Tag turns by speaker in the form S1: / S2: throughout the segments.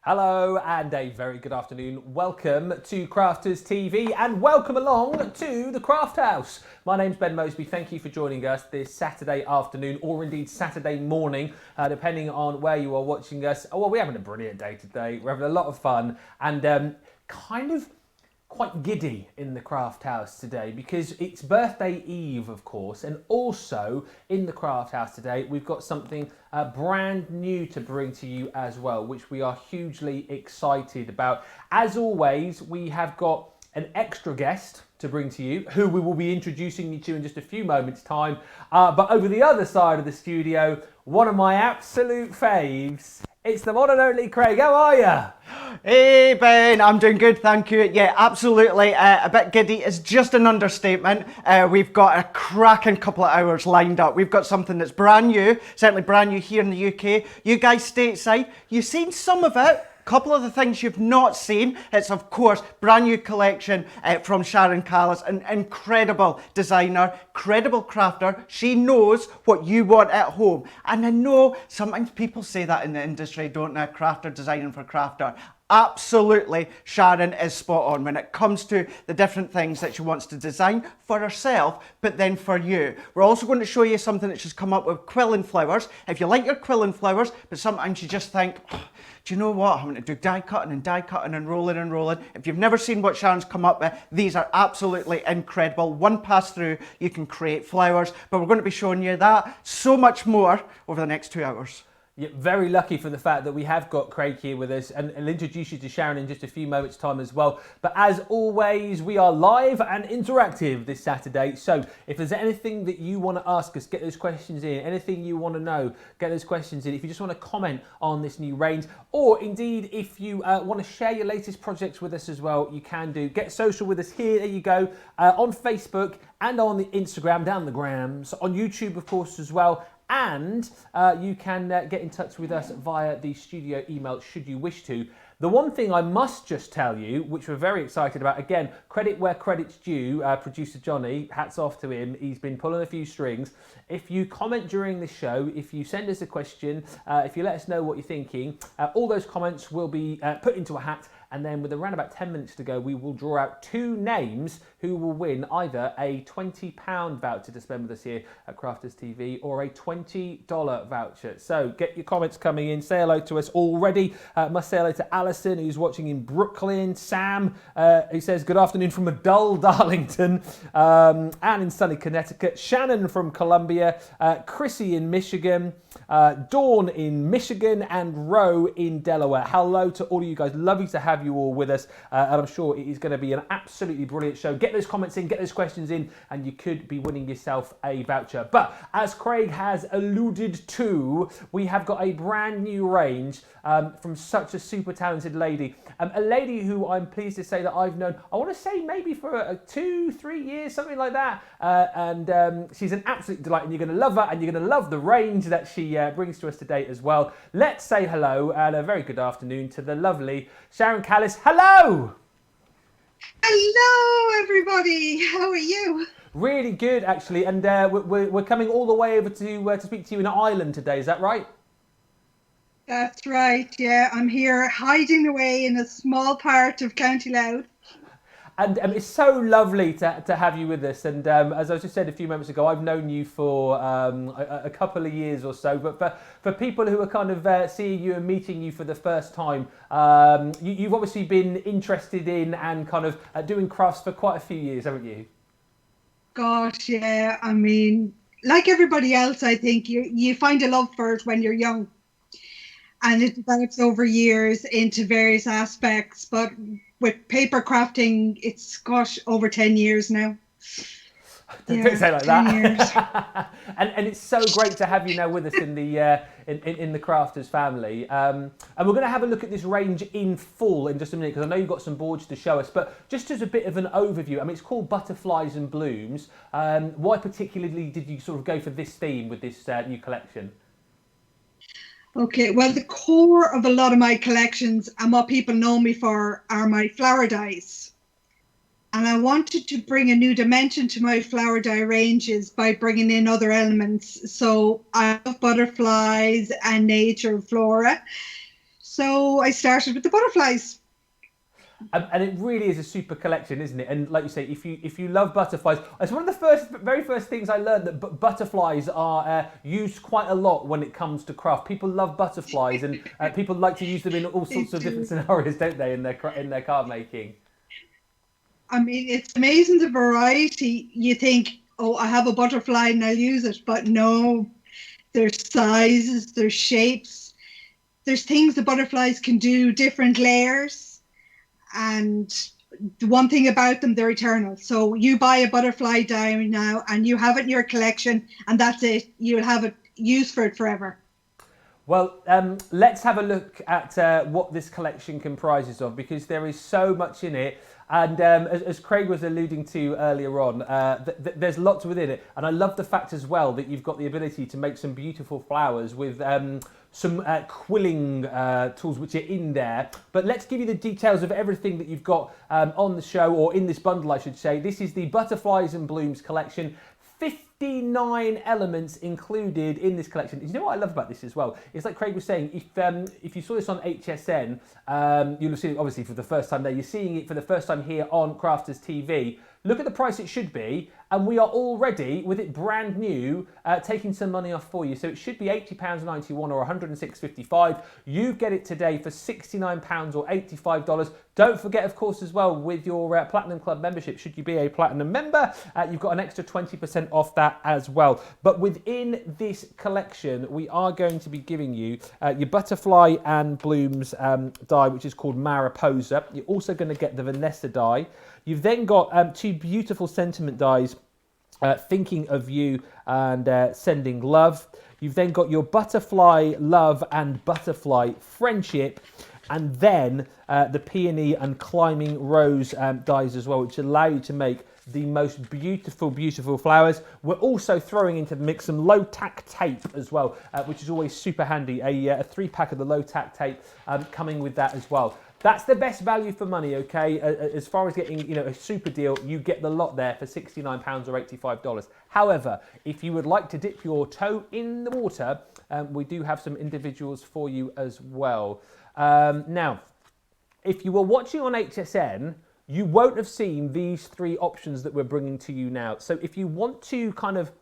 S1: Hello and a very good afternoon. Welcome to Crafters TV and welcome along to the Craft House. My name's Ben Mosby. Thank you for joining us this Saturday afternoon or indeed Saturday morning, depending on where you are watching us. Oh, well, we're having a brilliant day today. We're having a lot of fun and kind of quite giddy in the Craft House today because it's birthday eve, of course, and also in the Craft House today we've got something brand new to bring to you as well, which we are hugely excited about. As always, we have got an extra guest to bring to you, who we will be introducing you to in just a few moments' time. But over the other side of the studio, one of my absolute faves, it's the one and only Craig. How are you?
S2: Hey Ben, I'm doing good, thank you. Yeah, absolutely. A bit giddy is just an understatement. We've got a cracking couple of hours lined up. We've got something that's brand new, certainly brand new here in the UK. You guys stateside, you've seen some of it. Couple of the things you've not seen, it's of course brand new collection from Sharon Callis, an incredible designer, credible crafter. She knows what you want at home, and I know sometimes people say that in the industry, don't they? Crafter designing for crafter. Absolutely, Sharon is spot on when it comes to the different things that she wants to design for herself, but then for you. We're also going to show you something that she's come up with, quilling flowers. If you like your quilling flowers, but sometimes you just think, do you know what? I'm going to do die cutting and rolling and rolling. If you've never seen what Sharon's come up with, these are absolutely incredible. One pass through, you can create flowers, but we're going to be showing you that, so much more over the next 2 hours.
S1: Yeah, very lucky for the fact that we have got Craig here with us, and I'll introduce you to Sharon in just a few moments' time as well. But as always, we are live and interactive this Saturday. So if there's anything that you want to ask us, get those questions in. Anything you want to know, get those questions in. If you just want to comment on this new range, or indeed if you want to share your latest projects with us as well, you can do. Get social with us here. There you go. On Facebook and on the Instagram, down the grams, on YouTube, of course, as well. And you can get in touch with us via the studio email should you wish to. The one thing I must just tell you, which we're very excited about, again, credit where credit's due, producer Johnny, hats off to him, he's been pulling a few strings. If you comment during the show, if you send us a question, if you let us know what you're thinking, all those comments will be put into a hat, and then with around about 10 minutes to go, we will draw out 2 names who will win either a £20 voucher to spend with us here at Crafters TV or a $20 voucher. So get your comments coming in. Say hello to us already. Must say hello to Alison, who's watching in Brooklyn. Sam, who says good afternoon from a dull Darlington. Anne in sunny Connecticut. Shannon from Columbia. Chrissy in Michigan. Dawn in Michigan. And Ro in Delaware. Hello to all of you guys. Lovely to have you all with us. And I'm sure it is going to be an absolutely brilliant show. Get those comments in, get those questions in, and you could be winning yourself a voucher. But as Craig has alluded to, we have got a brand new range from such a super talented lady. A lady who I'm pleased to say that I've known, I want to say maybe for 2-3 years, something like that. And she's an absolute delight, and you're going to love her, and you're going to love the range that she brings to us today as well. Let's say hello and a very good afternoon to the lovely Sharon Callis. Hello!
S3: Hello, everybody. How are you?
S1: Really good, actually, and we're coming all the way over to speak to you in Ireland today. Is that right?
S3: That's right. Yeah, I'm here hiding away in a small part of County Louth.
S1: And it's so lovely to have you with us. And as I just said a few moments ago, I've known you for a couple of years or so. But for people who are kind of seeing you and meeting you for the first time, you've obviously been interested in and kind of doing crafts for quite a few years, haven't you?
S3: Gosh, yeah. I mean, like everybody else, I think you find a love for it when you're young. And it develops over years into various aspects. But with paper crafting, it's, gosh, over 10 years now.
S1: Don't say like that. and it's so great to have you now with us in the Crafters family. And we're going to have a look at this range in full in just a minute, because I know you've got some boards to show us. But just as a bit of an overview, I mean, it's called Butterflies and Blooms. Why particularly did you sort of go for this theme with this new collection?
S3: Okay, well, the core of a lot of my collections and what people know me for are my flower dyes. And I wanted to bring a new dimension to my flower dye ranges by bringing in other elements. So I love butterflies and nature and flora. So I started with the butterflies.
S1: And it really is a super collection, isn't it? And like you say, if you love butterflies, it's one of the very first things I learned that butterflies are used quite a lot when it comes to craft. People love butterflies, and people like to use them in all sorts of different scenarios, don't they? In their card making.
S3: I mean, it's amazing the variety. You think, oh, I have a butterfly and I'll use it, but no, there's sizes, there's shapes, there's things the butterflies can do, different layers. And the one thing about them, they're eternal. So you buy a butterfly die now and you have it in your collection, and that's it. You'll have it used for it forever.
S1: Well, let's have a look at what this collection comprises of, because there is so much in it. And as Craig was alluding to earlier on, there's lots within it. And I love the fact as well that you've got the ability to make some beautiful flowers with some quilling tools which are in there. But let's give you the details of everything that you've got on the show, or in this bundle, I should say. This is the Butterflies and Blooms collection. 59 elements included in this collection. You know what I love about this as well? It's like Craig was saying, if you saw this on HSN, you'll have seen it obviously for the first time there. You're seeing it for the first time here on Crafters TV. Look at the price it should be, and we are already, with it brand new, taking some money off for you. So it should be £80.91 or £106.55. You get it today for £69 or $85. Don't forget, of course, as well, with your Platinum Club membership, should you be a Platinum member, you've got an extra 20% off that as well. But within this collection, we are going to be giving you your Butterfly and Blooms die, which is called Mariposa. You're also going to get the Vanessa die. You've then got two beautiful sentiment dies, Thinking of You and Sending Love. You've then got your Butterfly Love and Butterfly Friendship, and then the Peony and Climbing Rose dies as well, which allow you to make the most beautiful, beautiful flowers. We're also throwing into the mix some low-tack tape as well, which is always super handy. A 3-pack of the low-tack tape coming with that as well. That's the best value for money, okay? As far as getting, a super deal, you get the lot there for £69 or $85. However, if you would like to dip your toe in the water, we do have some individuals for you as well. Now, if you were watching on HSN, you won't have seen these three options that we're bringing to you now. So if you want to kind of,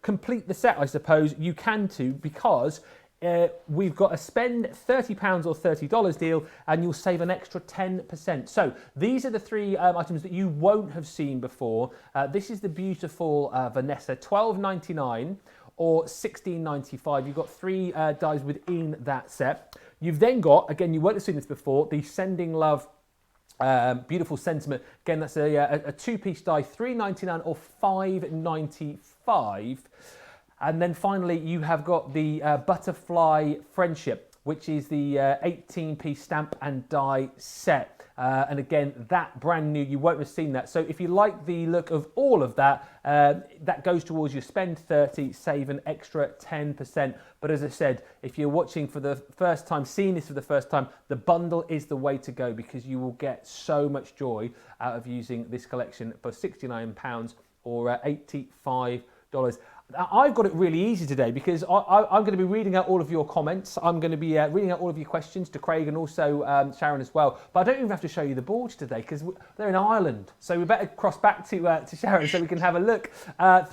S1: complete the set, I suppose, you can too, because we've got a spend £30 or $30 deal, and you'll save an extra 10%. So these are the three items that you won't have seen before. This is the beautiful Vanessa, $12.99 or $16.95. You've got three dies within that set. You've then got, again, you won't have seen this before, the Sending Love beautiful sentiment. Again, that's a two-piece die, $3.99 or $5.95. And then finally, you have got the Butterfly Friendship, which is the 18-piece stamp and die set. And again, that brand new, you won't have seen that. So if you like the look of all of that, that goes towards your spend 30, save an extra 10%. But as I said, if you're watching for the first time, seeing this for the first time, the bundle is the way to go, because you will get so much joy out of using this collection for £69 or $85. I've got it really easy today, because I'm going to be reading out all of your comments. I'm going to be reading out all of your questions to Craig and also Sharon as well. But I don't even have to show you the boards today, because they're in Ireland. So we better cross back to Sharon so we can have a look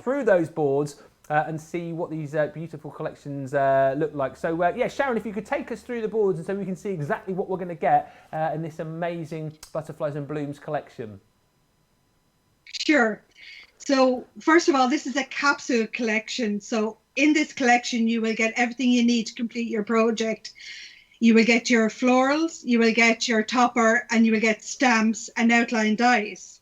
S1: through those boards and see what these beautiful collections look like. So yeah, Sharon, if you could take us through the boards and so we can see exactly what we're going to get in this amazing Butterflies and Blooms collection.
S3: Sure. So first of all, this is a capsule collection. So in this collection, you will get everything you need to complete your project. You will get your florals, you will get your topper, and you will get stamps and outline dies.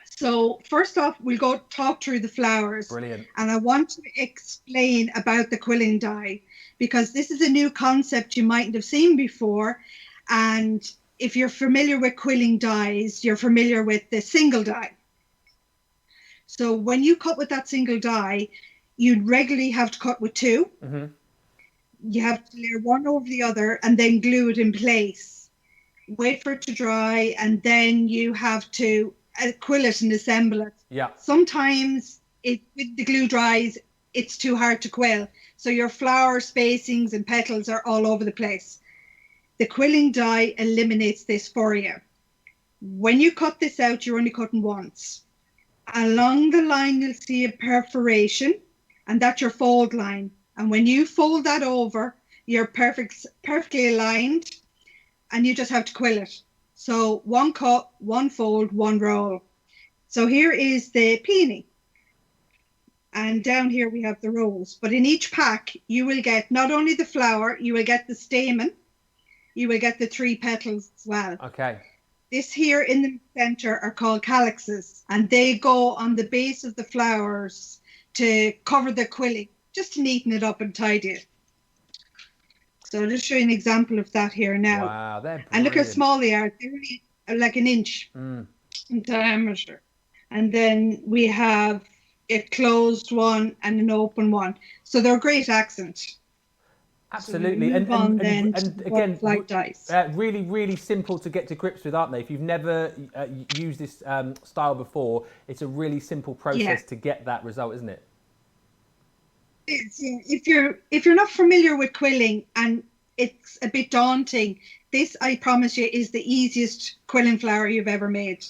S3: So first off, we'll go talk through the flowers.
S1: Brilliant.
S3: And I want to explain about the quilling die, because this is a new concept you mightn't have seen before. And if you're familiar with quilling dies, you're familiar with the single die. So when you cut with that single die, you'd regularly have to cut with two.
S1: Mm-hmm.
S3: You have to layer one over the other and then glue it in place. Wait for it to dry, and then you have to quill it and assemble it.
S1: Yeah.
S3: Sometimes with the glue dries, it's too hard to quill. So your flower spacings and petals are all over the place. The quilling die eliminates this for you. When you cut this out, you're only cutting once. Along the line, you'll see a perforation, and that's your fold line. And when you fold that over, you're perfectly aligned, and you just have to quill it. So one cut, one fold, one roll. So here is the peony. And down here we have the rolls. But in each pack, you will get not only the flower, you will get the stamen, you will get the 3 petals as well.
S1: Okay.
S3: This here in the center are called calyxes, and they go on the base of the flowers to cover the quilling, just to neaten it up and tidy it. So I'll just show you an example of that here now.
S1: Wow, they're brilliant.
S3: And look how small they are. They're only like an inch in diameter. And then we have a closed one and an open one. So they're a great accent.
S1: Absolutely.
S3: So and again, dice.
S1: Really, really simple to get to grips with, aren't they? If you've never used this style before, it's a really simple process to get that result, isn't it?
S3: It's, if you're not familiar with quilling and it's a bit daunting, this, I promise you, is the easiest quilling flower you've ever made.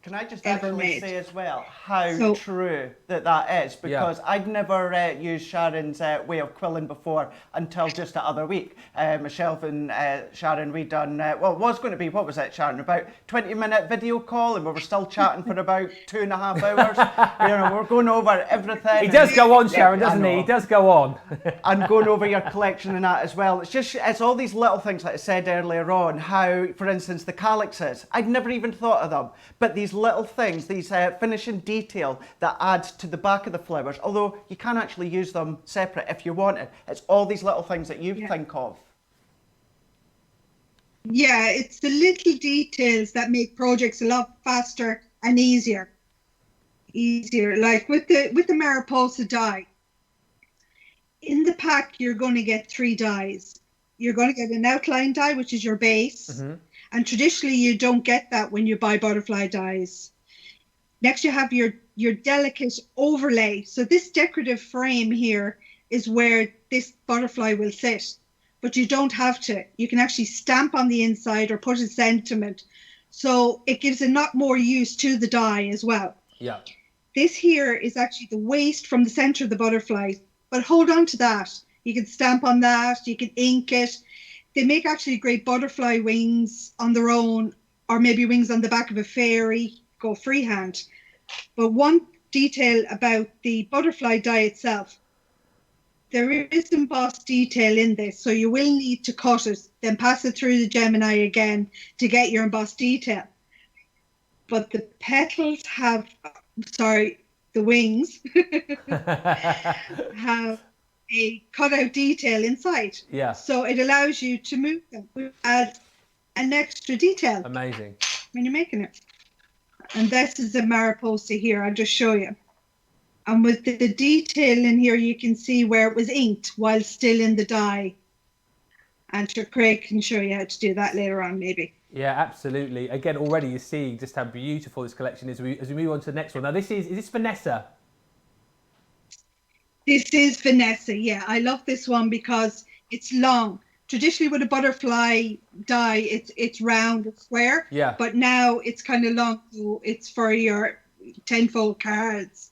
S2: Can I just actually say as well how true that is? Because I'd never used Sharon's way of quilling before until just the other week. Myself and Sharon, we done, well, it was going to be, what was it, Sharon, about 20-minute video call, and we were still chatting for about 2.5 hours. You know, we're going over everything.
S1: He does go on, Sharon, doesn't he? He does go on.
S2: And going over your collection and that as well. It's all these little things, like I said earlier on, how, for instance, the calyxes, I'd never even thought of them, but these little things, these finishing detail that adds to the back of the flowers, although you can actually use them separate if you wanted. It's all these little things that you think of.
S3: Yeah, it's the little details that make projects a lot faster and easier. Like with the Mariposa die. In the pack, you're going to get 3 dies. You're going to get an outline die, which is your base. And traditionally, you don't get that when you buy butterfly dies. Next, you have your delicate overlay. So this decorative frame here is where this butterfly will sit. But you don't have to. You can actually stamp on the inside or put a sentiment. So it gives a lot more use to the die as well.
S1: Yeah.
S3: This here is actually the waist from the center of the butterfly. But hold on to that. You can stamp on that. You can ink it. They make actually great butterfly wings on their own, or maybe wings on the back of a fairy, go freehand. But one detail about the butterfly die itself, there is embossed detail in this, so you will need to cut it, then pass it through the Gemini again to get your embossed detail. But the petals have, the wings have a cutout detail inside.
S1: Yeah.
S3: So it allows you to move them, which adds an extra detail.
S1: Amazing.
S3: When you're making it. And this is a Mariposa here. I'll just show you. And with the detail in here, you can see where it was inked while still in the die. And sure, Craig can show you how to do that later on, maybe.
S1: Yeah, absolutely. Again, already you're seeing just how beautiful this collection is as we move on to the next one. Now, is this Vanessa?
S3: This is Vanessa, yeah. I love this one because it's long. Traditionally with a butterfly die, it's round, it's square.
S1: Yeah.
S3: But now it's kind of long, so it's for your 10-fold cards.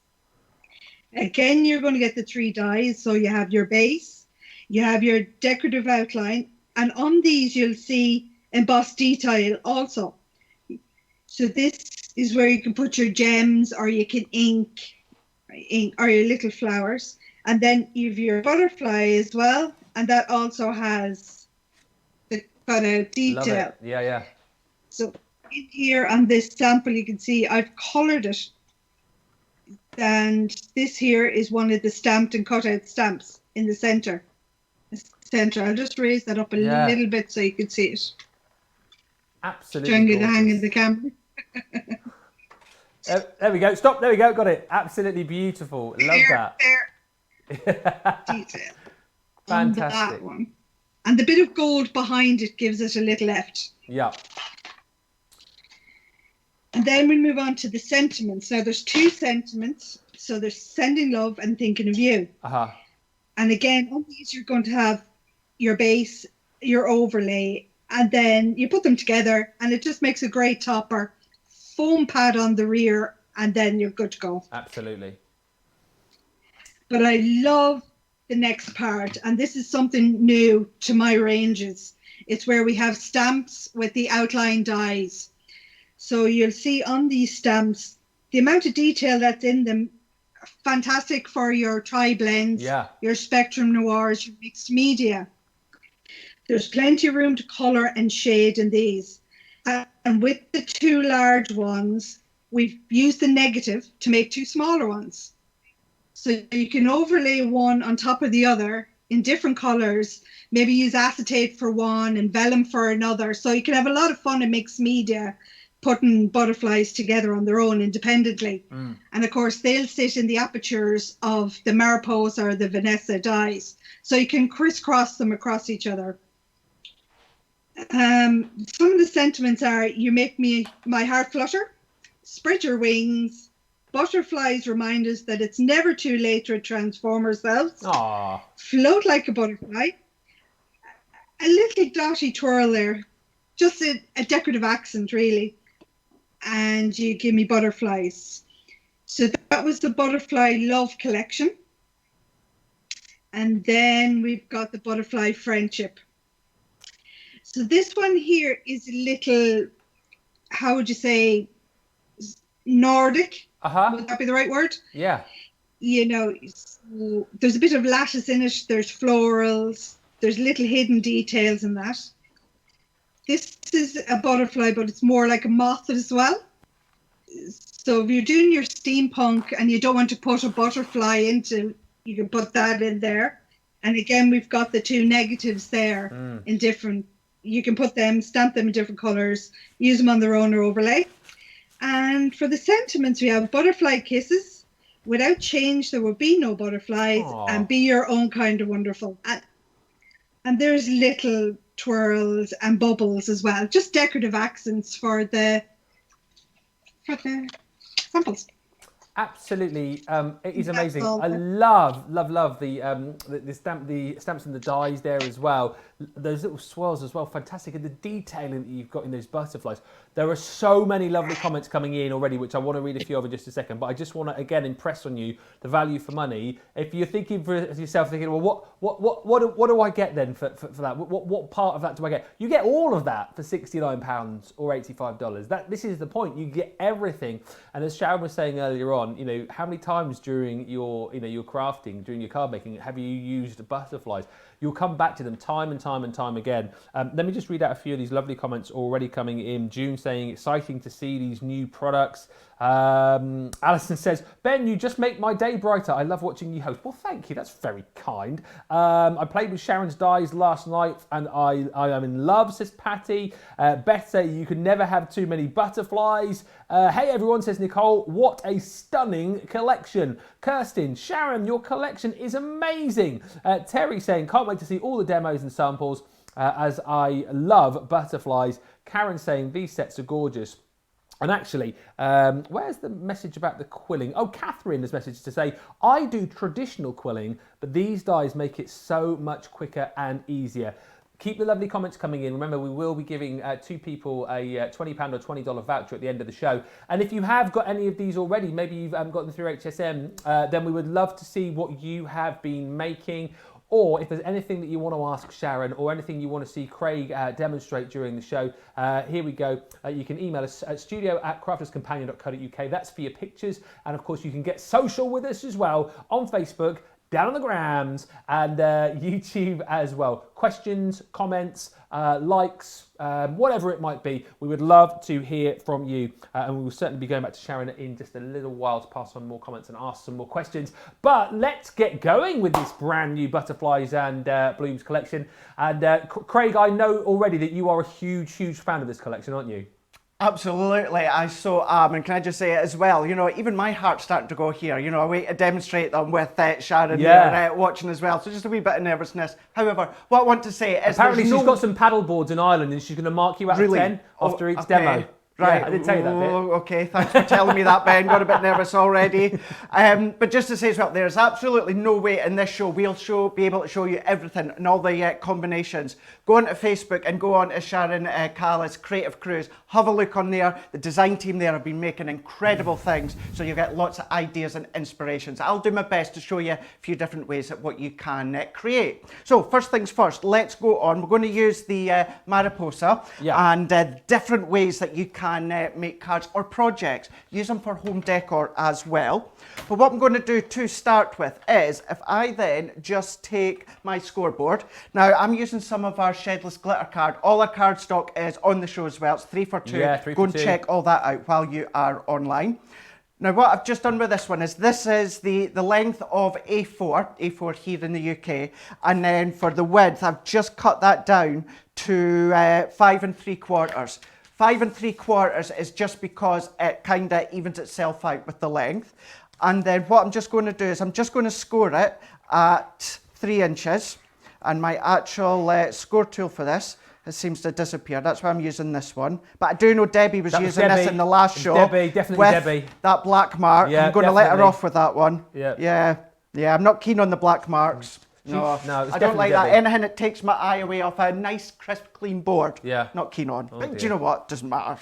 S3: Again, you're going to get the 3 dies. So you have your base, you have your decorative outline, and on these you'll see embossed detail also. So this is where you can put your gems, or you can ink or your little flowers. And then you have your butterfly as well, and that also has the kind of detail.
S1: Love it. Yeah, yeah.
S3: So in here on this sample, you can see I've coloured it. And this here is one of the stamped and cut out stamps in the centre. I'll just raise that up a little bit so you can see it.
S1: Absolutely.
S3: Trying to get the hang of the camera.
S1: There we go. Stop. There we go. Got it. Absolutely beautiful. Love that.
S3: Detail.
S1: Fantastic.
S3: That one. And the bit of gold behind it gives it a little lift.
S1: Yeah.
S3: And then we move on to the sentiments. Now there's 2 sentiments. So there's sending love and thinking of you. And again, on these you're going to have your base, your overlay, And then you put them together and it just makes a great topper. Foam pad on the rear and then you're good to go.
S1: Absolutely.
S3: But I love the next part, and this is something new to my ranges. It's where we have stamps with the outline dies. So you'll see on these stamps the amount of detail that's in them. Fantastic for your tri-blends, your spectrum noirs, your mixed media. There's plenty of room to colour and shade in these. And with the two large ones, we've used the negative to make two smaller ones. So you can overlay one on top of the other in different colours, maybe use acetate for one and vellum for another. So you can have a lot of fun in mixed media, putting butterflies together on their own independently. And of course, they'll sit in the apertures of the Mariposa or the Vanessa dies. So you can crisscross them across each other. Some of the sentiments are, you make my heart flutter, spread your wings. Butterflies remind us that it's never too late to transform ourselves.
S1: Aww.
S3: Float like a butterfly. A little dotty twirl there. Just a decorative accent, really. And you give me butterflies. So that was the Butterfly Love collection. And then we've got the Butterfly Friendship. So this one here is a little, how would you say, Nordic? Would that be the right word?
S1: Yeah.
S3: You know, so there's a bit of lattice in it. There's florals. There's little hidden details in that. This is a butterfly, but it's more like a moth as well. So if you're doing your steampunk and you don't want to put a butterfly into, you can put that in there. And again, we've got the two negatives there in different, you can put them, stamp them in different colors, use them on their own or overlay. And for the sentiments, we have butterfly kisses. Without change, there will be no butterflies. Aww. And be your own kind of wonderful. And there's little twirls and bubbles as well. Just decorative accents for the samples.
S1: Absolutely, it is amazing. I love the stamps and the dies there as well. Those little swirls as well, fantastic, and the detailing that you've got in those butterflies. There are so many lovely comments coming in already, which I want to read a few of in just a second. But I just want to again impress on you the value for money. If you're thinking for yourself, thinking, well, what do I get then for that? What part of that do I get? You get all of that for £69 or $85. This is the point. You get everything. And as Sharon was saying earlier on, you know, how many times during your your crafting, during your card making, have you used butterflies? You'll come back to them time and time again. Let me just read out a few of these lovely comments already coming in. June saying, exciting to see these new products. Alison says, Ben, you just make my day brighter. I love watching you host. Well, thank you. That's very kind. I played with Sharon's dies last night and I am in love, says Patty. Beth say, you can never have too many butterflies. Hey, everyone, says Nicole. What a stunning collection. Kirsten, Sharon, your collection is amazing. Terry saying, can't wait to see all the demos and samples as I love butterflies. Karen saying, these sets are gorgeous. And actually, where's the message about the quilling? Oh, Catherine has messaged to say, I do traditional quilling, but these dies make it so much quicker and easier. Keep the lovely comments coming in. Remember, we will be giving two people a £20 or $20 voucher at the end of the show. And if you have got any of these already, maybe you've got them through HSM, then we would love to see what you have been making. Or if there's anything that you want to ask Sharon or anything you want to see Craig demonstrate during the show, here we go. You can email us at studio@crafterscompanion.co.uk. That's for your pictures. And of course, you can get social with us as well on Facebook, down on the grams, and YouTube as well. Questions, comments, likes, whatever it might be. We would love to hear from you. And we will certainly be going back to Sharon in just a little while to pass on more comments and ask some more questions. But let's get going with this brand new Butterflies and Blooms collection. And Craig, I know already that you are a huge, huge fan of this collection, aren't you?
S2: Absolutely, I so am, and can I just say it as well, you know, even my heart's starting to go here, you know, I wait to demonstrate them with Sharon here, watching as well, so just a wee bit of nervousness. However, what I want to say is...
S1: Apparently she's got some paddle boards in Ireland and she's going to mark you out of 10 after each demo.
S2: Right,
S1: Yeah, I didn't tell you that bit.
S2: Okay, thanks for telling me that, Ben. Got a bit nervous already. But just to say as well, there's absolutely no way in this show we'll be able to show you everything and all the combinations. Go onto Facebook and go on to Sharon Callis Creative Cruise. Have a look on there. The design team there have been making incredible things, so you get lots of ideas and inspirations. I'll do my best to show you a few different ways at what you can create. So first things first, let's go on. We're going to use the Mariposa and different ways that you can make cards or projects. Use them for home decor as well. But what I'm going to do to start with is, if I then just take my scoreboard. Now I'm using some of our Shedless glitter card. All our card stock is on the show as well. It's 3 for 2.
S1: Yeah, 3
S2: Go
S1: for
S2: and
S1: 2.
S2: check all that out while you are online. Now what I've just done with this one is, this is the length of A4 here in the UK, and then for the width I've just cut that down to 5 3/4. 5 3/4 is just because it kind of evens itself out with the length. And then what I'm just going to do is I'm just going to score it at 3 inches, and my actual score tool for this, it seems to disappear. That's why I'm using this one. But I do know Debbie was using this in the last show.
S1: Debbie, definitely
S2: with
S1: Debbie.
S2: That black mark.
S1: Yeah,
S2: I'm going to let her
S1: definitely.
S2: off with that one.
S1: Yeah.
S2: Yeah, I'm not keen on the black marks.
S1: No, it's
S2: I don't
S1: definitely
S2: like that.
S1: Debbie.
S2: Anything that takes my eye away off a nice, crisp, clean board.
S1: Yeah.
S2: Not keen on. But do
S1: dear.
S2: you know what? Doesn't matter.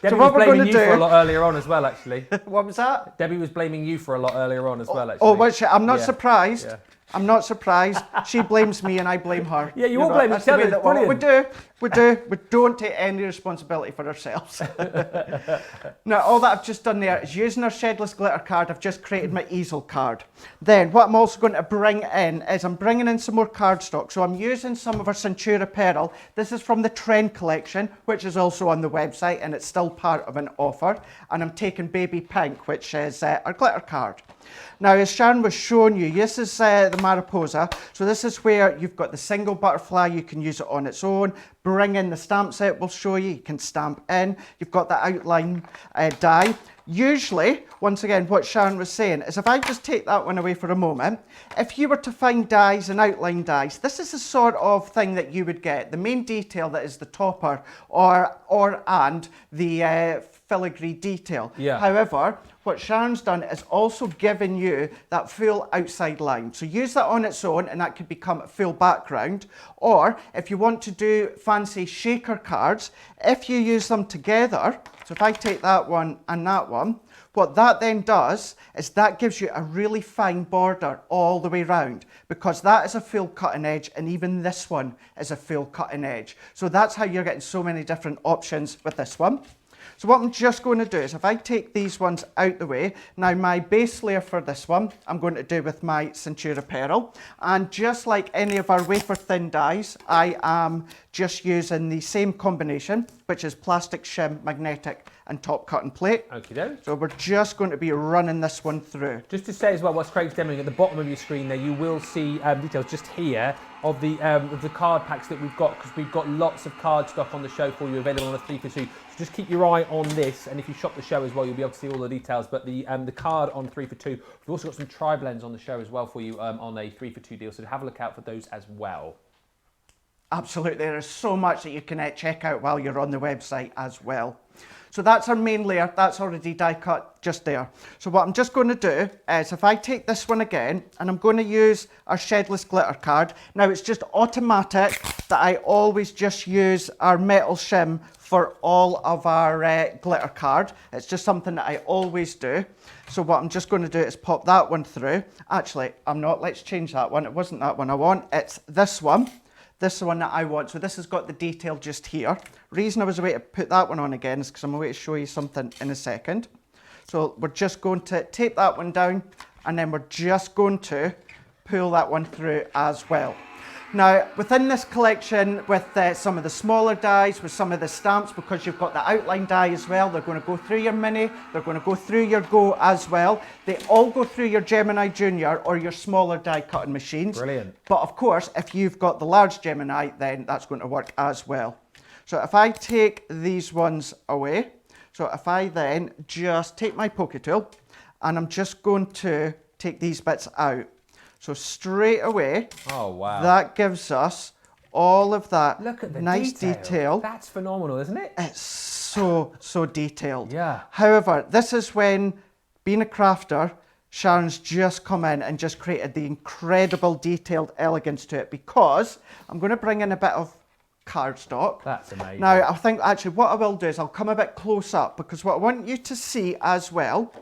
S1: Debbie
S2: So what
S1: was
S2: we're
S1: blaming
S2: going
S1: you
S2: to
S1: for a
S2: do...
S1: lot earlier on as well, actually.
S2: What was that?
S1: Debbie was blaming you for a lot earlier on as well, actually.
S2: Oh, was she? I'm not
S1: Yeah.
S2: surprised.
S1: Yeah.
S2: I'm not surprised. She blames me and I blame her.
S1: Yeah, you all blame
S2: that's
S1: each
S2: the way
S1: other.
S2: that
S1: Brilliant.
S2: we do. We don't take any responsibility for ourselves. Now, all that I've just done there is, using our Shedless glitter card, I've just created my easel card. Then what I'm also going to bring in is, I'm bringing in some more cardstock. So I'm using some of our Centura Pearl. This is from the Trend collection, which is also on the website, and it's still part of an offer. And I'm taking Baby Pink, which is our glitter card. Now, as Sharon was showing you, this is the Mariposa. So this is where you've got the single butterfly. You can use it on its own. Bring in the stamp set, we'll show you. You can stamp in. You've got the outline die. Usually, once again, what Sharon was saying is, if I just take that one away for a moment, if you were to find dies and outline dies, this is the sort of thing that you would get. The main detail that is the topper and the filigree detail.
S1: Yeah.
S2: However, what Sharon's done is also given you that full outside line. So use that on its own, and that could become a full background. Or if you want to do fancy shaker cards, if you use them together, so if I take that one and that one, what that then does is that gives you a really fine border all the way round, because that is a full cutting edge, and even this one is a full cutting edge. So that's how you're getting so many different options with this one. So what I'm just going to do is, if I take these ones out the way, now my base layer for this one, I'm going to do with my Centura Pearl. And just like any of our wafer thin dies, I am just using the same combination, which is plastic shim, magnetic, and top cut and plate.
S1: Okie doke.
S2: So we're just going to be running this one through.
S1: Just to say as well, whilst Craig's demoing, at the bottom of your screen there, you will see details just here of the card packs that we've got, because we've got lots of card stock on the show for you, available on a 3 for 2. So just keep your eye on this, and if you shop the show as well, you'll be able to see all the details. But the card on 3 for 2, we've also got some tri-blends on the show as well for you on a 3 for 2 deal. So have a look out for those as well.
S2: Absolutely, there is so much that you can check out while you're on the website as well. So that's our main layer, that's already die cut just there. So what I'm just going to do is, if I take this one again, and I'm going to use our Shedless glitter card. Now it's just automatic that I always just use our metal shim for all of our glitter card. It's just something that I always do. So what I'm just going to do is pop that one through. Actually, I'm not, let's change that one. It wasn't that one I want, it's this one. This is the one that I want. So this has got the detail just here. Reason I was away to put that one on again is because I'm away to show you something in a second. So we're just going to tape that one down, and then we're just going to pull that one through as well. Now, within this collection, with some of the smaller dies, with some of the stamps, because you've got the outline die as well, they're going to go through your Mini, they're going to go through your Go as well. They all go through your Gemini Junior or your smaller die cutting machines.
S1: Brilliant.
S2: But of course, if you've got the large Gemini, then that's going to work as well. So if I take these ones away, so if I then just take my poke tool, and I'm just going to take these bits out. So straight away,
S1: oh wow,
S2: that gives us all of that
S1: look at the
S2: nice detail.
S1: That's phenomenal, isn't it?
S2: It's so detailed.
S1: Yeah.
S2: However, this is when, being a crafter, Sharon's just come in and just created the incredible detailed elegance to it, because I'm going to bring in a bit of cardstock.
S1: That's amazing.
S2: Now, I think actually what I will do is I'll come a bit close up, because what I want you to see as well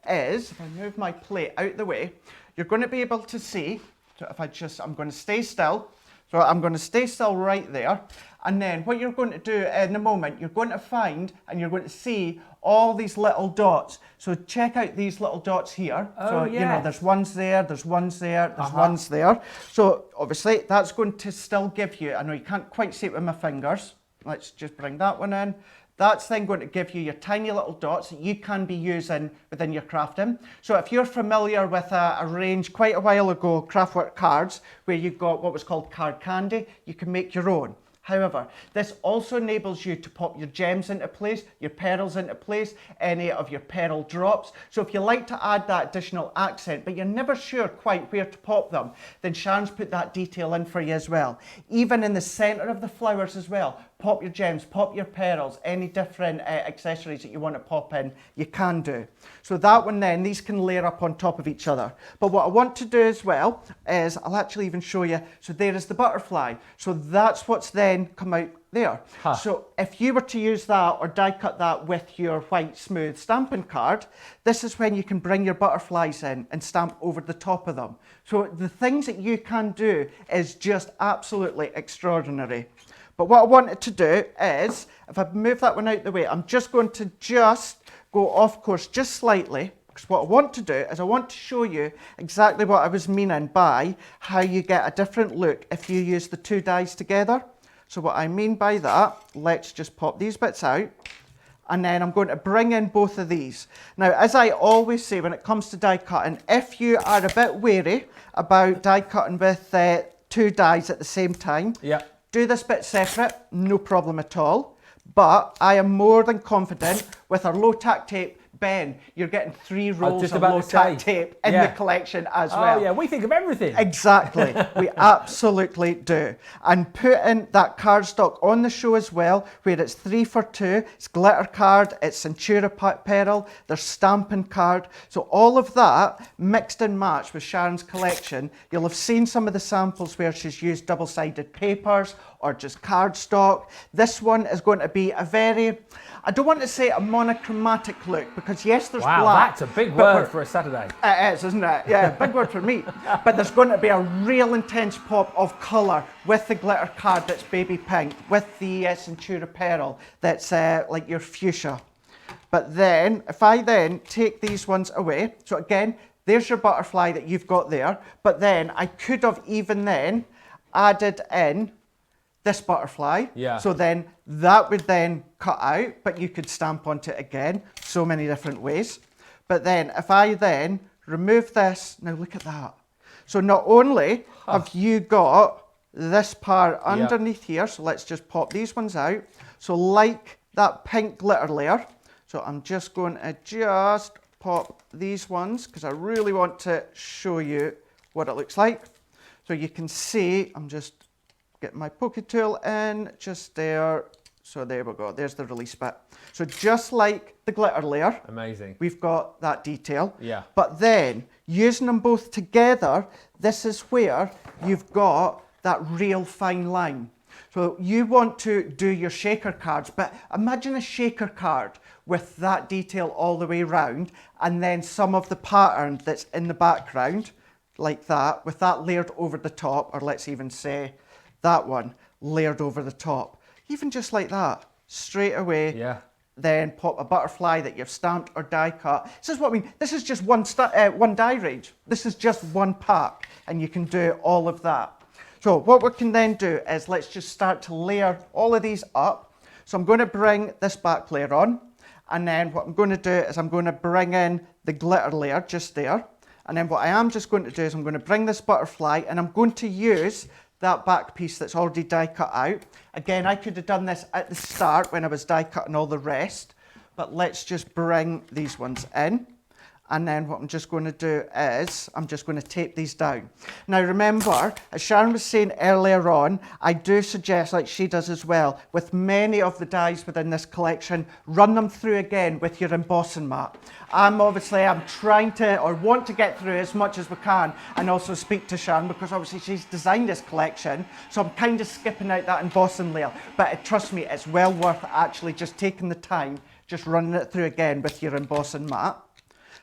S2: is, if I move my plate out the way, you're going to be able to see, so if I'm going to stay still. So I'm going to stay still right there. And then what you're going to do in a moment, you're going to find and you're going to see all these little dots. So check out these little dots here.
S1: Oh,
S2: so, you know,
S1: yes.
S2: there's ones there, there's ones there, there's ones there. So obviously that's going to still give you, I know you can't quite see it with my fingers. Let's just bring that one in. That's then going to give you your tiny little dots that you can be using within your crafting. So if you're familiar with a range quite a while ago, Craftwork cards, where you got what was called card candy, you can make your own. However, this also enables you to pop your gems into place, your pearls into place, any of your pearl drops. So if you like to add that additional accent, but you're never sure quite where to pop them, then Sharon's put that detail in for you as well. Even in the center of the flowers as well, pop your gems, pop your pearls, any different accessories that you want to pop in, you can do. So that one then, these can layer up on top of each other. But what I want to do as well is, I'll actually even show you, so there is the butterfly. So that's what's then come out there.
S1: Huh.
S2: So if you were to use that or die cut that with your white smooth stamping card, this is when you can bring your butterflies in and stamp over the top of them. So the things that you can do is just absolutely extraordinary. But what I wanted to do is, if I move that one out the way, I'm just going to go off course just slightly, because what I want to do is I want to show you exactly what I was meaning by how you get a different look if you use the two dies together. So what I mean by that, let's just pop these bits out, and then I'm going to bring in both of these. Now, as I always say when it comes to die cutting, if you are a bit wary about die cutting with two dies at the same time,
S1: Yeah.
S2: do this bit separate, no problem at all. But I am more than confident with our low tack tape. Ben, you're getting 3 rolls of low tack tape in the collection as well.
S1: Oh yeah, we think of everything.
S2: Exactly, we absolutely do. And putting that cardstock on the show as well, where it's 3 for 2, it's glitter card, it's Centura pearl, there's stamping card. So all of that mixed and matched with Sharon's collection. You'll have seen some of the samples where she's used double-sided papers or just cardstock. This one is going to be a very, I don't want to say a monochromatic look, because yes, there's black.
S1: Wow, that's a big word for a Saturday.
S2: It is, isn't it? Yeah, big word for me. But there's going to be a real intense pop of colour with the glitter card that's baby pink, with the Centura pearl that's like your fuchsia. But then, if I then take these ones away, so again, there's your butterfly that you've got there, but then I could have even then added in this butterfly.
S1: Yeah.
S2: So then that would then cut out, but you could stamp onto it again, so many different ways. But then if I then remove this, now look at that. So not only have you got this part underneath here, so let's just pop these ones out. So like that pink glitter layer, so I'm just going to just pop these ones, because I really want to show you what it looks like. So you can see, I'm just get my poke tool in just there. So there we go, there's the release bit. So just like the glitter layer,
S1: amazing,
S2: we've got that detail.
S1: Yeah.
S2: But then using them both together, this is where you've got that real fine line. So you want to do your shaker cards, but imagine a shaker card with that detail all the way around, and then some of the pattern that's in the background, like that, with that layered over the top, or let's even say that one layered over the top. Even just like that, straight away.
S1: Yeah.
S2: Then pop a butterfly that you've stamped or die cut. This is what I mean. This is just one die range. This is just one pack, and you can do all of that. So what we can then do is let's just start to layer all of these up. So I'm going to bring this back layer on, and then what I'm going to do is I'm going to bring in the glitter layer just there. And then what I am just going to do is I'm going to bring this butterfly, and I'm going to use that back piece that's already die cut out. Again, I could have done this at the start when I was die cutting all the rest, but let's just bring these ones in. And then what I'm just going to do is I'm just going to tape these down. Now remember, as Sharon was saying earlier on, I do suggest, like she does as well, with many of the dies within this collection, run them through again with your embossing mat. I'm trying to, or want to get through as much as we can, and also speak to Sharon, because obviously she's designed this collection, so I'm kind of skipping out that embossing layer. But trust me, it's well worth actually just taking the time, just running it through again with your embossing mat.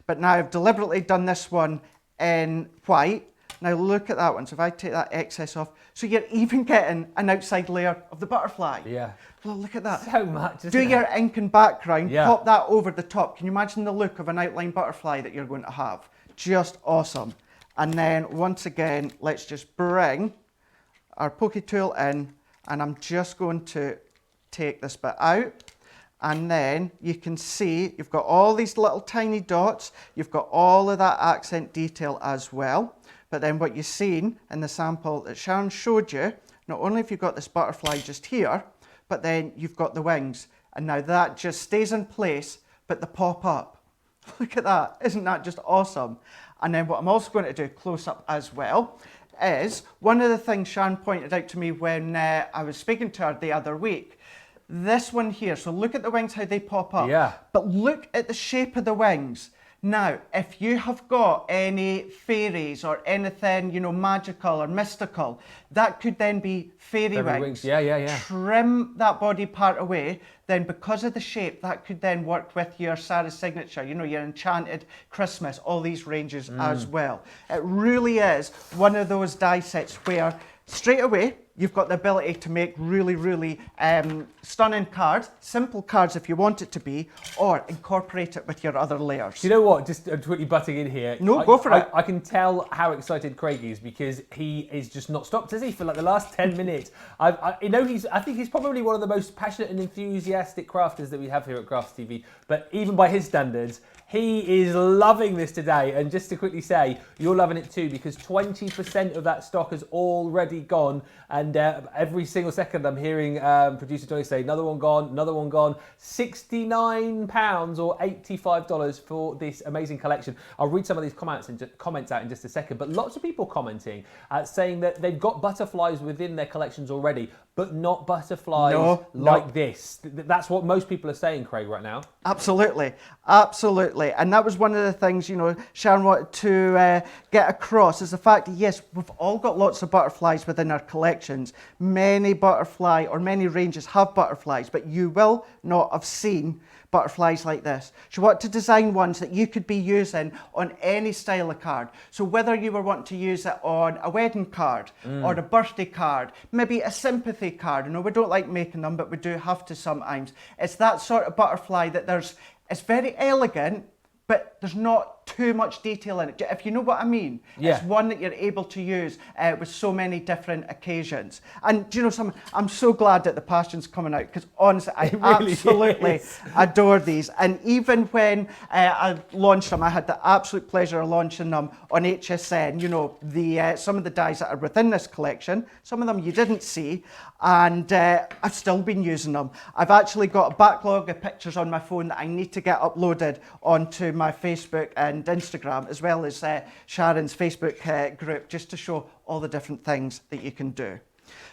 S2: But now I've deliberately done this one in white. Now look at that one. So if I take that excess off, so you're even getting an outside layer of the butterfly.
S1: Yeah.
S2: Well, look at that.
S1: So much,
S2: Do your ink and background,
S1: yeah.
S2: Pop that over the top. Can you imagine the look of an outline butterfly that you're going to have? Just awesome. And then once again, let's just bring our pokey tool in, and I'm just going to take this bit out. And then you can see you've got all these little tiny dots. You've got all of that accent detail as well. But then what you've seen in the sample that Sharon showed you, not only have you got this butterfly just here, but then you've got the wings. And now that just stays in place, but they pop up. Look at that. Isn't that just awesome? And then what I'm also going to do close up as well is one of the things Sharon pointed out to me when I was speaking to her the other week. This one here, so look at the wings, how they pop up.
S1: Yeah.
S2: But look at the shape of the wings. Now, if you have got any fairies or anything, you know, magical or mystical, that could then be fairy wings.
S1: Yeah.
S2: Trim that body part away, then because of the shape, that could then work with your Sarah's signature, you know, your Enchanted Christmas, all these ranges as well. It really is one of those die sets where straight away, you've got the ability to make really stunning cards, simple cards if you want it to be, or incorporate it with your other layers.
S1: Do you know what? Just quickly butting in here.
S2: No, go for it.
S1: I can tell how excited Craig is because he is just not stopped, has he, for like the last 10 minutes. I think he's probably one of the most passionate and enthusiastic crafters that we have here at Crafts TV. But even by his standards, he is loving this today. And just to quickly say, you're loving it too because 20% of that stock has already gone. And every single second I'm hearing producer Johnny say, another one gone, another one gone. £69 or $85 for this amazing collection. I'll read some of these comments out in just a second. But lots of people commenting saying that they've got butterflies within their collections already, but not butterflies like this. That's what most people are saying, Craig, right now.
S2: Absolutely. And that was one of the things, you know, Sharon wanted to get across is the fact that, yes, we've all got lots of butterflies within our collections. Many butterfly or many ranges have butterflies, but you will not have seen butterflies like this. She wanted to design ones that you could be using on any style of card. So whether you were wanting to use it on a wedding card or a birthday card, maybe a sympathy card. You know, we don't like making them, but we do have to sometimes. It's that sort of butterfly that it's very elegant, but there's not too much detail in it. If you know what I mean.
S1: Yeah.
S2: It's one that you're able to use with so many different occasions. And do you know I'm so glad that the passion's coming out because honestly, I really absolutely adore these. And even when I launched them, I had the absolute pleasure of launching them on HSN. You know, some of the dies that are within this collection, some of them you didn't see, and I've still been using them. I've actually got a backlog of pictures on my phone that I need to get uploaded onto my Facebook and Instagram, as well as Sharon's Facebook group, just to show all the different things that you can do.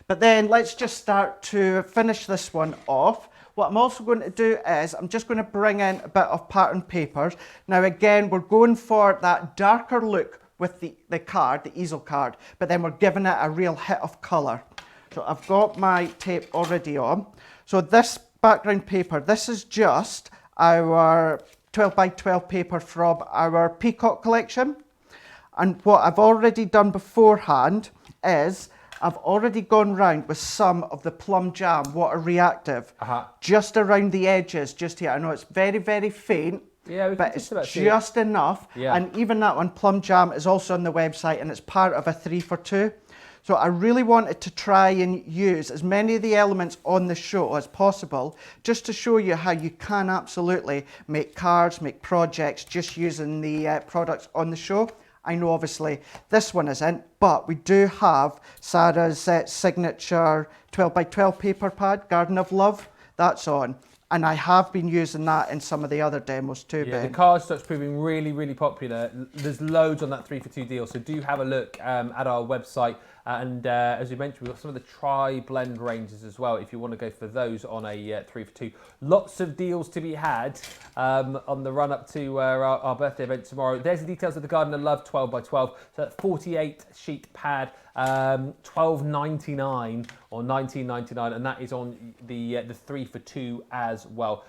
S2: But then let's just start to finish this one off. What I'm also going to do is I'm just going to bring in a bit of pattern papers. Now again, we're going for that darker look with the card, the easel card, but then we're giving it a real hit of colour. So I've got my tape already on. So this background paper, this is just our 12 by 12 paper from our Peacock collection. And what I've already done beforehand is I've already gone round with some of the Plum Jam Water Reactive, just around the edges, just here. I know it's very faint, but it's just enough. Yeah. And even that one, Plum Jam, is also on the website and it's part of a 3 for 2. So I really wanted to try and use as many of the elements on the show as possible, just to show you how you can absolutely make cards, make projects, just using the products on the show. I know obviously this one isn't, but we do have Sarah's signature 12 by 12 paper pad, Garden of Love. That's on. And I have been using that in some of the other demos too,
S1: Yeah,
S2: Ben.
S1: the cardstock's proving really, really popular. There's loads on that 3 for 2 deal, so do have a look at our website. And as we mentioned, we've got some of the tri-blend ranges as well, if you want to go for those on a 3 for 2. Lots of deals to be had on the run-up to our birthday event tomorrow. There's the details of the Garden of Love 12 by 12. So that 48 sheet pad, $12.99 or $19.99, and that is on the 3 for 2 as well.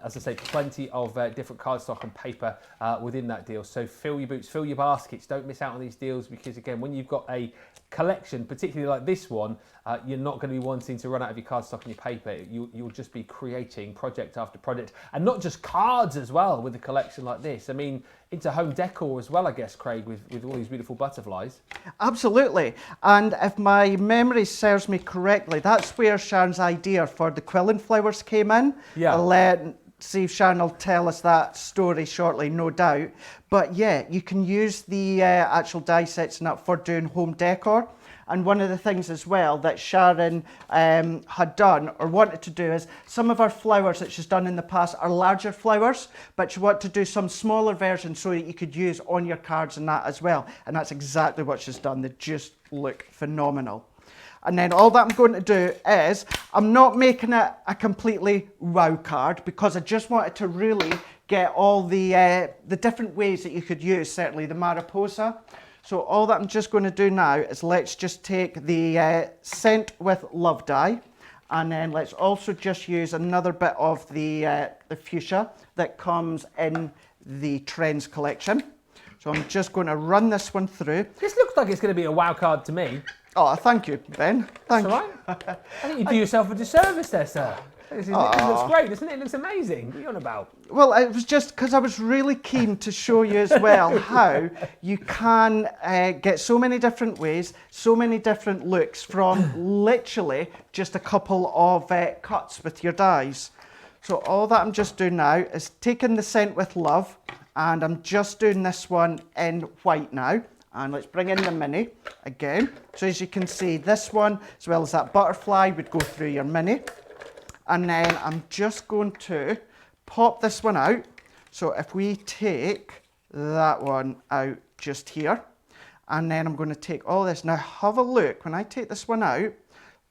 S1: As I say, plenty of different cardstock and paper within that deal. So fill your boots, fill your baskets. Don't miss out on these deals because, again, when you've got a collection, particularly like this one, you're not going to be wanting to run out of your cardstock and your paper. You'll just be creating project after project, and not just cards as well with a collection like this. I mean, into home decor as well, I guess, Craig, with all these beautiful butterflies.
S2: Absolutely. And if my memory serves me correctly, that's where Sharon's idea for the quilling flowers came in.
S1: Yeah.
S2: I'll see if Sharon will tell us that story shortly, no doubt. But yeah, you can use the actual die sets and that for doing home decor. And one of the things as well that Sharon had done or wanted to do is some of our flowers that she's done in the past are larger flowers, but she wanted to do some smaller versions so that you could use on your cards and that as well. And that's exactly what she's done. They just look phenomenal. And then all that I'm going to do is, I'm not making it a completely wow card because I just wanted to really get all the different ways that you could use, certainly the Mariposa. So all that I'm just going to do now is let's just take the Scent with Love die, and then let's also just use another bit of the fuchsia that comes in the Trends collection. So I'm just going to run this one through.
S1: This looks like it's going to be a wow card to me.
S2: Oh, thank you, Ben. Thank you.
S1: All right. I think you do yourself a disservice there, sir. This looks great, doesn't it? It looks amazing. What are you on about?
S2: Well, it was just because I was really keen to show you as well how you can get so many different ways, so many different looks from literally just a couple of cuts with your dies. So all that I'm just doing now is taking the Scent with Love, and I'm just doing this one in white now. And let's bring in the mini again. So as you can see, this one, as well as that butterfly, would go through your mini. And then I'm just going to pop this one out. So if we take that one out just here, and then I'm going to take all this. Now have a look, when I take this one out,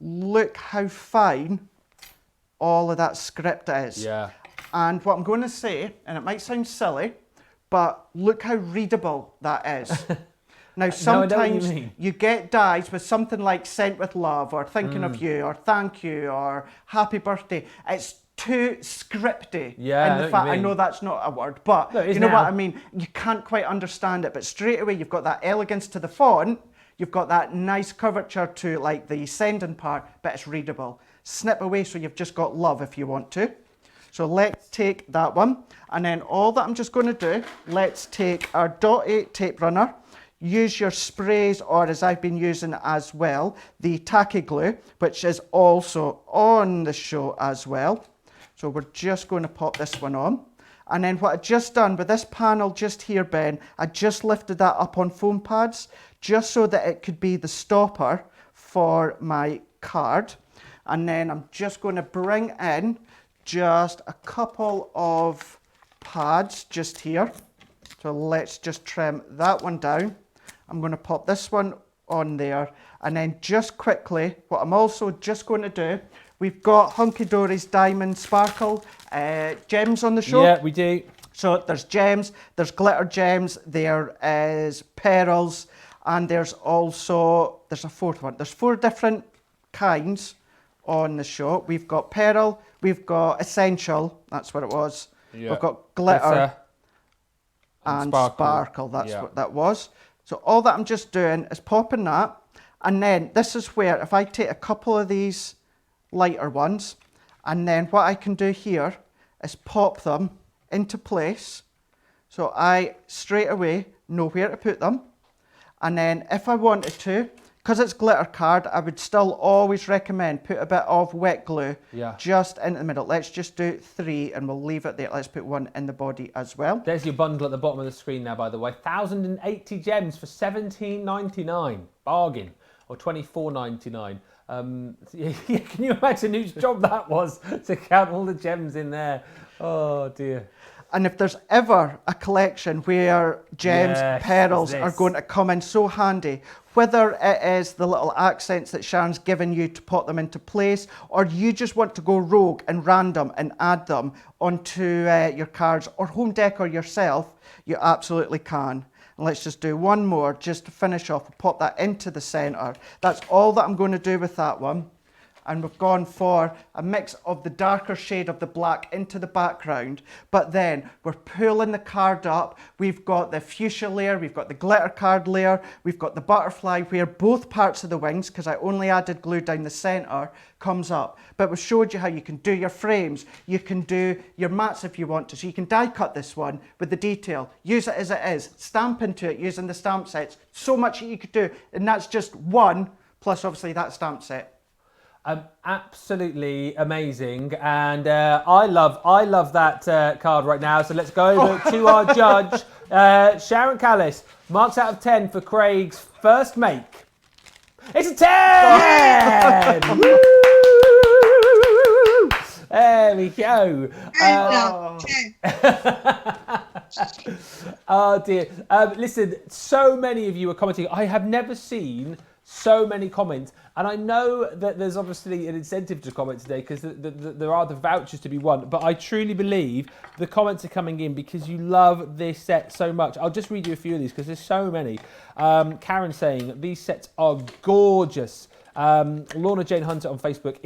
S2: look how fine all of that script is.
S1: Yeah.
S2: And what I'm going to say, and it might sound silly, but look how readable that is. Now, sometimes you get dies with something like Scent with Love, or Thinking of You, or Thank You, or Happy Birthday. It's too scripty.
S1: Yeah,
S2: in the fact, I know that's not a word, but
S1: no,
S2: you know what I mean? You can't quite understand it, but straight away you've got that elegance to the font, you've got that nice curvature to like the sending part, but it's readable. Snip away so you've just got love if you want to. So let's take that one, and then all that I'm just going to do, let's take our .8 tape runner. Use your sprays, or as I've been using as well, the tacky glue, which is also on the show as well. So we're just going to pop this one on. And then what I've just done with this panel just here, Ben, I just lifted that up on foam pads, just so that it could be the stopper for my card. And then I'm just going to bring in just a couple of pads just here. So let's just trim that one down. I'm going to pop this one on there, and then just quickly, what I'm also just going to do, we've got Hunky Dory's Diamond Sparkle gems on the show.
S1: Yeah, we do.
S2: So there's gems, there's glitter gems, there is pearls, and there's also, there's a fourth one. There's 4 different kinds on the show. We've got pearl, we've got essential, that's what it was.
S1: Yeah.
S2: We've got glitter and sparkle, that's what that was. So all that I'm just doing is popping that, and then this is where if I take a couple of these lighter ones, and then what I can do here is pop them into place, so I straight away know where to put them. And then if I wanted to, because it's glitter card, I would still always recommend put a bit of wet glue just in the middle. Let's just do 3 and we'll leave it there. Let's put 1 in the body as well.
S1: There's your bundle at the bottom of the screen now, by the way. 1,080 gems for $17.99. Bargain. Or $24.99. Yeah, can you imagine whose job that was to count all the gems in there? Oh dear.
S2: And if there's ever a collection where gems,
S1: Yes,
S2: pearls
S1: it's
S2: are
S1: this.
S2: going to come in so handy, whether it is the little accents that Sharon's given you to put them into place, or you just want to go rogue and random and add them onto your cards or home decor yourself, you absolutely can. And let's just do one more just to finish off. We'll pop that into the center. That's all that I'm going to do with that one. And we've gone for a mix of the darker shade of the black into the background, but then we're pulling the card up. We've got the fuchsia layer, we've got the glitter card layer, we've got the butterfly where both parts of the wings, because I only added glue down the center, comes up. But we showed you how you can do your frames, you can do your mats if you want to, so you can die cut this one with the detail, use it as it is, stamp into it using the stamp sets. So much that you could do, and that's just one, plus obviously that stamp set.
S1: Absolutely amazing, and I love that card right now. So let's go over to our judge, Sharon Callis. Marks out of 10 for Craig's first make. It's a 10. Woo! There we go. Oh dear. Listen, so many of you are commenting. I have never seen so many comments, and I know that there's obviously an incentive to comment today because there are the vouchers to be won, but I truly believe the comments are coming in because you love this set so much. I'll just read you a few of these because there's so many. Karen saying these sets are gorgeous. Lorna Jane Hunter on Facebook,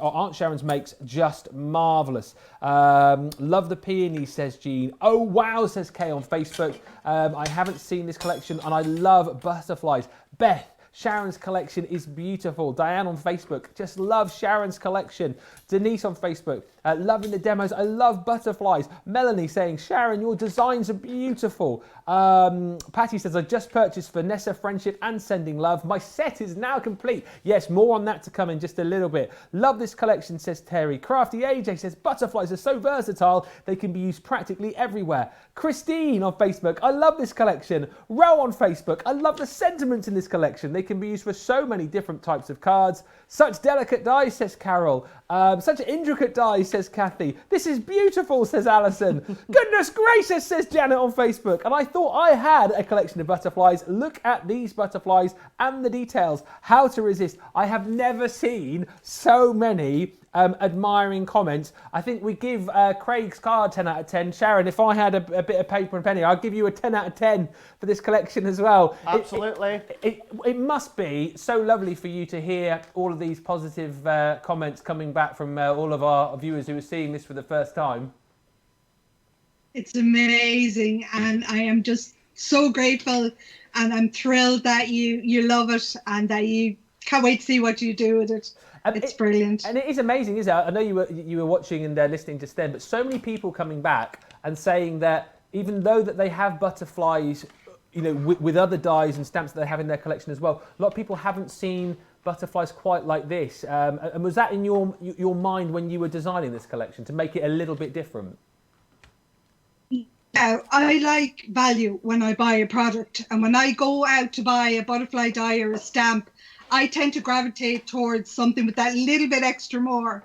S1: aren't Sharon's makes just marvellous? Love the peony, says Jean. Oh wow, says Kay on Facebook. I haven't seen this collection and I love butterflies. Beth, Sharon's collection is beautiful. Diane on Facebook, just love Sharon's collection. Denise on Facebook, loving the demos. I love butterflies. Melanie saying, Sharon, your designs are beautiful. Patty says, I just purchased Vanessa Friendship and Sending Love. My set is now complete. Yes, more on that to come in just a little bit. Love this collection, says Terry. Crafty AJ says, butterflies are so versatile, they can be used practically everywhere. Christine on Facebook, I love this collection. Ro on Facebook, I love the sentiments in this collection. They can be used for so many different types of cards. Such delicate dies, says Carol. Such intricate dies, says Kathy. This is beautiful, says Alison. Goodness gracious, says Janet on Facebook. And I thought I had a collection of butterflies. Look at these butterflies and the details. How to resist. I have never seen so many admiring comments. I think we give Craig's card 10 out of 10. Sharon, if I had a bit of paper and penny, I'd give you a 10 out of 10 for this collection as well.
S2: Absolutely.
S1: It must be so lovely for you to hear all of these positive comments coming back from all of our viewers who are seeing this for the first time.
S3: It's amazing, and I am just so grateful, and I'm thrilled that you love it and that you can't wait to see what you do with it. It's brilliant.
S1: And it is amazing, isn't it? I know you were watching and listening just then, but so many people coming back and saying that even though that they have butterflies, you know, with other dies and stamps that they have in their collection as well, a lot of people haven't seen butterflies quite like this. And was that in your mind when you were designing this collection, to make it a little bit different?
S3: Yeah, I like value when I buy a product, and when I go out to buy a butterfly die or a stamp, I tend to gravitate towards something with that little bit extra more.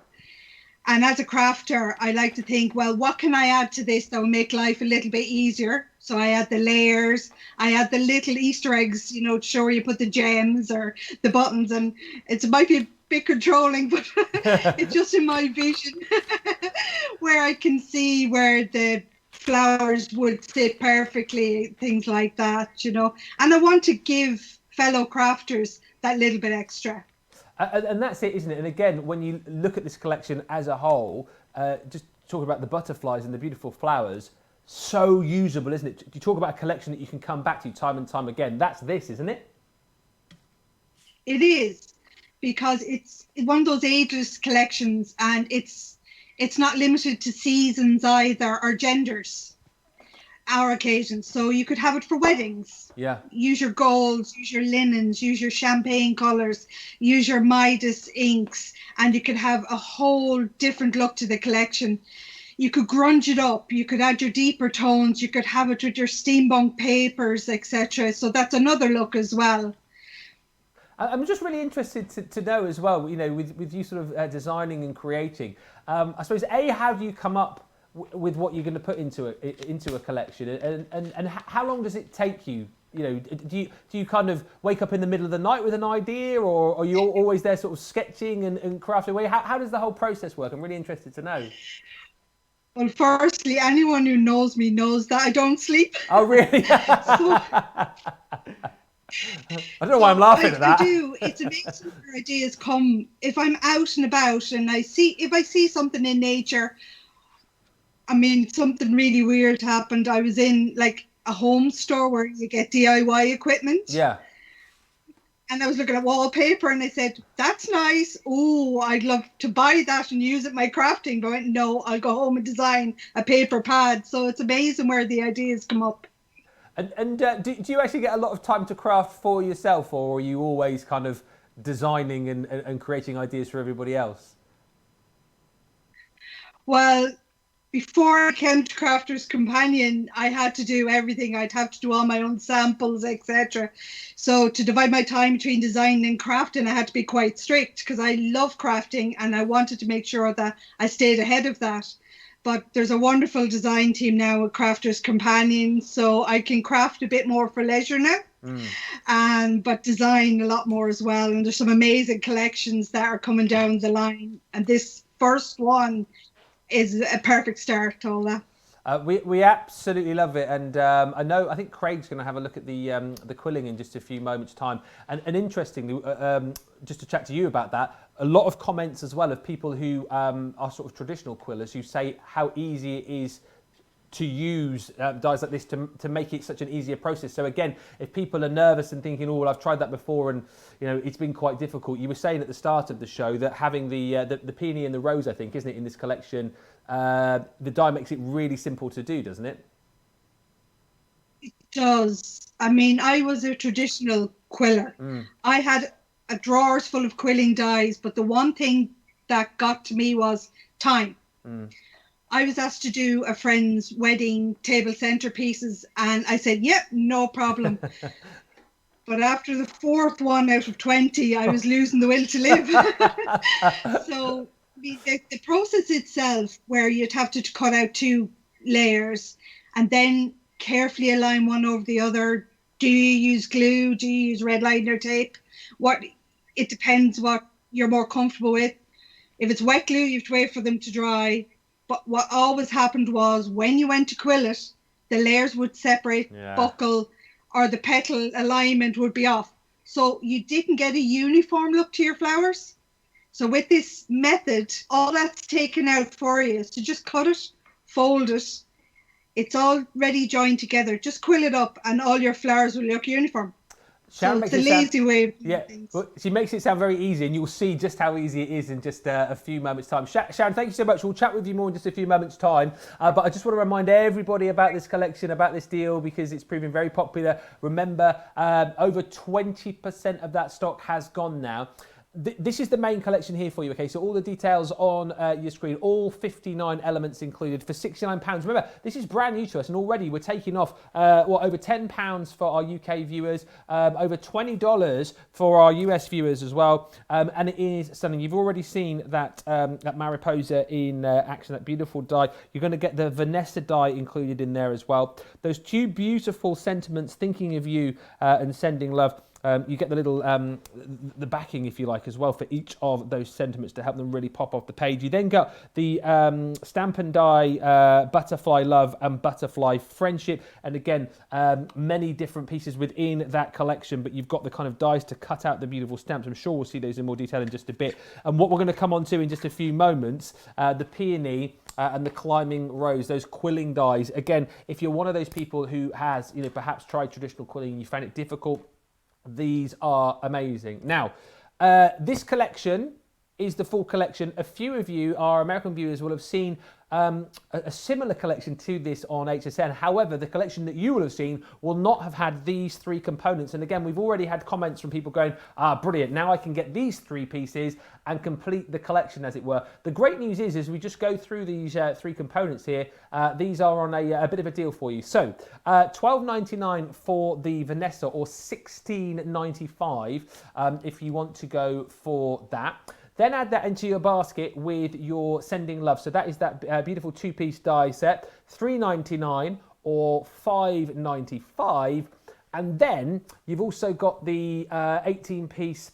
S3: And as a crafter, I like to think, well, what can I add to this that will make life a little bit easier? So I add the layers, I add the little Easter eggs, you know, to show where you put the gems or the buttons. And it might be a bit controlling, but it's just in my vision where I can see where the flowers would sit perfectly, things like that, you know. And I want to give fellow crafters that little bit extra.
S1: And that's it, isn't it? And again, when you look at this collection as a whole, just talking about the butterflies and the beautiful flowers, so usable, isn't it? You talk about a collection that you can come back to time and time again. That's this, isn't it?
S3: It is, because it's one of those ageless collections, and it's not limited to seasons either, or genders, our occasions. So you could have it for weddings.
S1: Yeah. Use
S3: your golds, use your linens, use your champagne colours, use your Midas inks, and you could have a whole different look to the collection. You could grunge it up, you could add your deeper tones, you could have it with your steampunk papers, etc. So that's another look as well.
S1: I'm just really interested to know as well, you know, with you sort of designing and creating, I suppose, how do you come up with what you're going to put into a collection, and how long does it take you? You know, do you kind of wake up in the middle of the night with an idea, or are you always there sort of sketching and crafting away? How does the whole process work? I'm really interested to know.
S3: Well, firstly, anyone who knows me knows that I don't sleep.
S1: Oh, really?
S3: So,
S1: I don't know why I'm laughing at that.
S3: I do. It's amazing where ideas come. If I'm out and about and if I see something in nature, I mean, something really weird happened. I was in like a home store where you get DIY equipment.
S1: Yeah.
S3: And I was looking at wallpaper and I said, that's nice. Oh, I'd love to buy that and use it in my crafting. But I went, no, I'll go home and design a paper pad. So it's amazing where the ideas come up.
S1: And do you actually get a lot of time to craft for yourself, or are you always kind of designing and creating ideas for everybody else?
S3: Well, before I came to Crafter's Companion, I had to do everything. I'd have to do all my own samples, etc. So to divide my time between design and crafting, I had to be quite strict because I love crafting and I wanted to make sure that I stayed ahead of that. But there's a wonderful design team now at Crafter's Companion, so I can craft a bit more for leisure now, but design a lot more as well. And there's some amazing collections that are coming down the line. And this first one is a perfect start to all that.
S1: We absolutely love it, and I think Craig's going to have a look at the quilling in just a few moments' time. And interestingly, just to chat to you about that, a lot of comments as well of people who are sort of traditional quillers who say how easy it is to use dies like this to make it such an easier process. So again, if people are nervous and thinking, oh, well, I've tried that before and you know it's been quite difficult. You were saying at the start of the show that having the peony and the rose, I think, isn't it, in this collection, the die makes it really simple to do, doesn't it?
S3: It does. I mean, I was a traditional quiller. I had a drawers full of quilling dies, but the one thing that got to me was time. I was asked to do a friend's wedding table centerpieces, and I said, "Yep, no problem." But after the fourth one out of 20, I was losing the will to live. So the process itself, where you'd have to cut out 2 layers and then carefully align one over the other. Do you use glue? Do you use red liner tape? It depends what you're more comfortable with. If it's wet glue, you have to wait for them to dry. But what always happened was when you went to quill it, the layers would separate, buckle, or the petal alignment would be off. So you didn't get a uniform look to your flowers. So with this method, all that's taken out for you is to just cut it, fold it. It's all ready joined together. Just quill it up and all your flowers will look uniform.
S1: Sharon,
S3: so it's a lazy way of doing things.
S1: Well, she makes it sound very easy, and you'll see just how easy it is in just a few moments' time. Sharon, thank you so much. We'll chat with you more in just a few moments' time. But I just want to remind everybody about this collection, about this deal, because it's proving very popular. Remember, over 20% of that stock has gone now. This is the main collection here for you, okay? So all the details on your screen, all 59 elements included for £69. Remember, this is brand new to us, and already we're taking off, over £10 for our UK viewers, over $20 for our US viewers as well. And it is stunning. You've already seen that Mariposa in action, that beautiful die. You're going to get the Vanessa die included in there as well. Those 2 beautiful sentiments, thinking of you and sending love. You get the little the backing, if you like, as well for each of those sentiments to help them really pop off the page. You then got the Stamp and Die Butterfly Love and Butterfly Friendship, and again many different pieces within that collection, but you've got the kind of dies to cut out the beautiful stamps. I'm sure we'll see those in more detail in just a bit. And what we're going to come on to in just a few moments, the Peony and the Climbing Rose, those quilling dies. Again, if you're one of those people who has, perhaps tried traditional quilling and you found it difficult, these are amazing. Now, this collection is the full collection. A few of you, our American viewers, will have seen a similar collection to this on HSN. However, the collection that you will have seen will not have had these 3 components. And again, we've already had comments from people going, brilliant, now I can get these 3 pieces and complete the collection, as it were. The great news is, as we just go through these 3 components here, these are on a bit of a deal for you. So, $12.99 for the Vanessa, or $16.95 if you want to go for that. Then add that into your basket with your Sending Love. So that is that beautiful 2-piece die set, $3.99 or $5.95. And then you've also got the 18-piece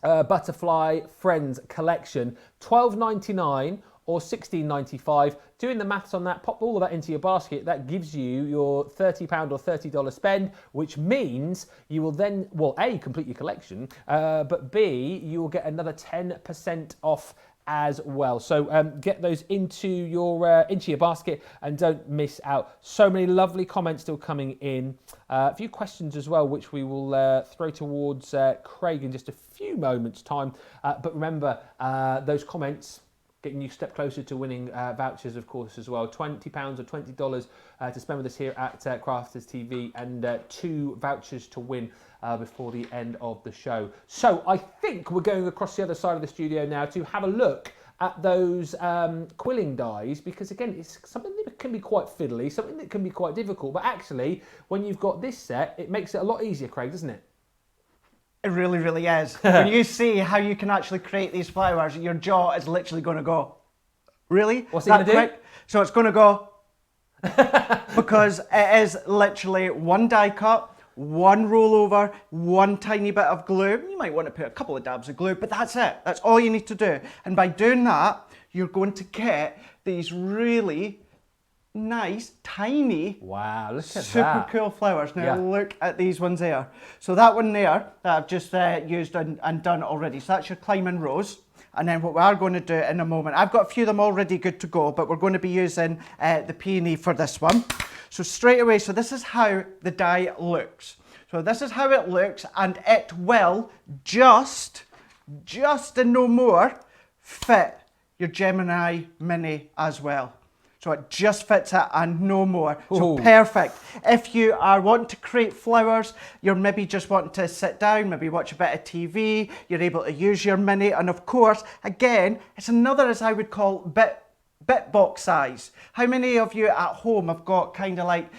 S1: Butterfly Friends collection, $12.99 or $16.95. Doing the maths on that, pop all of that into your basket. That gives you your £30 or $30 spend, which means you will then, well, A, complete your collection, but B, you will get another 10% off as well. So get those into your basket and don't miss out. So many lovely comments still coming in. A few questions as well, which we will throw towards Craig in just a few moments' time. But remember, those comments getting you a step closer to winning vouchers, of course, as well. £20 or $20 to spend with us here at Crafters TV, and 2 vouchers to win before the end of the show. So I think we're going across the other side of the studio now to have a look at those quilling dies, because again, it's something that can be quite fiddly, something that can be quite difficult, but actually, when you've got this set, it makes it a lot easier, Craig, doesn't it?
S2: It really, really is. When you see how you can actually create these flowers, your jaw is literally going to go, really?
S1: What's it going to do?
S2: So it's going to go, because it is literally 1 die cut, 1 rollover, 1 tiny bit of glue. You might want to put a couple of dabs of glue, but that's it. That's all you need to do. And by doing that, you're going to get these really nice, tiny,
S1: wow, look at
S2: super
S1: that.
S2: cool flowers. Now look at these ones there. So that one there that I've just used and done already. So that's your climbing rose. And then what we are going to do in a moment, I've got a few of them already good to go, but we're going to be using the peony for this one. So straight away, so this is how the die looks. So this is how it looks, and it will just and no more fit your Gemini Mini as well. So it just fits it and no more. So perfect. If you are wanting to create flowers, you're maybe just wanting to sit down, maybe watch a bit of TV, you're able to use your Mini. And of course, again, it's another, as I would call, bit box size. How many of you at home have got kind of like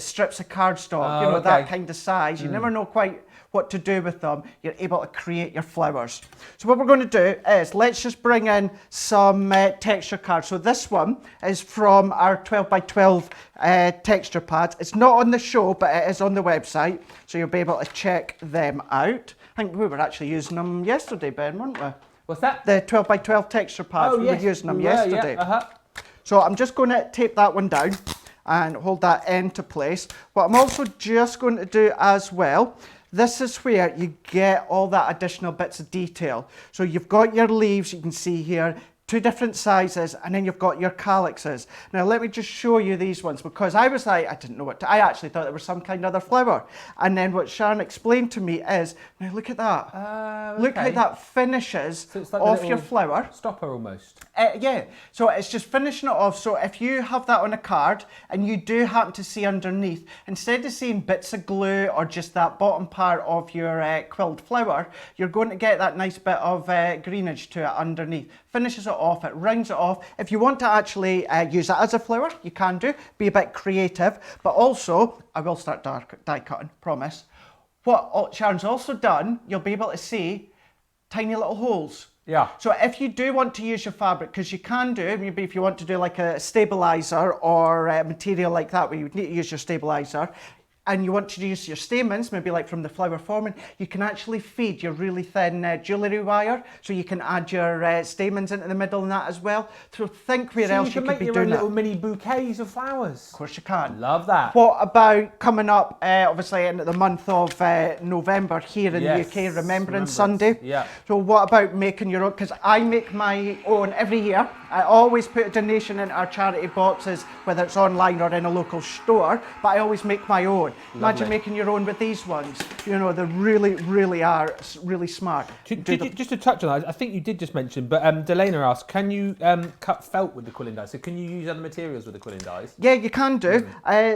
S2: strips of cardstock, you know, that kind of size? You never know quite what to do with them. You're able to create your flowers. So what we're going to do is, let's just bring in some texture cards. So this one is from our 12 by 12 texture pads. It's not on the show, but it is on the website, so you'll be able to check them out. I think we were actually using them yesterday, Ben, weren't we?
S1: What's that?
S2: The 12 by 12 texture pads. We were using them yesterday. So I'm just going to tape that one down and hold that into place. What I'm also just going to do as well, this is where you get all that additional bits of detail. So you've got your leaves, you can see here, 2 different sizes, and then you've got your calyxes. Now let me just show you these ones, because I was like, I didn't know what to, I actually thought there was some kind of other flower. And then what Sharon explained to me is, now look at that. Look how that finishes
S1: so it's like
S2: off your flower.
S1: Stopper almost.
S2: Yeah, so it's just finishing it off. So if you have that on a card and you do happen to see underneath, instead of seeing bits of glue or just that bottom part of your quilled flower, you're going to get that nice bit of greenage to it underneath. Finishes it off, it rounds it off. If you want to actually use it as a flower, you can do. Be a bit creative, but also, I will start die cutting, promise. What Sharon's also done, you'll be able to see tiny little holes.
S1: Yeah.
S2: So if you do want to use your fabric, because you can do, maybe if you want to do like a stabilizer or a material like that, where you would need to use your stabilizer, and you want to use your stamens, maybe like from the flower forming, you can actually feed your really thin jewellery wire, so you can add your stamens into the middle and that as well. So think where else you could be doing that.
S1: You can make your own little mini bouquets of flowers.
S2: Of course you can.
S1: Love that.
S2: What about coming up, obviously, into the month of November here in the UK, Remembrance Sunday?
S1: Yeah.
S2: So what about making your own? Because I make my own every year. I always put a donation in our charity boxes, whether it's online or in a local store, but I always make my own. Imagine making your own with these ones. You know, they really are really smart.
S1: Just to touch on that, I think you did just mention, but Delana asked, can you cut felt with the quilling dies? So can you use other materials with the quilling dies?
S2: Yeah, you can do.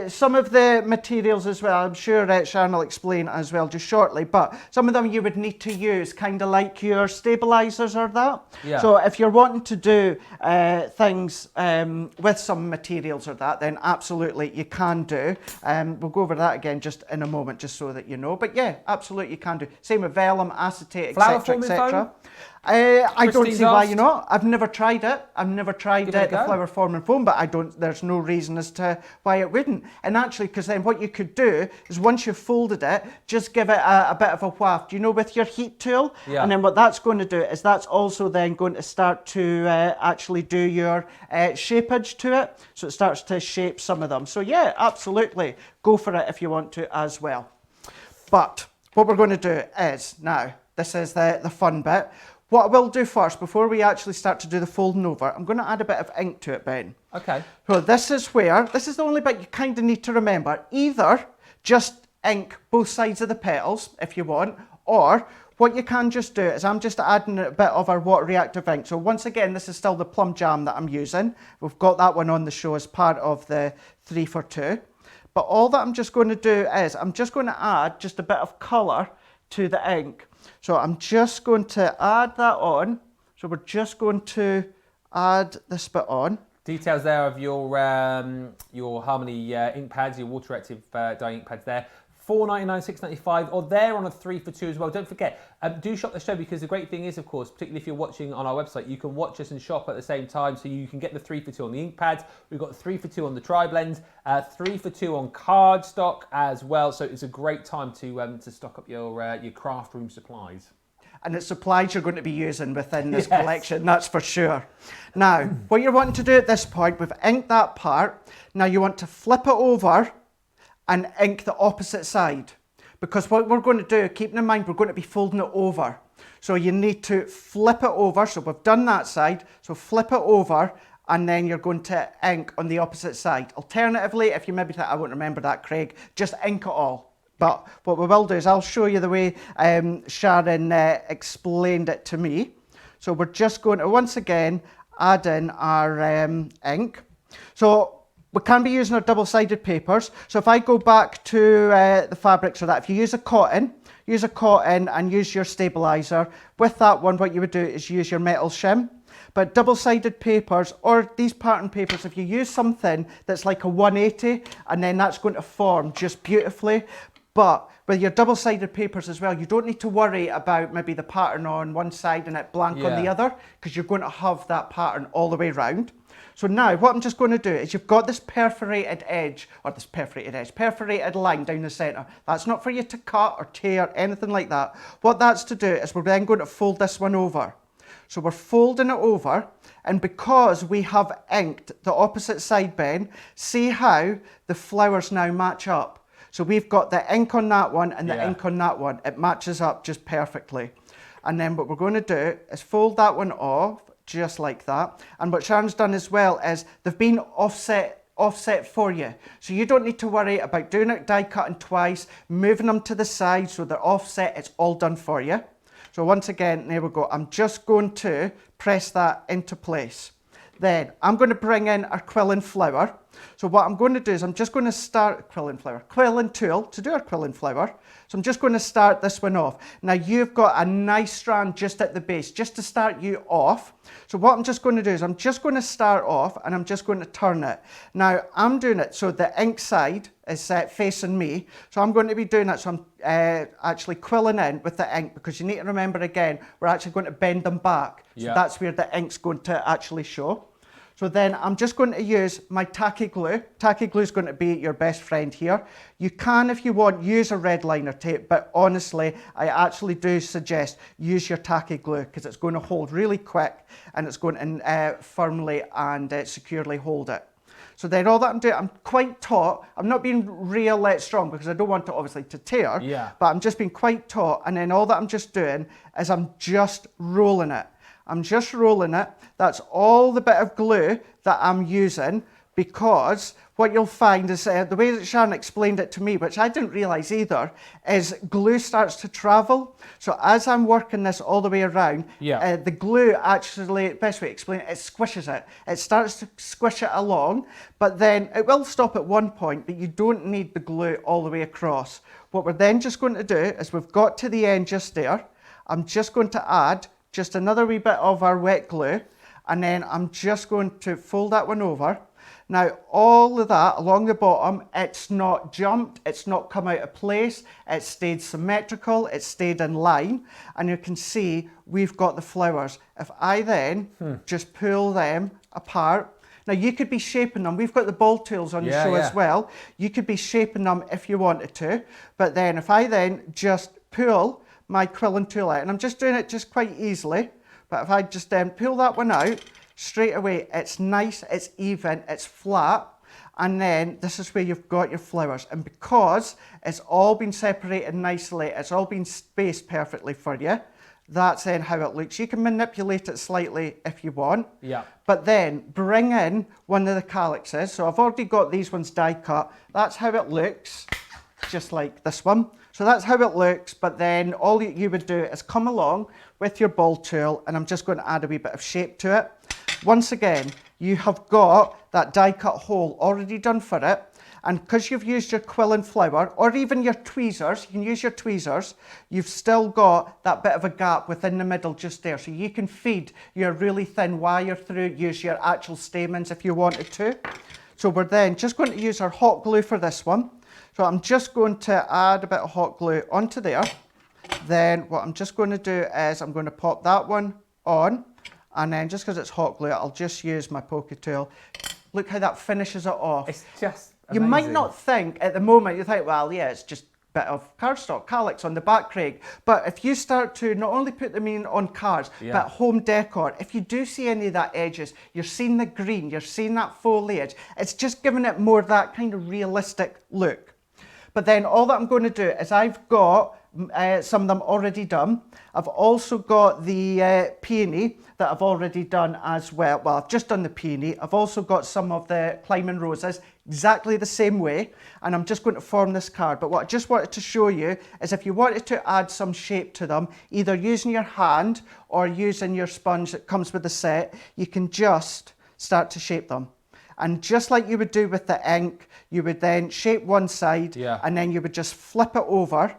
S2: Some of the materials as well, I'm sure Sharon will explain as well just shortly, but some of them you would need to use kind of like your stabilisers or that.
S1: Yeah.
S2: So if you're wanting to do things with some materials or that, then absolutely you can do. We'll go over that again just in a moment, just so that you know. But yeah, absolutely you can do. Same with vellum, acetate, etc., etc. I don't see why you're not. I've never tried it. I've never tried the flower forming foam, but there's no reason as to why it wouldn't. And actually, because then what you could do is once you've folded it, just give it a bit of a waft, you know, with your heat tool.
S1: Yeah.
S2: And then what that's going to do is that's also then going to start to actually do your shapeage to it. So it starts to shape some of them. So yeah, absolutely. Go for it if you want to as well. But what we're going to do is now, this is the fun bit. What I will do first, before we actually start to do the folding over, I'm going to add a bit of ink to it, Ben.
S1: Okay.
S2: So this is the only bit you kind of need to remember. Either just ink both sides of the petals if you want, or what you can just do is I'm just adding a bit of our water reactive ink. So once again, this is still the plum jam that I'm using. We've got that one on the show as part of the 3 for 2. But all that I'm just going to do is I'm just going to add just a bit of colour to the ink. So I'm just going to add that on. So we're just going to add this bit on.
S1: Details there of your Harmony ink pads, your water reactive dye ink pads there. $4.99, $6.95, or they're on a 3 for 2 as well. Don't forget, do shop the show, because the great thing is, of course, particularly if you're watching on our website, you can watch us and shop at the same time. So you can get the 3 for 2 on the ink pads. We've got 3 for 2 on the tri-blends, 3 for 2 on cardstock as well. So it's a great time to stock up your craft room supplies.
S2: And it's supplies you're going to be using within this collection, that's for sure. Now, what you're wanting to do at this point, we've inked that part. Now you want to flip it over and ink the opposite side. Because what we're going to do, keeping in mind, we're going to be folding it over. So you need to flip it over. So we've done that side, so flip it over, and then you're going to ink on the opposite side. Alternatively, if you maybe think, I won't remember that, Craig, just ink it all. But what we will do is I'll show you the way Sharon explained it to me. So we're just going to, once again, add in our ink. So we can be using our double-sided papers. So if I go back to the fabrics or that, if you use a cotton and use your stabiliser. With that one, what you would do is use your metal shim. But double-sided papers, or these pattern papers, if you use something that's like a 180, and then that's going to form just beautifully. But with your double-sided papers as well, you don't need to worry about maybe the pattern on one side and it blank on the other, because you're going to have that pattern all the way round. So now what I'm just going to do is you've got this perforated edge, or this perforated line down the centre. That's not for you to cut or tear, anything like that. What that's to do is we're then going to fold this one over. So we're folding it over, and because we have inked the opposite side, Ben, see how the flowers now match up. So we've got the ink on that one and the ink on that one. It matches up just perfectly. And then what we're going to do is fold that one off, just like that. And what Sharon's done as well is they've been offset for you. So you don't need to worry about doing it die cutting twice, moving them to the side so they're offset. It's all done for you. So once again, there we go. I'm just going to press that into place. Then I'm going to bring in our quilling flower. So what I'm going to do is I'm just going to start quilling tool to do our quilling flower. So I'm just going to start this one off. Now you've got a nice strand just at the base, just to start you off. So what I'm just going to do is I'm just going to start off and I'm just going to turn it. Now I'm doing it so the ink side is facing me. So I'm going to be doing that. So I'm actually quilling in with the ink, because you need to remember again, we're actually going to bend them back. So that's where the ink's going to actually show. So then I'm just going to use my tacky glue. Tacky glue is going to be your best friend here. You can, if you want, use a red liner tape, but honestly, I actually do suggest use your tacky glue, because it's going to hold really quick and it's going to firmly and securely hold it. So then all that I'm doing, I'm quite taut. I'm not being real strong, because I don't want it obviously to tear, but I'm just being quite taut. And then all that I'm just doing is I'm just rolling it. I'm just rolling it. That's all the bit of glue that I'm using, because what you'll find is the way that Sharon explained it to me, which I didn't realise either, is glue starts to travel. So as I'm working this all the way around, the glue actually, best way to explain it, it squishes it. It starts to squish it along, but then it will stop at one point, but you don't need the glue all the way across. What we're then just going to do is we've got to the end just there. I'm just going to add just another wee bit of our wet glue, and then I'm just going to fold that one over. Now, all of that along the bottom, it's not jumped, it's not come out of place, it stayed symmetrical, it stayed in line, and you can see we've got the flowers. If I then just pull them apart, now you could be shaping them, we've got the ball tools on the show as well, you could be shaping them if you wanted to, but then if I then just pull my quilling tool out, and I'm just doing it just quite easily, but if I just then pull that one out, straight away, it's nice, it's even, it's flat, and then this is where you've got your flowers. And because it's all been separated nicely, it's all been spaced perfectly for you, that's then how it looks. You can manipulate it slightly if you want, but then bring in one of the calyxes. So I've already got these ones die cut. That's how it looks, just like this one. So that's how it looks, but then all you would do is come along with your ball tool, and I'm just going to add a wee bit of shape to it. Once again, you have got that die cut hole already done for it, and because you've used your quill and flower, or even your tweezers, you can use your tweezers, you've still got that bit of a gap within the middle just there, so you can feed your really thin wire through, use your actual stamens if you wanted to. So we're then just going to use our hot glue for this one. So I'm just going to add a bit of hot glue onto there. Then what I'm just going to do is I'm going to pop that one on, and then just because it's hot glue, I'll just use my poker tool. Look how that finishes it off.
S1: It's just amazing.
S2: You might not think at the moment, you think, well, yeah, it's just a bit of cardstock, calyx on the back, Craig. But if you start to not only put them in on cards, but home decor, if you do see any of that edges, you're seeing the green, you're seeing that foliage, it's just giving it more that kind of realistic look. But then all that I'm going to do is I've got some of them already done. I've also got the peony that I've already done as well. Well, I've just done the peony. I've also got some of the climbing roses exactly the same way, and I'm just going to form this card. But what I just wanted to show you is if you wanted to add some shape to them, either using your hand or using your sponge that comes with the set, you can just start to shape them. And just like you would do with the ink, you would then shape one side, and then you would just flip it over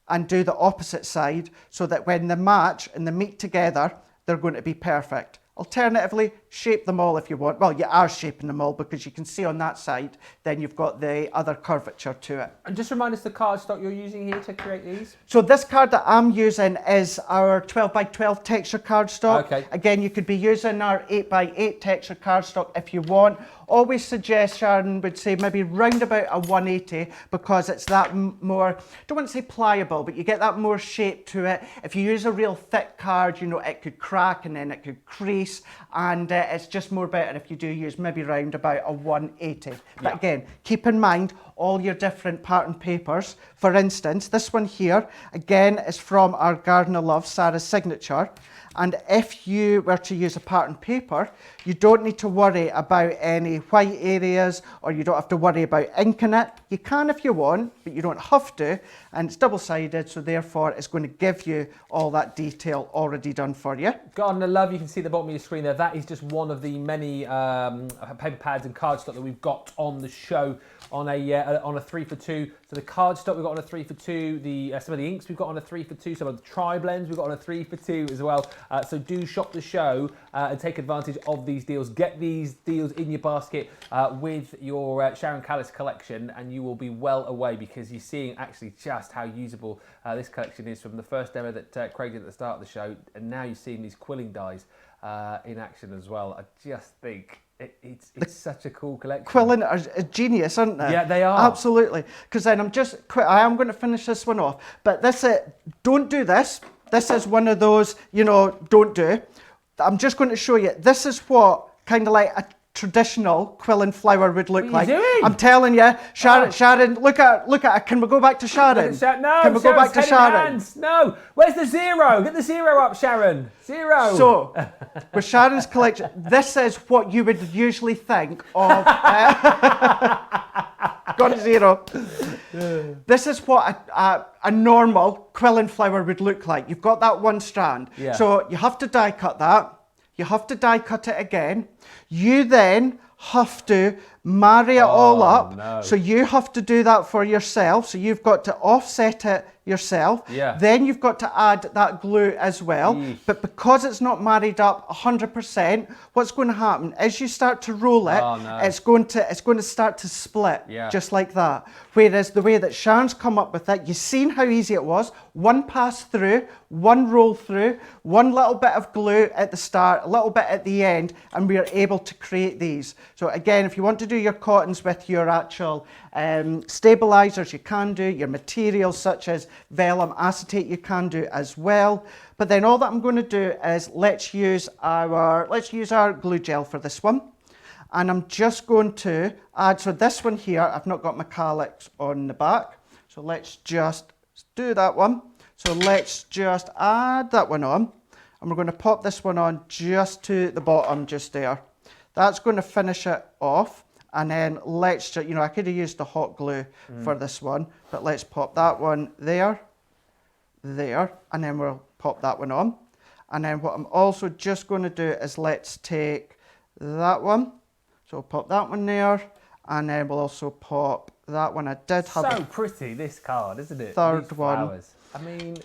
S2: and do the opposite side, so that when they match and they meet together, they're going to be perfect. Alternatively, shape them all if you want. Well, you are shaping them all because you can see on that side, then you've got the other curvature to it.
S1: And just remind us the cardstock you're using here to create these.
S2: So this card that I'm using is our 12 by 12 texture cardstock.
S1: Okay.
S2: Again, you could be using our 8 by 8 texture cardstock if you want. Always suggest, Sharon would say, maybe round about a 180 because it's that more, don't want to say pliable, but you get that more shape to it. If you use a real thick card, you know, it could crack and then it could crease, and it's just more better if you do use maybe round about a 180. But again, keep in mind all your different pattern papers. For instance, this one here, again, is from our Garden of Love, Sarah's signature. And if you were to use a pattern paper, you don't need to worry about any white areas, or you don't have to worry about inking it. You can if you want, but you don't have to. And it's double-sided, so therefore it's going to give you all that detail already done for you.
S1: Garden of Love, you can see at the bottom of your screen there. That is just one of the many paper pads and cardstock that we've got on the show on a 3-for-2. So the cardstock we've got on a 3-for-2, some of the inks we've got on a 3-for-2, some of the tri-blends we've got on a 3-for-2 as well. So do shop the show and take advantage of these deals. Get these deals in your basket with your Sharon Callis collection, and you will be well away, because you're seeing actually just how usable this collection is from the first demo that Craig did at the start of the show, and now you're seeing these quilling dies in action as well. I just think it's such a cool collection.
S2: Quilling are a genius, aren't they?
S1: Yeah, they are.
S2: Absolutely. Because then I am going to finish this one off. But don't do this. This is one of those, don't do. I'm just going to show you. This is what kind of like traditional quill and flower would look
S1: What are you
S2: like.
S1: doing?
S2: I'm telling you, Sharon,
S1: Oh.
S2: Sharon, look at her. Can we go back to Sharon?
S1: No,
S2: Can we go back to
S1: Sharon's head in
S2: Sharon?
S1: hands. No, where's the zero? Get the zero up, Sharon. Zero.
S2: So, with Sharon's collection, this is what you would usually think of. Got a zero. This is what a normal quill and flower would look like. You've got that one strand.
S1: Yeah.
S2: So you have to die cut that. You have to die cut it again. You then have to marry it all up.
S1: No.
S2: So you have to do that for yourself. So you've got to offset it yourself.
S1: Yeah.
S2: Then you've got to add that glue as well.
S1: Eesh.
S2: But because it's not married up 100%, what's going to happen as you start to roll it,
S1: Oh, no.
S2: it's going to start to split,
S1: Yeah.
S2: just like that. Whereas the way that Sharon's come up with it, you've seen how easy it was. One pass through, one roll through, one little bit of glue at the start, a little bit at the end, and we are able to create these. So again, if you want to do your cottons with your actual stabilizers, you can do. Your materials such as vellum acetate, you can do as well. But then all that I'm going to do is let's use our glue gel for this one. And I'm just going to add, so this one here, I've not got metallics on the back. So let's just do that one. So let's just add that one on. And we're going to pop this one on just to the bottom, just there. That's going to finish it off. And then let's just, I could have used the hot glue for this one, but let's pop that one there, and then we'll pop that one on. And then what I'm also just going to do is let's take that one. So we'll pop that one there, and then we'll also pop that one. I did have
S1: So pretty, this card, isn't it?
S2: Third
S1: These
S2: one.
S1: flowers. I mean,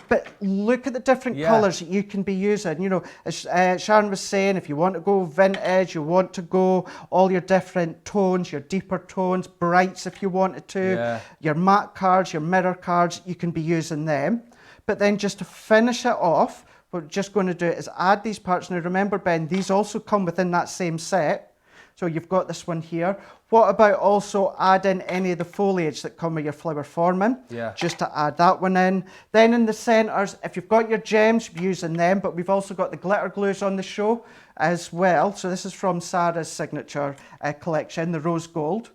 S2: But look at the different
S1: Yeah.
S2: colours that you can be using. As Sharon was saying, if you want to go vintage, you want to go all your different tones, your deeper tones, brights if you wanted to,
S1: Yeah.
S2: your matte cards, your mirror cards, you can be using them. But then just to finish it off, what we're just going to do is add these parts. Now remember, Ben, these also come within that same set. So you've got this one here. What about also adding any of the foliage that come with your flower forming?
S1: Yeah.
S2: Just to add that one in. Then in the centres, if you've got your gems, you're using them, but we've also got the glitter glues on the show as well. So this is from Sarah's signature collection, the rose gold.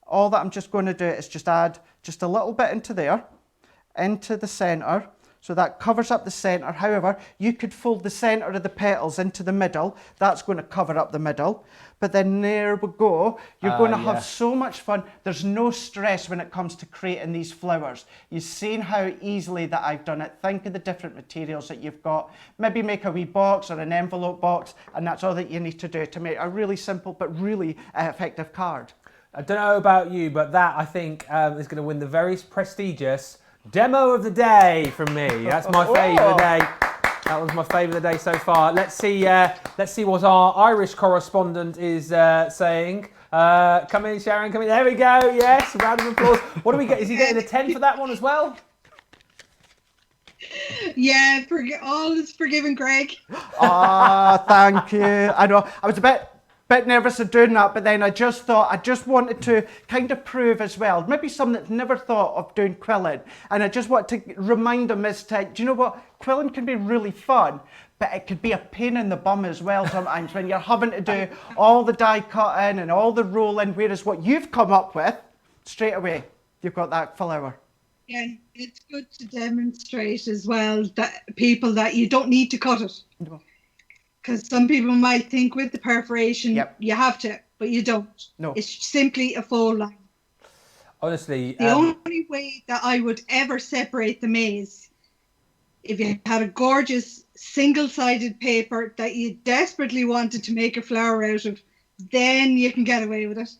S2: All that I'm just going to do is just add just a little bit into there, into the centre. So that covers up the centre. However, you could fold the centre of the petals into the middle. That's going to cover up the middle. But then there we go. You're going to
S1: yeah.
S2: have so much fun. There's no stress when it comes to creating these flowers. You've seen how easily that I've done it. Think of the different materials that you've got. Maybe make a wee box or an envelope box, and that's all that you need to do to make a really simple but really effective card.
S1: I don't know about you, but that I think is going to win the very prestigious Demo of the Day from me. That's my favourite day. That was my favourite of the day so far. Let's see what our Irish correspondent is saying. Come in, Sharon. Come in. There we go. Yes, round of applause. What do we get? Is he getting a 10 for that one as well?
S3: Yeah, all is forgiven, Greg.
S2: Ah, thank you. I know. I was a bit nervous of doing that, but then I just thought I just wanted to kind of prove as well, maybe someone that's never thought of doing quilling, and I just want to remind them as to, do you know what, quilling can be really fun, but it could be a pain in the bum as well sometimes when you're having to do all the die cutting and all the rolling, whereas what you've come up with, straight away, you've got that flower.
S3: Yeah, it's good to demonstrate as well that people that you don't need to cut it.
S2: No.
S3: Because some people might think with the perforation,
S2: Yep.
S3: you have to, but you don't.
S2: No.
S3: It's simply a fold line.
S1: Honestly,
S3: The only way that I would ever separate them is if you had a gorgeous single-sided paper that you desperately wanted to make a flower out of, then you can get away with it.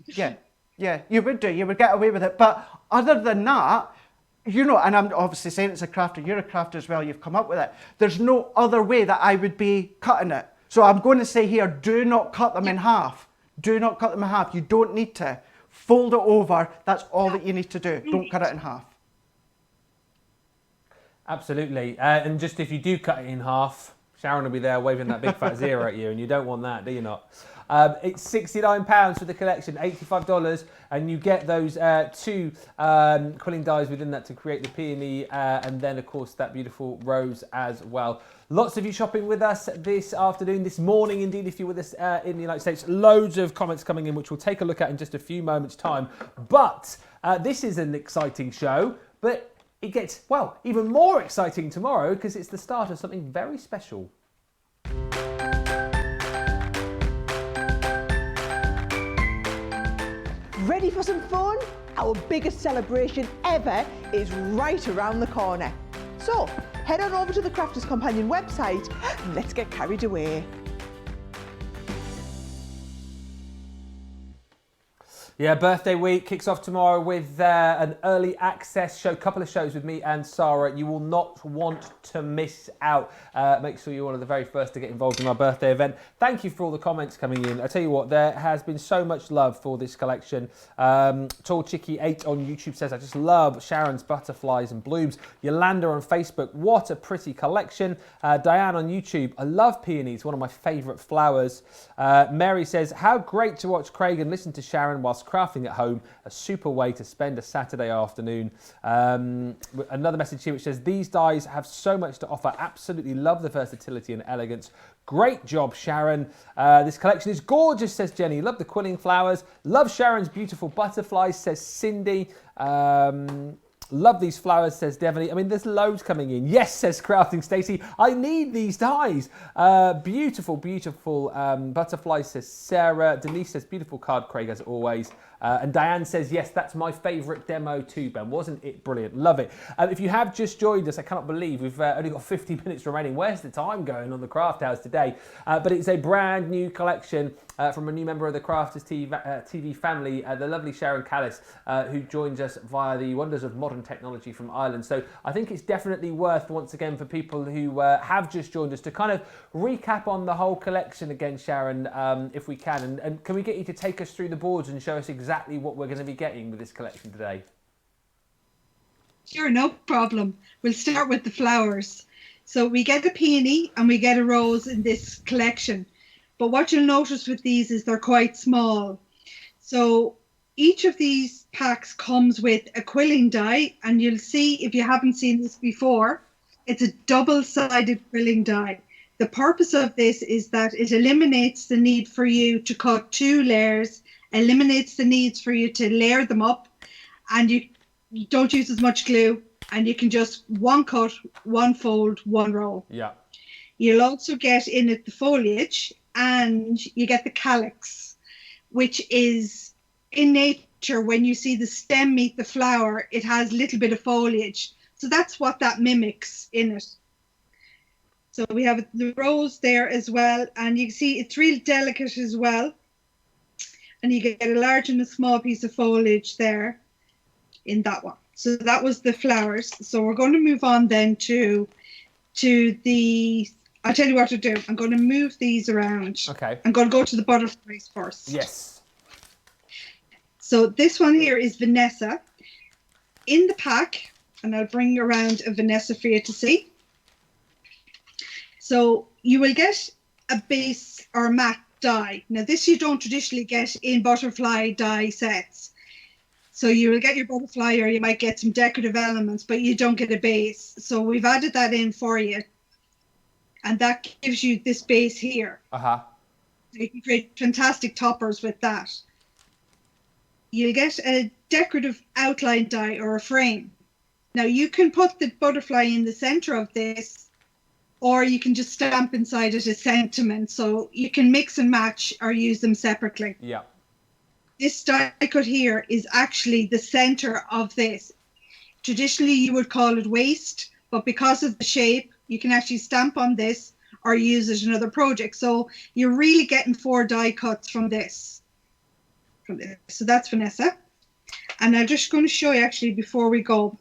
S2: Yeah, you would do. You would get away with it. But other than that, and I'm obviously saying it's a crafter, you're a crafter as well, you've come up with it. There's no other way that I would be cutting it. So I'm going to say here, do not cut them in half. Do not cut them in half. You don't need to. Fold it over. That's all that you need to do. Don't cut it in half.
S1: Absolutely. And just if you do cut it in half, Sharon will be there waving that big fat zero at you, and you don't want that, do you not? It's £69 for the collection, $85, and you get those two quilling dies within that to create the peony, and then, of course, that beautiful rose as well. Lots of you shopping with us this afternoon, this morning, indeed, if you're with us in the United States. Loads of comments coming in, which we'll take a look at in just a few moments' time. But this is an exciting show, but it gets, well, even more exciting tomorrow because it's the start of something very special.
S4: Ready for some fun? Our biggest celebration ever is right around the corner. So, head on over to the Crafters Companion website and let's get carried away.
S1: Yeah, birthday week kicks off tomorrow with an early access show, couple of shows with me and Sarah. You will not want to miss out. Make sure you're one of the very first to get involved in our birthday event. Thank you for all the comments coming in. I tell you what, there has been so much love for this collection. Tall Chicky 8 on YouTube says, I just love Sharon's butterflies and blooms. Yolanda on Facebook, what a pretty collection. Diane on YouTube, I love peonies, one of my favourite flowers. Mary says, how great to watch Craig and listen to Sharon whilst crafting at home, a super way to spend a Saturday afternoon. Another message here which says, these dies have so much to offer, absolutely love the versatility and elegance. Great job, Sharon. This collection is gorgeous, says Jenny. Love the quilling flowers. Love Sharon's beautiful butterflies, says Cindy. Love these flowers, says Devony. I mean, there's loads coming in. Yes, says Crafting Stacey. I need these dies. Beautiful, beautiful butterflies, says Sarah. Denise says, beautiful card, Craig, as always. And Diane says, yes, that's my favourite demo too, Ben. Wasn't it brilliant? Love it. If you have just joined us, I cannot believe we've only got 50 minutes remaining. Where's the time going on the Craft House today? But it's a brand new collection from a new member of the Crafters TV family, the lovely Sharon Callis, who joins us via the wonders of modern technology from Ireland. So I think it's definitely worth, once again, for people who have just joined us to kind of recap on the whole collection again, Sharon, if we can. And can we get you to take us through the boards and show us exactly what we're going to be getting with this collection today?
S3: Sure, no problem. We'll start with the flowers. So we get a peony and we get a rose in this collection. But what you'll notice with these is they're quite small. So each of these packs comes with a quilling die, and you'll see, if you haven't seen this before, it's a double-sided quilling die. The purpose of this is that it eliminates the need for you to cut two layers, eliminates the needs for you to layer them up, and you don't use as much glue, and you can just one cut, one fold, one row.
S1: Yeah.
S3: You'll also get in it the foliage, and you get the calyx, which is in nature, when you see the stem meet the flower, it has a little bit of foliage. So that's what that mimics in it. So we have the rose there as well, and you can see it's real delicate as well. And you get a large and a small piece of foliage there in that one. So that was the flowers. So we're going to move on then to the, I'll tell you what to do. I'm going to move these around.
S1: Okay.
S3: I'm going to go to the butterflies first.
S1: Yes.
S3: So this one here is Vanessa. In the pack, and I'll bring around a Vanessa for you to see. So you will get a base or matte die. Now this you don't traditionally get in butterfly die sets. So you will get your butterfly, or you might get some decorative elements, but you don't get a base. So we've added that in for you. And that gives you this base here.
S1: Uh-huh.
S3: You can create fantastic toppers with that. You'll get a decorative outline die or a frame. Now you can put the butterfly in the center of this, or you can just stamp inside it a sentiment. So you can mix and match or use them separately.
S1: Yeah.
S3: This die cut here is actually the center of this. Traditionally you would call it waste, but because of the shape, you can actually stamp on this or use it in other projects. So you're really getting 4 die cuts from this. So that's Vanessa. And I'm just going to show you actually before we go.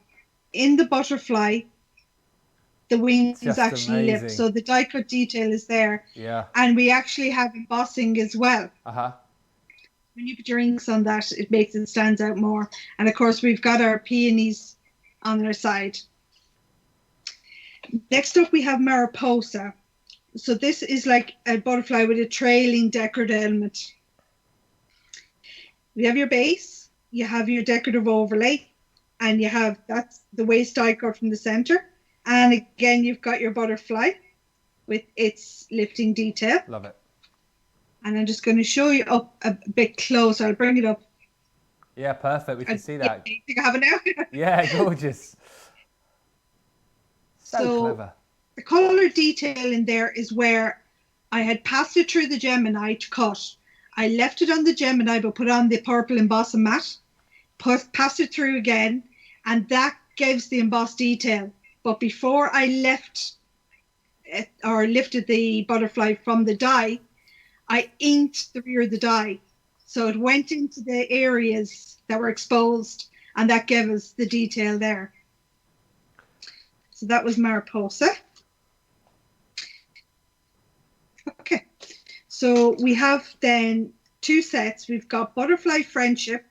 S3: In the butterfly, the wings
S1: Just
S3: actually
S1: amazing.
S3: lift. So the die cut detail is there.
S1: Yeah.
S3: And we actually have embossing as well.
S1: Uh-huh.
S3: When you put your inks on that, it makes it stand out more. And of course, we've got our peonies on their side. Next up, we have Mariposa. So this is like a butterfly with a trailing decorative element. You have your base, you have your decorative overlay, and you have, that's the waist die cut from the center. And again, you've got your butterfly with its lifting detail.
S1: Love it.
S3: And I'm just going to show you up a bit close. I'll bring it up.
S1: Yeah, perfect. We can see that.
S3: I think I have it now.
S1: Yeah, gorgeous. So clever.
S3: The color detail in there is where I had passed it through the Gemini to cut. I left it on the Gemini, but put on the purple embossing mat, passed it through again, and that gives the embossed detail. But before I left it, or lifted the butterfly from the die, I inked the rear of the die. So it went into the areas that were exposed, and that gave us the detail there. So that was Mariposa. Okay, so we have then two sets. We've got Butterfly Friendship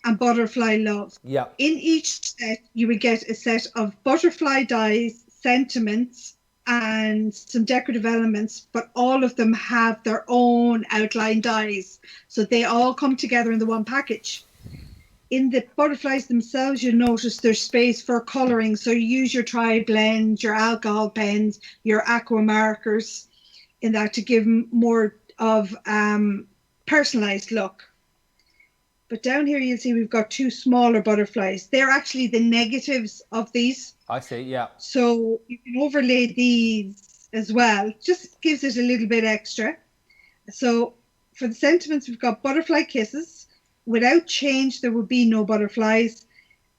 S3: and Butterfly Love.
S1: Yeah.
S3: In each set, you would get a set of butterfly dies, sentiments, and some decorative elements, but all of them have their own outline dies. So they all come together in the one package. In the butterflies themselves, you'll notice there's space for colouring. So you use your tri-blend, your alcohol pens, your aqua markers in that to give more of personalised look. But down here you'll see we've got two smaller butterflies. They're actually the negatives of these.
S1: I see, yeah.
S3: So you can overlay these as well. Just gives it a little bit extra. So for the sentiments, we've got Butterfly Kisses. Without change, there would be no butterflies.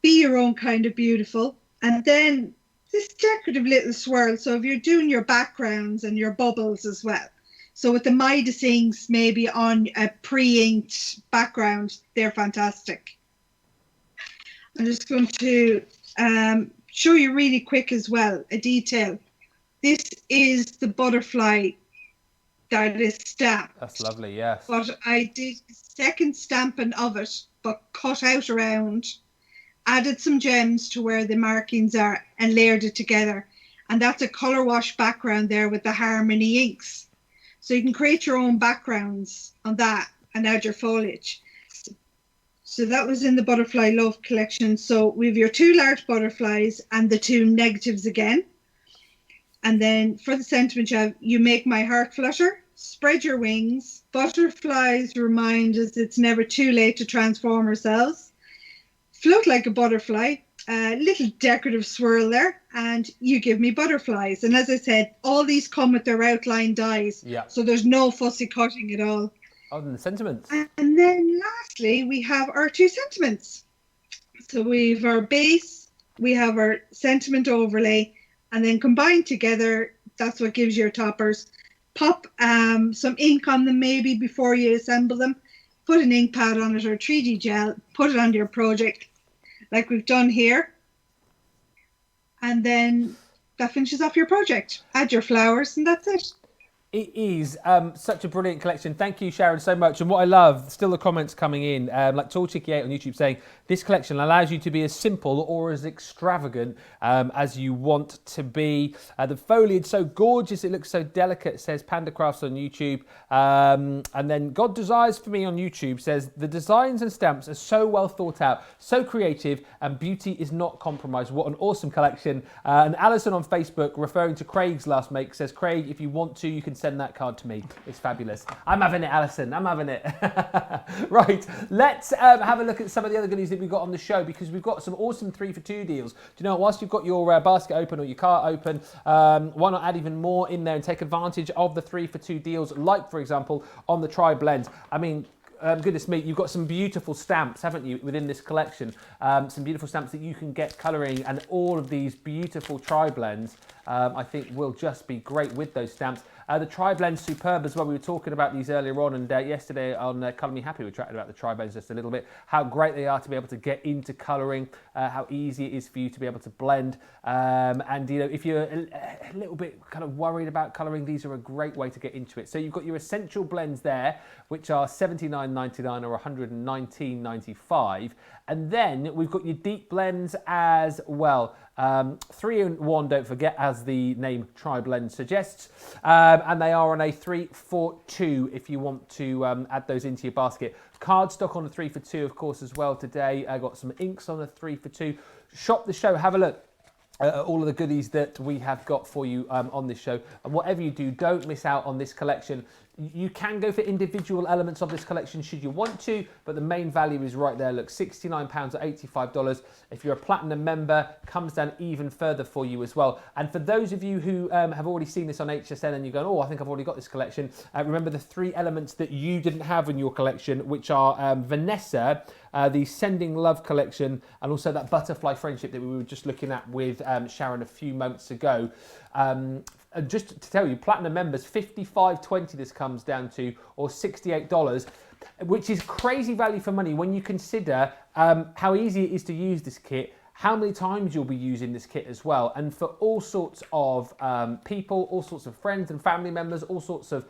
S3: Be your own kind of beautiful. And then this decorative little swirl. So if you're doing your backgrounds and your bubbles as well. So with the Midas inks maybe on a pre-inked background, they're fantastic. I'm just going to show you really quick as well a detail. This is the butterfly that is stamped.
S1: That's lovely, yes.
S3: But I did a second stamping of it, but cut out around, added some gems to where the markings are and layered it together. And that's a colour wash background there with the Harmony inks. So you can create your own backgrounds on that and add your foliage. So that was in the Butterfly Love collection. So we have your two large butterflies and the two negatives again. And then for the sentiment, you make my heart flutter, spread your wings. Butterflies remind us it's never too late to transform ourselves. Float like a butterfly, a little decorative swirl there, and you give me butterflies. And as I said, all these come with their outline dies.
S1: Yeah.
S3: So there's no fussy cutting at all.
S1: Other than the sentiments.
S3: And then lastly, we have our two sentiments. So we have our base, we have our sentiment overlay, and then combined together, that's what gives your toppers. Pop some ink on them maybe before you assemble them. Put an ink pad on it or 3D gel, put it on your project like we've done here. And then that finishes off your project. Add your flowers and that's it.
S1: It is such a brilliant collection. Thank you, Sharon, so much. And what I love, still the comments coming in, like TallChicky8 on YouTube saying, this collection allows you to be as simple or as extravagant as you want to be. The foliage so gorgeous, it looks so delicate, says Panda Crafts on YouTube. And then God Desires for Me on YouTube says, the designs and stamps are so well thought out, so creative, and beauty is not compromised. What an awesome collection. And Alison on Facebook, referring to Craig's last make, says, Craig, if you want to, you can send that card to me. It's fabulous. I'm having it, Alison. I'm having it. Right, let's have a look at some of the other goodies that we've got on the show, because we've got some awesome 3-for-2 deals. Do you know, whilst you've got your basket open or your cart open, why not add even more in there and take advantage of the 3-for-2 deals, like, for example, on the tri-blend. I mean, goodness me, you've got some beautiful stamps, haven't you, within this collection? Some beautiful stamps that you can get colouring, and all of these beautiful tri-blends, I think, will just be great with those stamps. The tri-blend's superb as well. We were talking about these earlier on, and yesterday on Colour Me Happy, we were chatting about the tri-blends just a little bit, how great they are to be able to get into colouring, how easy it is for you to be able to blend. And, you know, if you're a little bit kind of worried about colouring, these are a great way to get into it. So you've got your essential blends there, which are $79.99 or $119.95. And then we've got your deep blends as well. 3-in-1, don't forget, as the name Tri-Blend suggests. And they are on a 3 for 2 if you want to add those into your basket. Cardstock on a 3 for 2, of course, as well today. I got some inks on a 3 for 2. Shop the show, have a look. All of the goodies that we have got for you on this show. And whatever you do, don't miss out on this collection. You can go for individual elements of this collection should you want to, but the main value is right there. Look, £69 or $85. If you're a platinum member, comes down even further for you as well. And for those of you who have already seen this on HSN and you're going, oh, I think I've already got this collection, remember the 3 elements that you didn't have in your collection, which are Vanessa, the Sending Love collection, and also that Butterfly Friendship that we were just looking at with Sharon a few months ago. Just to tell you, platinum members, $55.20 this comes down to, or $68, which is crazy value for money when you consider how easy it is to use this kit, how many times you'll be using this kit as well, and for all sorts of people, all sorts of friends and family members, all sorts of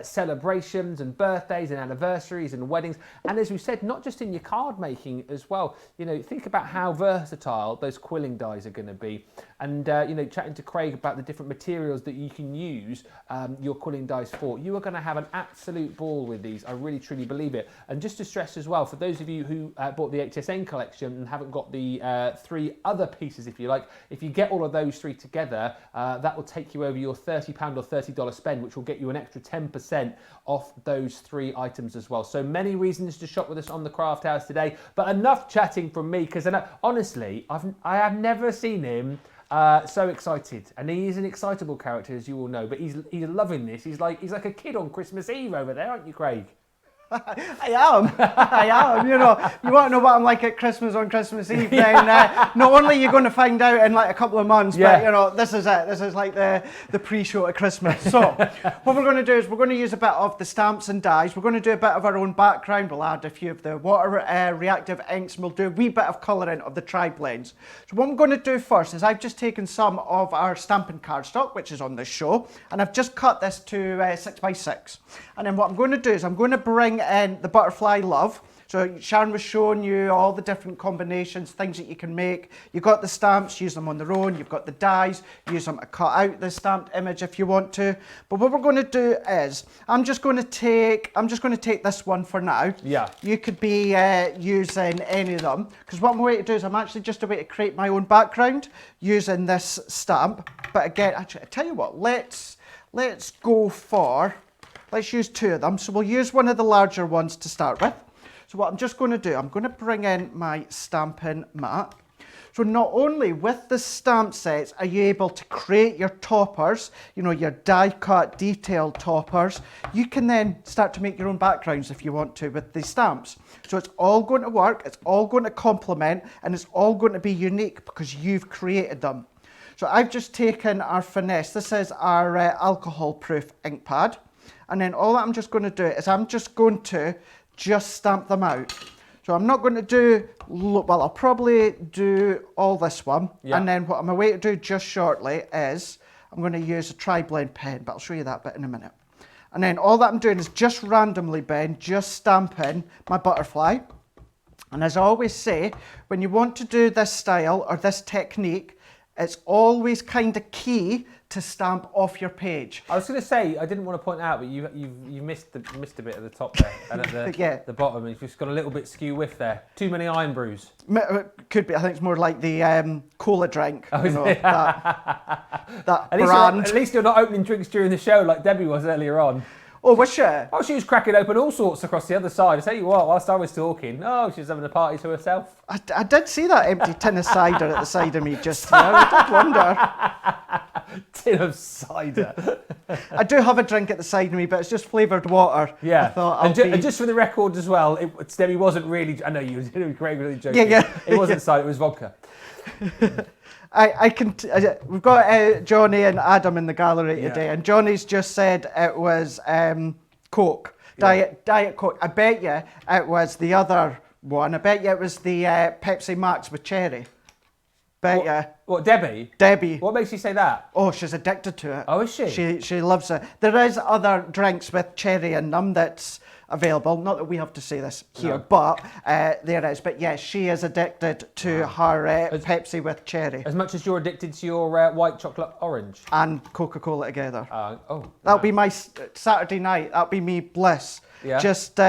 S1: celebrations and birthdays and anniversaries and weddings, and as we said, not just in your card making as well. You know, think about how versatile those quilling dies are going to be, and you know, chatting to Craig about the different materials that you can use your quilling dies for. You are going to have an absolute ball with these. I really truly believe it. And just to stress as well, for those of you who bought the HSN collection and haven't got the 3 other pieces, if you like, if you get all of those 3 together, that will take you over your £30 or $30 spend, which will get you an extra 10% off those 3 items as well. So many reasons to shop with us on the Craft House today, but enough chatting from me, because honestly, I have never seen him so excited, and he is an excitable character, as you all know, but he's loving this. He's like a kid on Christmas Eve over there, aren't you, Craig?
S2: I am. You know, you want to know what I'm like at Christmas on Christmas Eve, then not only are you going to find out in like a couple of months,
S1: yeah,
S2: but you know, this is it. This is like the pre-show at Christmas. So what we're going to do is we're going to use a bit of the stamps and dies. We're going to do a bit of our own background. We'll add a few of the water reactive inks, and we'll do a wee bit of colouring of the tri-blends. So what I'm going to do first is I've just taken some of our stamping cardstock, which is on this show, and I've just cut this to 6x6. And then what I'm going to do is I'm going to bring in the Butterfly Love. So Sharon was showing you all the different combinations, things that you can make. You've got the stamps, use them on their own. You've got the dies, use them to cut out the stamped image if you want to. But what we're going to do is, I'm just going to take this one for now. Yeah. You could be using any of them, because what I'm going to do is I'm actually just a way to create my own background using this stamp. But again, actually, I tell you what, let's go for, let's use 2 of them. So we'll use one of the larger ones to start with. So what I'm just going to do, I'm going to bring in my stamping mat. So not only with the stamp sets are you able to create your toppers, you know, your die cut detailed toppers, you can then start to make your own backgrounds if you want to with these stamps. So it's all going to work, it's all going to complement, and it's all going to be unique because you've created them. So I've just taken our Finesse. This is our alcohol proof ink pad. And then all I'm just going to do is I'm just going to stamp them out. So I'm not going to do, well, I'll probably do all this one. Yeah. And then what I'm going to do just shortly is I'm going to use a tri-blend pen, but I'll show you that bit in a minute. And then all that I'm doing is just randomly, Ben, just stamping my butterfly. And as I always say, when you want to do this style or this technique, it's always kind of key to stamp off your page. I was going to say, I didn't want to point out, but you missed a bit at the top there, and at the, yeah, the bottom, you've just got a little bit skew whiff there. Too many iron brews. Could be. I think it's more like the cola drink. Oh, you know, that brand. At least you're not opening drinks during the show like Debbie was earlier on. Oh, was she? Oh, she was cracking open all sorts across the other side. I tell you what, whilst I was talking, she was having a party to herself. I did see that empty tin of cider at the side of me just now. I did wonder. Tin of cider. I do have a drink at the side of me, but it's just flavoured water. Yeah. I thought and just for the record as well, Debbie wasn't really, I know you were Craig really joking. Yeah. It wasn't cider, it was vodka. We've got Johnny and Adam in the gallery today, and Johnny's just said it was Coke, Diet Coke. I bet you it was the other one. I bet you it was the Pepsi Max with cherry. Bet you.
S1: What, Debbie?
S2: Debbie.
S1: What makes you say that?
S2: Oh, she's addicted to it.
S1: Oh, is she?
S2: She loves it. There is other drinks with cherry in them that's available. Not that we have to say this here, but there is. But yes, she is addicted to her Pepsi with cherry.
S1: As much as you're addicted to your white chocolate orange.
S2: And Coca-Cola together.
S1: That'll
S2: be my Saturday night. That'll be me bliss.
S1: Yeah.
S2: Just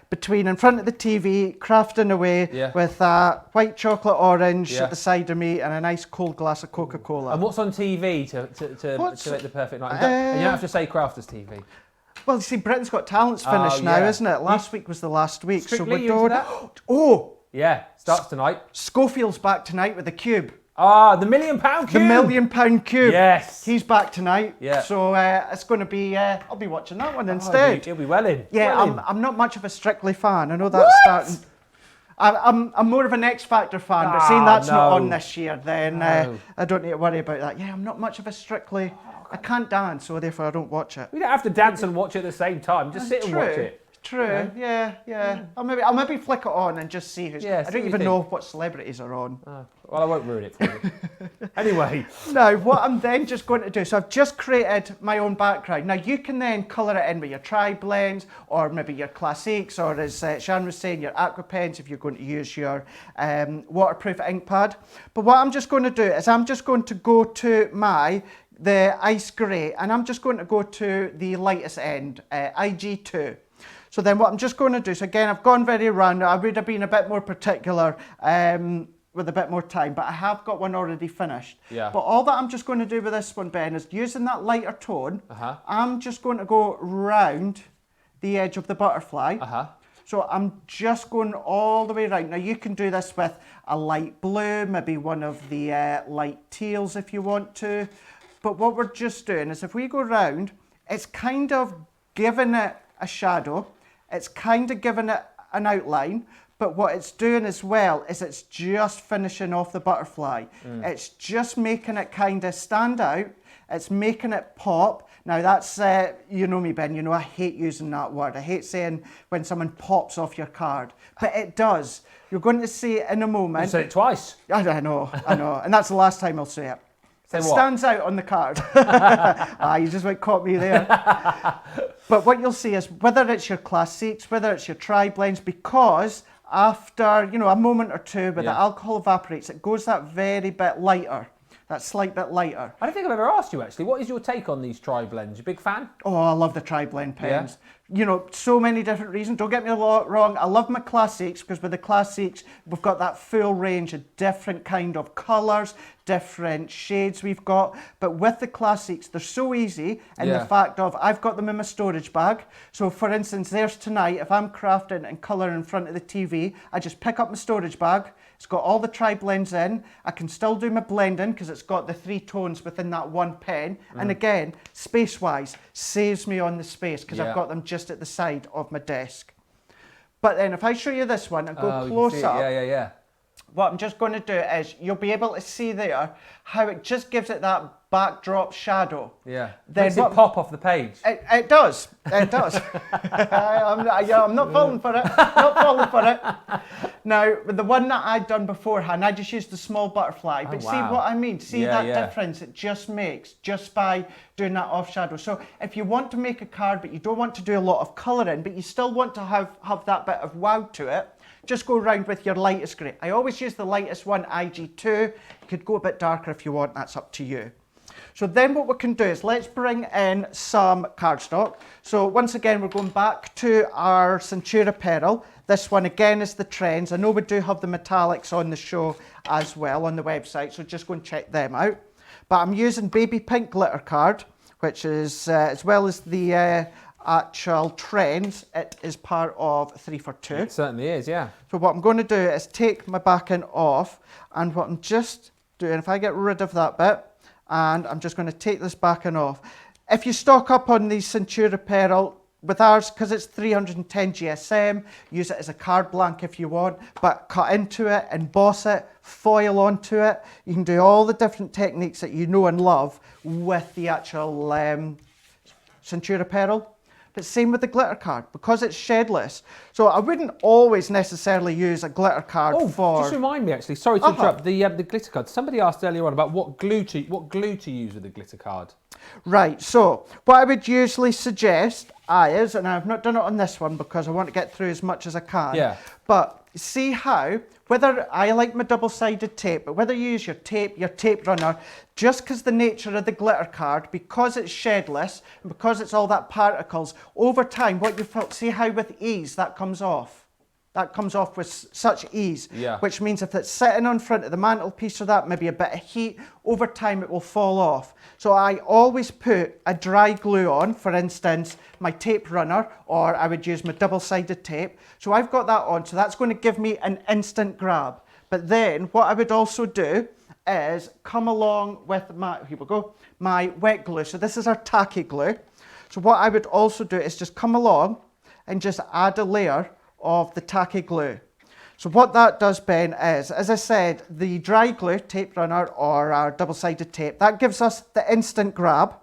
S2: between in front of the TV, crafting away with white chocolate orange at the side of me and a nice cold glass of Coca-Cola.
S1: And what's on TV to make the perfect night? And you don't have to say Crafters TV.
S2: Well, you see, Britain's Got Talent's finished now, isn't it? Last week was the last week.
S1: Strictly,
S2: so we're going. Oh!
S1: Yeah, starts tonight.
S2: Schofield's back tonight with the Cube.
S1: Ah, the £1 million Cube.
S2: The £1 million Cube.
S1: Yes.
S2: He's back tonight.
S1: Yeah.
S2: So it's going to be, I'll be watching that one instead.
S1: He'll be well in.
S2: Yeah,
S1: well in.
S2: I'm not much of a Strictly fan. I know that's starting. I'm more of an X Factor fan, but seeing that's not on this year, then I don't need to worry about that. Yeah, I'm not much of a Strictly. I can't dance, so therefore I don't watch it.
S1: We don't have to dance and watch it at the same time. Just sit and watch it.
S2: True. Yeah. I'll maybe flick it on and just see who's. I don't even know what celebrities are on.
S1: Well, I won't ruin it for you. Anyway.
S2: Now, what I'm then just going to do, so I've just created my own background. Now, you can then colour it in with your tri-blends or maybe your classiques, or as Sharon was saying, your aqua pens if you're going to use your waterproof ink pad. But what I'm just going to do is I'm just going to go to the ice grey, and I'm just going to go to the lightest end, IG2. So then what I'm just going to do, so again, I've gone very round. I would have been a bit more particular with a bit more time, but I have got one already finished.
S1: Yeah.
S2: But all that I'm just going to do with this one, Ben, is using that lighter tone, I'm just going to go round the edge of the butterfly. So I'm just going all the way around. Now you can do this with a light blue, maybe one of the light teals if you want to. But what we're just doing is if we go round, it's kind of giving it a shadow. It's kind of giving it an outline, but what it's doing as well is it's just finishing off the butterfly. It's just making it kind of stand out. It's making it pop. Now that's, you know me, Ben, you know I hate using that word. I hate saying when someone pops off your card, but it does. You're going to see it in a moment.
S1: You said it twice.
S2: I know. And that's the last time I'll say it.
S1: Say
S2: it
S1: what?
S2: Stands out on the card. You just caught me there. But what you'll see is whether it's your classiques, whether it's your tri-blends, because after, a moment or two where the alcohol evaporates, it goes that very bit lighter, that slight bit lighter.
S1: I don't think I've ever asked you actually, what is your take on these tri-blends? You a big fan?
S2: Oh, I love the tri-blend pens. So many different reasons. Don't get me wrong, I love my classics because with the classics, we've got that full range of different kind of colours, different shades we've got. But with the classics, they're so easy in the fact of I've got them in my storage bag. So for instance, there's tonight, if I'm crafting and colouring in front of the TV, I just pick up my storage bag. It's got all the tri-blends in. I can still do my blending because it's got the 3 tones within that one pen. And again, space-wise, saves me on the space because I've got them just at the side of my desk. But then if I show you this one and go close up, what I'm just going to do is you'll be able to see there how it just gives it that backdrop shadow.
S1: Yeah.
S2: Then
S1: makes it pop off the page.
S2: It does. It does. I'm not falling for it. Not falling for it. Now, with the one that I'd done beforehand, I just used the small butterfly. But see what I mean? See that difference it just makes just by doing that off shadow. So if you want to make a card, but you don't want to do a lot of colouring, but you still want to have that bit of wow to it, just go around with your lightest grey. I always use the lightest one, IG2. You could go a bit darker if you want, that's up to you. So then what we can do is let's bring in some cardstock. So once again, we're going back to our Centura Pearl. This one again is the trends. I know we do have the metallics on the show as well on the website, so just go and check them out. But I'm using baby pink glitter card, which is, as well as the actual trends, it is part of 3 for 2.
S1: It certainly is, yeah.
S2: So what I'm going to do is take my backing off, and what I'm just doing, if I get rid of that bit, and I'm just going to take this backing off. If you stock up on these Centura Pearl, with ours, because it's 310 GSM, use it as a card blank if you want, but cut into it, emboss it, foil onto it. You can do all the different techniques that you know and love with the actual Centura Pearl. But same with the glitter card, because it's shedless. So I wouldn't always necessarily use a glitter card for...
S1: Just remind me actually, sorry to interrupt, the glitter card. Somebody asked earlier on about what glue to use with a glitter card.
S2: Right, so what I would usually suggest is, and I've not done it on this one because I want to get through as much as I can, but see how, whether I like my double-sided tape, but whether you use your tape runner, just because the nature of the glitter card, because it's shedless, and because it's all that particles, over time, what you felt, see how with ease that comes off. That comes off with such ease, which means if it's sitting on front of the mantelpiece or that, maybe a bit of heat, over time it will fall off. So I always put a dry glue on, for instance, my tape runner, or I would use my double-sided tape. So I've got that on, so that's going to give me an instant grab. But then what I would also do is come along with my, here we go, my wet glue. So this is our tacky glue. So what I would also do is just come along and just add a layer of the tacky glue. So what that does, Ben, is, as I said, the dry glue, tape runner or our double-sided tape, that gives us the instant grab.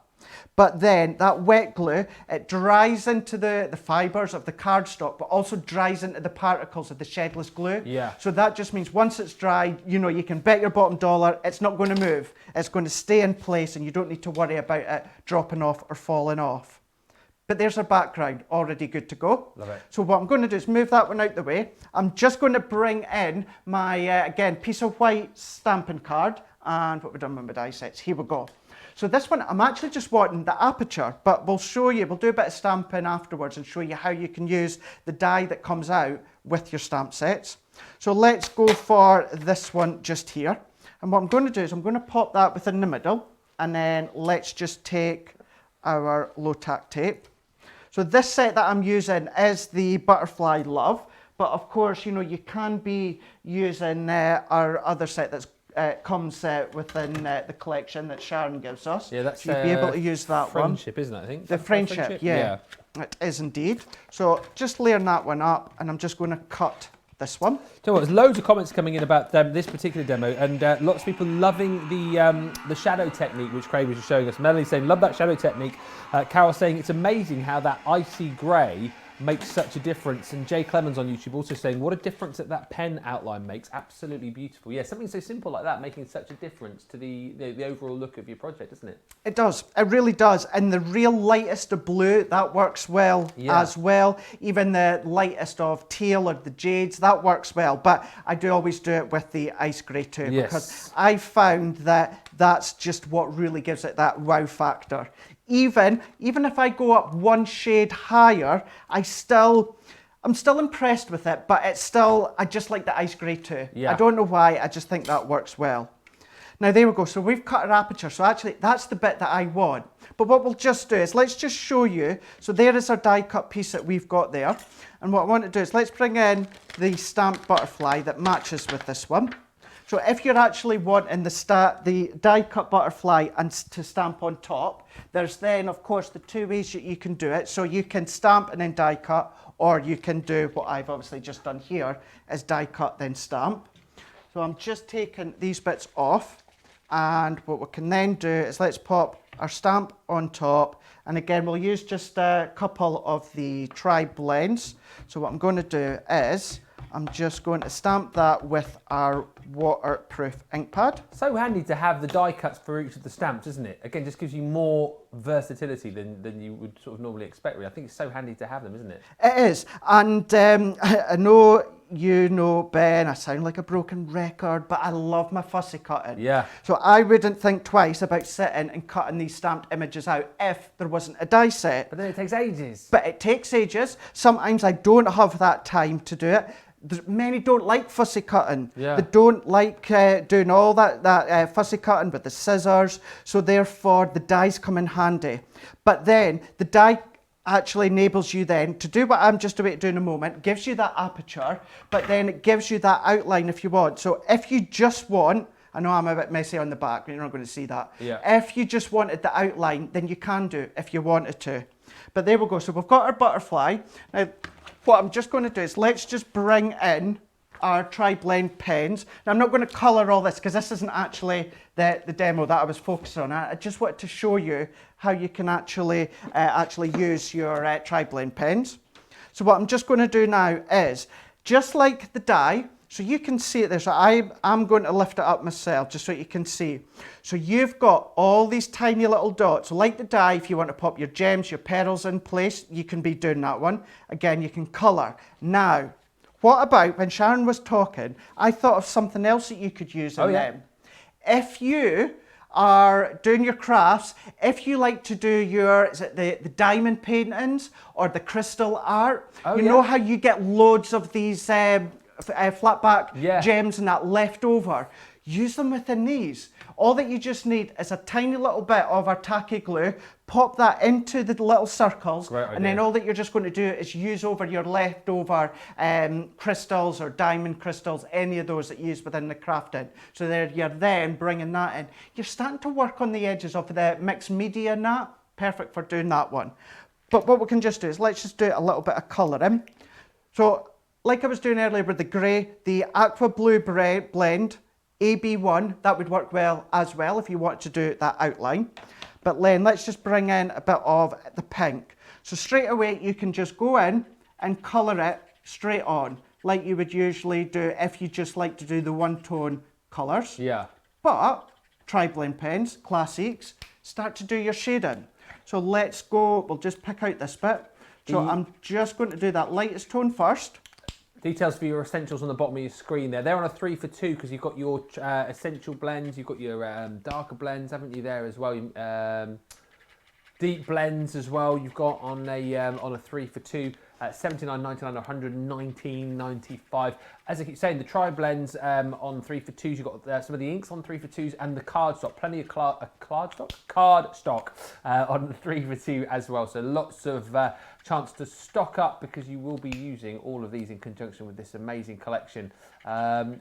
S2: But then that wet glue, it dries into the fibres of the cardstock, but also dries into the particles of the shedless glue. So that just means once it's dried, you know, you can bet your bottom dollar it's not going to move. It's going to stay in place and you don't need to worry about it dropping off or falling off. But there's our background, already good to go.
S1: Love it.
S2: So what I'm going to do is move that one out the way. I'm just going to bring in my, again, piece of white stamping card. And what we've done with my die sets, here we go. So this one, I'm actually just wanting the aperture, but we'll show you, we'll do a bit of stamping afterwards and show you how you can use the die that comes out with your stamp sets. So let's go for this one just here. And what I'm going to do is I'm going to pop that within the middle, and then let's just take our low tack tape. So this set that I'm using is the Butterfly Love, but of course, you know, you can be using our other set that's comes within the collection that Sharon gives us.
S1: Yeah, that's
S2: so you'll be able to use that
S1: Friendship, isn't it, I think?
S2: The Friendship, yeah. It is indeed. So just layering that one up, and I'm just going to cut this one.
S1: Tell you what, there's loads of comments coming in about this particular demo, and lots of people loving the shadow technique which Craig was just showing us. Melanie saying, love that shadow technique. Carol saying, it's amazing how that icy grey makes such a difference. And Jay Clemens on YouTube also saying, what a difference that pen outline makes. Absolutely beautiful. Yeah, something so simple like that making such a difference to the overall look of your project, doesn't it?
S2: It does. It really does. And the real lightest of blue, that works well as well. Even the lightest of teal or the jades, that works well. But I do always do it with the ice grey too, because I found that that's just what really gives it that wow factor. Even if I go up one shade higher, I'm still impressed with it, but it's still, I just like the ice grey too. I don't know why, I just think that works well. Now there we go, so we've cut our aperture, so actually that's the bit that I want. But what we'll just do is, let's just show you, so there is our die cut piece that we've got there. And what I want to do is, let's bring in the stamped butterfly that matches with this one. So if you're actually wanting the die cut butterfly and to stamp on top, there's then of course the two ways that you can do it. So you can stamp and then die cut, or you can do what I've obviously just done here, is die cut then stamp. So I'm just taking these bits off, and what we can then do is let's pop our stamp on top, and again we'll use just a couple of the tri-blends. So what I'm going to do is I'm just going to stamp that with our waterproof ink pad.
S1: So handy to have the die cuts for each of the stamps, isn't it? Again, just gives you more versatility than you would sort of normally expect, really. I think it's so handy to have them, isn't it?
S2: It is. And I know you know, Ben, I sound like a broken record, but I love my fussy cutting.
S1: Yeah.
S2: So I wouldn't think twice about sitting and cutting these stamped images out if there wasn't a die set.
S1: But then it takes ages.
S2: But it takes ages. Sometimes I don't have that time to do it. Many don't like fussy cutting. They don't like doing all that fussy cutting with the scissors, so therefore the dies come in handy. But then the die actually enables you then to do what I'm just about to do in a moment, gives you that aperture, but then it gives you that outline if you want. So if you just want, I know I'm a bit messy on the back, but you're not going to see that. If you just wanted the outline, then you can do if you wanted to. But there we go. So we've got our butterfly. Now, what I'm just going to do is let's just bring in our tri-blend pens. Now I'm not going to colour all this because this isn't actually the demo that I was focused on. I just wanted to show you how you can actually use your tri-blend pens. So what I'm just going to do now is, just like the die, so you can see it there. So I'm going to lift it up myself just so you can see. So you've got all these tiny little dots. So like the die, if you want to pop your gems, your pearls in place, you can be doing that one. Again, you can colour. Now, what about when Sharon was talking, I thought of something else that you could use in them. If you are doing your crafts, if you like to do your, is it the diamond paintings or the crystal art, you know how you get loads of these flatback gems and that left over, use them within these. All that you just need is a tiny little bit of our tacky glue, pop that into the little circles, and then all that you're just going to do is use over your leftover crystals or diamond crystals, any of those that you use within the crafting. So there you're then bringing that in. You're starting to work on the edges of the mixed media and that, perfect for doing that one. But what we can just do is let's just do a little bit of colouring. So like I was doing earlier with the grey, the aqua blue blend, AB1, that would work well as well if you want to do that outline. But then let's just bring in a bit of the pink. So straight away you can just go in and colour it straight on, like you would usually do if you just like to do the one-tone colours.
S1: Yeah.
S2: But tri-blend pens, classics, start to do your shading. So let's go, we'll just pick out this bit. So I'm just going to do that lightest tone first.
S1: Details for your essentials on the bottom of your screen there. They're on a 3 for 2 because you've got your essential blends, you've got your darker blends, haven't you, there as well? Deep blends as well. You've got on a 3 for 2, $79.99, $119.95. As I keep saying, the tri-blends on 3 for 2s, you've got some of the inks on 3 for 2s and the card stock, plenty of card stock on 3 for 2 as well. So lots of chance to stock up because you will be using all of these in conjunction with this amazing collection,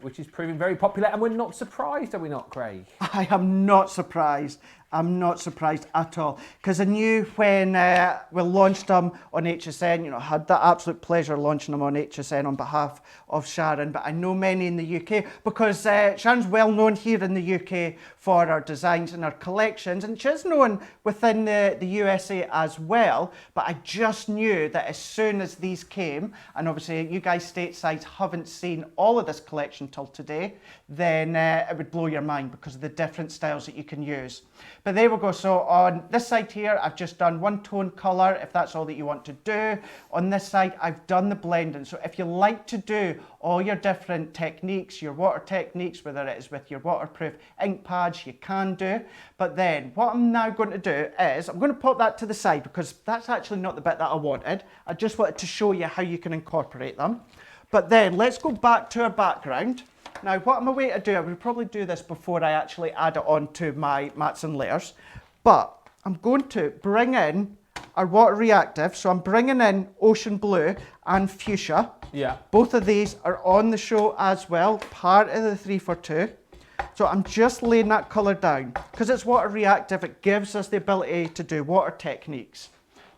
S1: which is proving very popular. And we're not surprised, are we not, Craig?
S2: I am not surprised. I'm not surprised at all, because I knew when we launched them on HSN, you know, I had the absolute pleasure launching them on HSN on behalf of Sharon, but I know many in the UK, because Sharon's well known here in the UK for her designs and her collections, and she's known within the USA as well, but I just knew that as soon as these came, and obviously you guys stateside haven't seen all of this collection till today, then it would blow your mind because of the different styles that you can use. But there we go. So on this side here, I've just done one tone colour, if that's all that you want to do. On this side, I've done the blending. So if you like to do all your different techniques, your water techniques, whether it is with your waterproof ink pads, you can do. But then what I'm now going to do is, I'm going to pop that to the side because that's actually not the bit that I wanted. I just wanted to show you how you can incorporate them. But then let's go back to our background. Now, what I'm away to do, I would probably do this before I actually add it on to my mats and layers, but I'm going to bring in our water reactive. So I'm bringing in ocean blue and fuchsia.
S1: Yeah.
S2: Both of these are on the show as well, part of the 3 for 2. So I'm just laying that colour down. Because it's water reactive, it gives us the ability to do water techniques.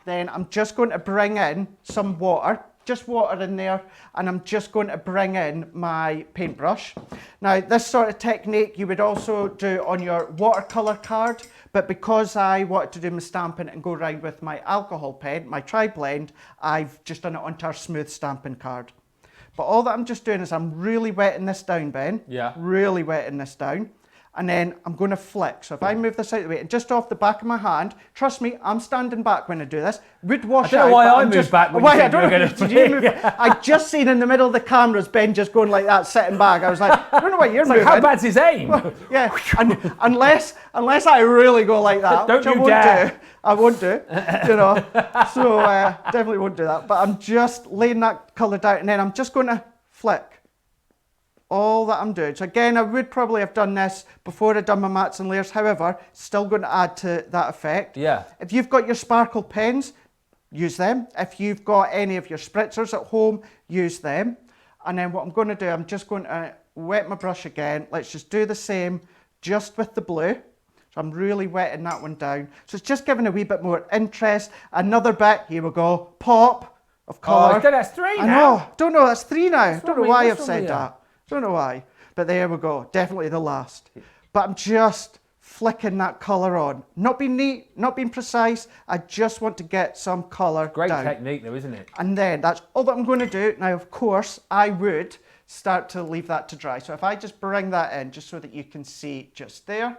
S2: Then I'm just going to bring in some water. Just water in there, and I'm just going to bring in my paintbrush. Now, this sort of technique you would also do on your watercolour card, but because I wanted to do my stamping and go around with my alcohol pen, my tri-blend, I've just done it onto our smooth stamping card. But all that I'm just doing is I'm really wetting this down, Ben.
S1: Yeah.
S2: Really wetting this down. And then I'm going to flick. So if I move this out of the way, and just off the back of my hand, trust me, I'm standing back when I do this. Would wash out.
S1: I don't know why I moved back when you said you were going to
S2: I just seen in the middle of the cameras Ben just going like that, sitting back. I was like, I don't know why you're moving.
S1: How bad's his aim?
S2: Well, yeah, and unless I really go like that,
S1: Don't
S2: which
S1: you
S2: I won't
S1: dare.
S2: do. I won't do, you know. So definitely won't do that. But I'm just laying that colour down, and then I'm just going to flick. All that I'm doing. So again, I would probably have done this before I'd done my mats and layers. However, still going to add to that effect.
S1: Yeah.
S2: If you've got your sparkle pens, use them. If you've got any of your spritzers at home, use them. And then what I'm going to do, I'm just going to wet my brush again. Let's just do the same just with the blue. So I'm really wetting that one down. So it's just giving a wee bit more interest. Another bit, here we go, pop. of colour.
S1: Oh, that's 3 now.
S2: I know. Don't know. That's 3 now. Don't know why I've
S1: wrong
S2: said
S1: with you?
S2: that. Don't know why. But there we go. Definitely the last. But I'm just flicking that colour on. Not being neat, not being precise. I just want to get some colour
S1: Great
S2: down.
S1: technique though, isn't it?
S2: And then that's all that I'm going to do. Now, of course, I would start to leave that to dry. So if I just bring that in, just so that you can see just there.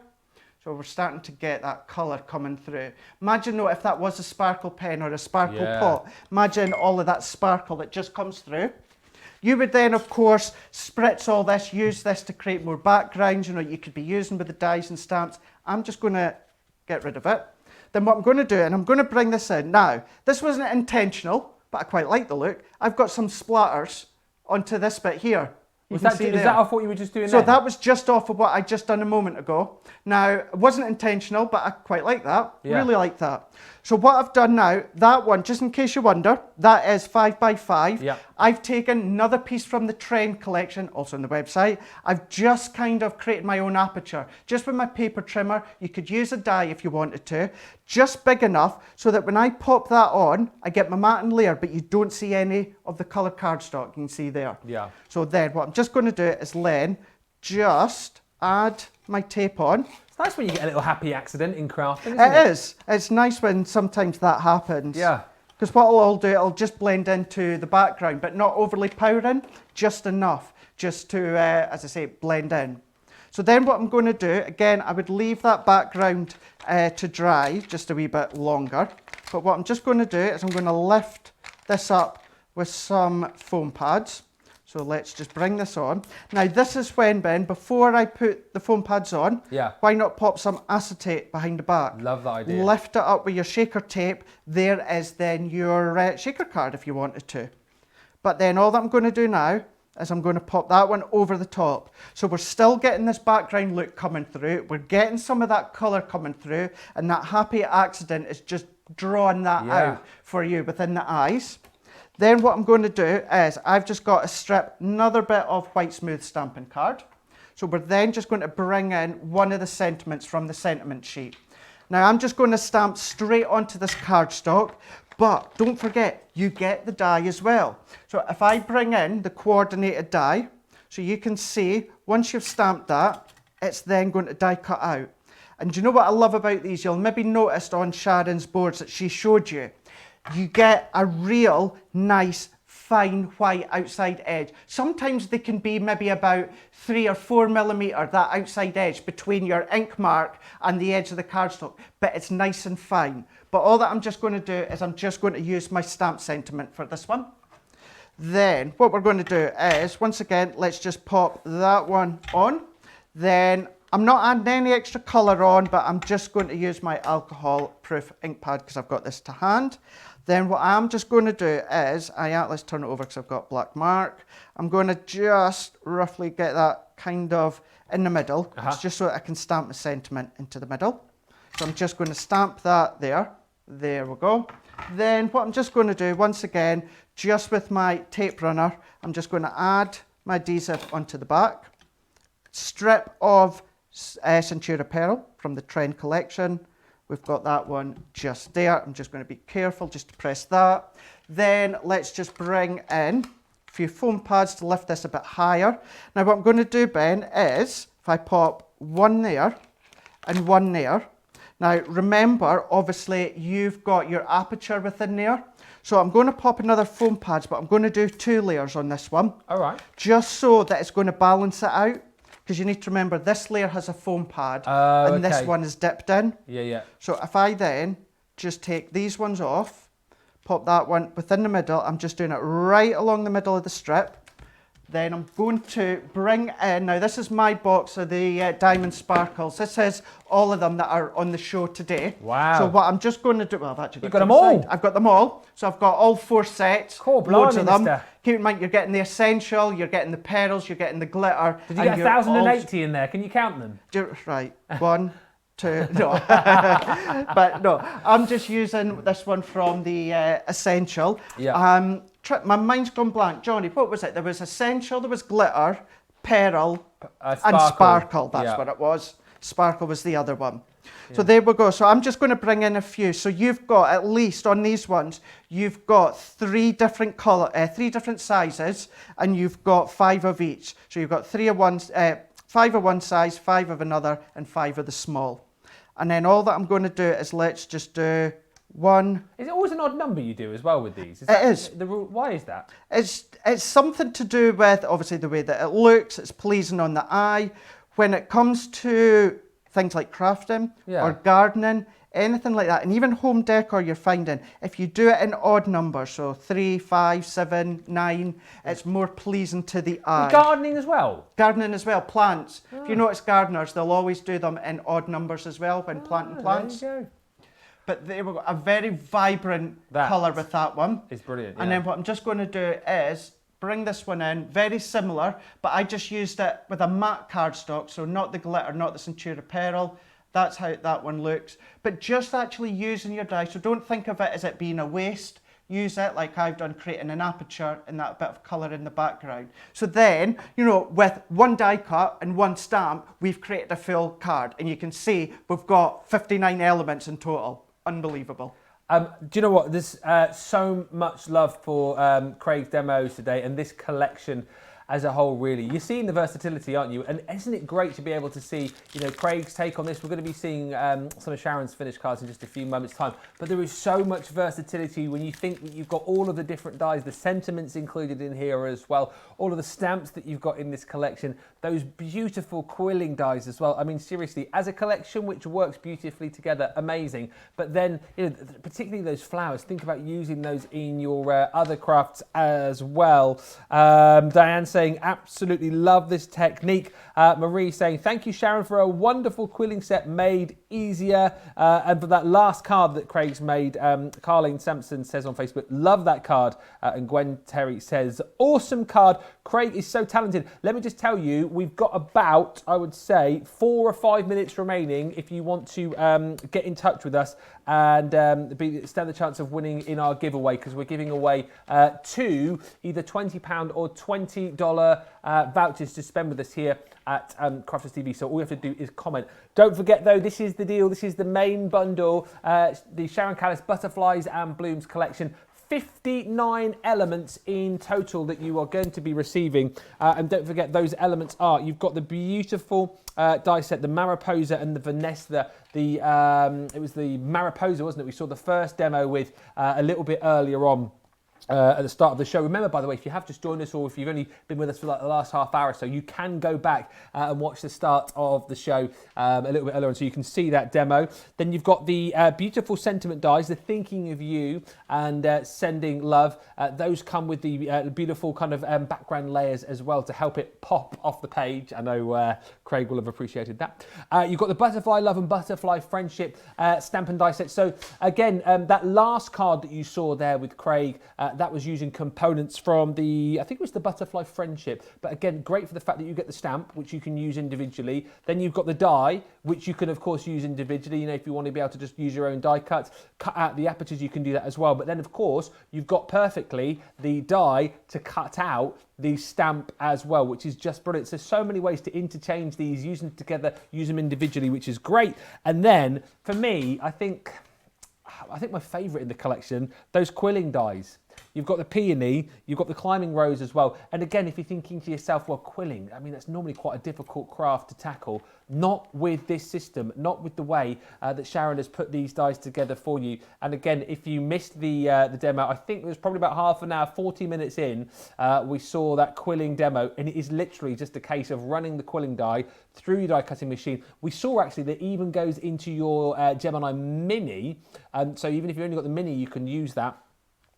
S2: So we're starting to get that colour coming through. Imagine though, if that was a sparkle pen or a sparkle pot. Imagine all of that sparkle that just comes through. You would then, of course, spritz all this, use this to create more backgrounds, you could be using with the dies and stamps. I'm just going to get rid of it. Then what I'm going to do, and I'm going to bring this in. Now, this wasn't intentional, but I quite like the look. I've got some splatters onto this bit here.
S1: Is that off what you were just doing
S2: So
S1: then?
S2: that was just off of what I just done a moment ago. Now, it wasn't intentional, but I quite like that.
S1: Yeah.
S2: Really like that. So what I've done now, that one, just in case you wonder, that is 5x5.
S1: Yeah.
S2: I've taken another piece from the Trend collection, also on the website. I've just kind of created my own aperture. Just with my paper trimmer, you could use a die if you wanted to. Just big enough so that when I pop that on, I get my matte and layer, but you don't see any of the coloured cardstock. You can see there.
S1: Yeah.
S2: So then what I'm just going to do is then just add my tape on.
S1: It's nice when you get a little happy accident in crafting, isn't it?
S2: It is. It's nice when sometimes that happens.
S1: Yeah.
S2: Because what I'll do, it'll just blend into the background, but not overly powering, just enough, just to, as I say, blend in. So then what I'm going to do, again, I would leave that background to dry just a wee bit longer. But what I'm just going to do is I'm going to lift this up with some foam pads. So let's just bring this on. Now this is when, Ben, before I put the foam pads on, why not pop some acetate behind the back?
S1: Love that idea.
S2: Lift it up with your shaker tape. There is then your shaker card if you wanted to. But then all that I'm going to do now is I'm going to pop that one over the top. So we're still getting this background look coming through. We're getting some of that colour coming through, and that happy accident is just drawing that out for you within the eyes. Then what I'm going to do is I've just got to strip another bit of white smooth stamping card. So we're then just going to bring in one of the sentiments from the sentiment sheet. Now I'm just going to stamp straight onto this cardstock, but don't forget, you get the die as well. So if I bring in the coordinated die, so you can see once you've stamped that, it's then going to die cut out. And do you know what I love about these? You'll maybe noticed on Sharon's boards that she showed you. You get a real nice fine white outside edge. Sometimes they can be maybe about 3 or 4 millimetre, that outside edge between your ink mark and the edge of the cardstock, but it's nice and fine. But all that I'm just going to do is I'm just going to use my stamp sentiment for this one. Then what we're going to do is, once again, let's just pop that one on. Then I'm not adding any extra colour on, but I'm just going to use my alcohol proof ink pad because I've got this to hand. Then what I'm just going to do is, let's turn it over because I've got black mark. I'm going to just roughly get that kind of in the middle, just so that I can stamp the sentiment into the middle. So I'm just going to stamp that there. There we go. Then what I'm just going to do, once again, just with my tape runner, I'm just going to add my adhesive onto the back. Strip of Centura Pearl from the Trend collection. We've got that one just there. I'm just going to be careful just to press that. Then let's just bring in a few foam pads to lift this a bit higher. Now what I'm going to do, Ben, is if I pop one there and one there. Now remember, obviously you've got your aperture within there. So I'm going to pop another foam pads, but I'm going to do 2 layers on this one.
S1: All right.
S2: Just so that it's going to balance it out. Because you need to remember, this layer has a foam pad and this one is dipped in.
S1: Yeah.
S2: So if I then just take these ones off, pop that one within the middle, I'm just doing it right along the middle of the strip. Then I'm going to bring in, now this is my box of the Diamond Sparkles. This is all of them that are on the show today.
S1: Wow.
S2: So what I'm just going to do, well I've actually
S1: You've got them all?
S2: I've got them all. So I've got all 4 sets, loads of them.
S1: Mister.
S2: Keep in mind, you're getting the essential, you're getting the pearls, you're getting the glitter.
S1: Did you get 1,080 in there? Can you count them?
S2: Right, 1, 2, no. But no, I'm just using this one from the essential.
S1: Yeah.
S2: My mind's gone blank. Johnny, what was it? There was essential, there was glitter, pearl,
S1: Sparkle.
S2: and sparkle. That's what it was. Sparkle was the other one. So there we go. So I'm just going to bring in a few. So you've got, at least on these ones, you've got three different sizes, and you've got 5 of each. So you've got 5 of one size, 5 of another, and 5 of the small. And then all that I'm going to do is let's just do one.
S1: Is it always an odd number you do as well with these?
S2: It is.
S1: Why is that?
S2: It's something to do with, obviously, the way that it looks. It's pleasing on the eye. When it comes to things like crafting or gardening, anything like that, and even home decor, you're finding if you do it in odd numbers, so 3, 5, 7, 9, it's more pleasing to the eye.
S1: And gardening as well?
S2: Gardening as well, plants. If you notice gardeners, they'll always do them in odd numbers as well when planting plants.
S1: There you go.
S2: But they were a very vibrant colour with that one.
S1: It's brilliant.
S2: And then what I'm just going to do is bring this one in, very similar, but I just used it with a matte cardstock, so not the glitter, not the Centura Pearl. That's how that one looks. But just actually using your die, so don't think of it as it being a waste. Use it like I've done, creating an aperture and that bit of colour in the background. So then, you know, with one die cut and one stamp, we've created a full card. And you can see we've got 59 elements in total. Unbelievable.
S1: Do you know what? There's so much love for Craig's demos today and this collection as a whole, really. You're seeing the versatility, aren't you? And isn't it great to be able to see, you know, Craig's take on this? We're going to be seeing some of Sharon's finished cards in just a few moments' time. But there is so much versatility when you think that you've got all of the different dies, the sentiments included in here as well, all of the stamps that you've got in this collection, those beautiful quilling dies as well. I mean, seriously, as a collection which works beautifully together, amazing. But then, you know, particularly those flowers, think about using those in your other crafts as well. Diane saying, absolutely love this technique. Marie saying, thank you, Sharon, for a wonderful quilling set made easier. And for that last card that Craig's made, Carlene Sampson says on Facebook, love that card. And Gwen Terry says, awesome card. Craig is so talented. Let me just tell you, we've got about, I would say, 4 or 5 minutes remaining if you want to get in touch with us and stand the chance of winning in our giveaway, because we're giving away 2 either £20 or $20 vouchers to spend with us here at Crafters TV. So all you have to do is comment. Don't forget though, this is the deal. This is the main bundle, the Sharon Callis Butterflies and Blooms collection. 59 elements in total that you are going to be receiving. And don't forget, those elements are, you've got the beautiful die set, the Mariposa and the Vanessa. It was the Mariposa, wasn't it? We saw the first demo with a little bit earlier on. At the start of the show. Remember, by the way, if you have just joined us or if you've only been with us for like the last half hour or so, you can go back and watch the start of the show a little bit earlier on, so you can see that demo. Then you've got the beautiful sentiment dies, the thinking of you and sending love. Those come with the beautiful kind of background layers as well to help it pop off the page. I know Craig will have appreciated that. You've got the Butterfly Love and Butterfly Friendship stamp and die set. So again, that last card that you saw there with Craig, that was using components from the, I think it was the Butterfly Friendship. But again, great for the fact that you get the stamp, which you can use individually. Then you've got the die, which you can of course use individually. You know, if you want to be able to just use your own die cuts, cut out the apertures, you can do that as well. But then of course, you've got perfectly the die to cut out the stamp as well, which is just brilliant. So, so many ways to interchange these, use them together, use them individually, which is great. And then for me, I think my favourite in the collection, those quilling dies. You've got the peony, you've got the climbing rose as well. And again, if you're thinking to yourself, well, quilling, I mean, that's normally quite a difficult craft to tackle. Not with this system, not with the way that Sharon has put these dies together for you. And again, if you missed the demo, I think it was probably about half an hour, 40 minutes in, we saw that quilling demo. And it is literally just a case of running the quilling die through your die cutting machine. We saw actually that even goes into your Gemini Mini. So even if you've only got the Mini, you can use that.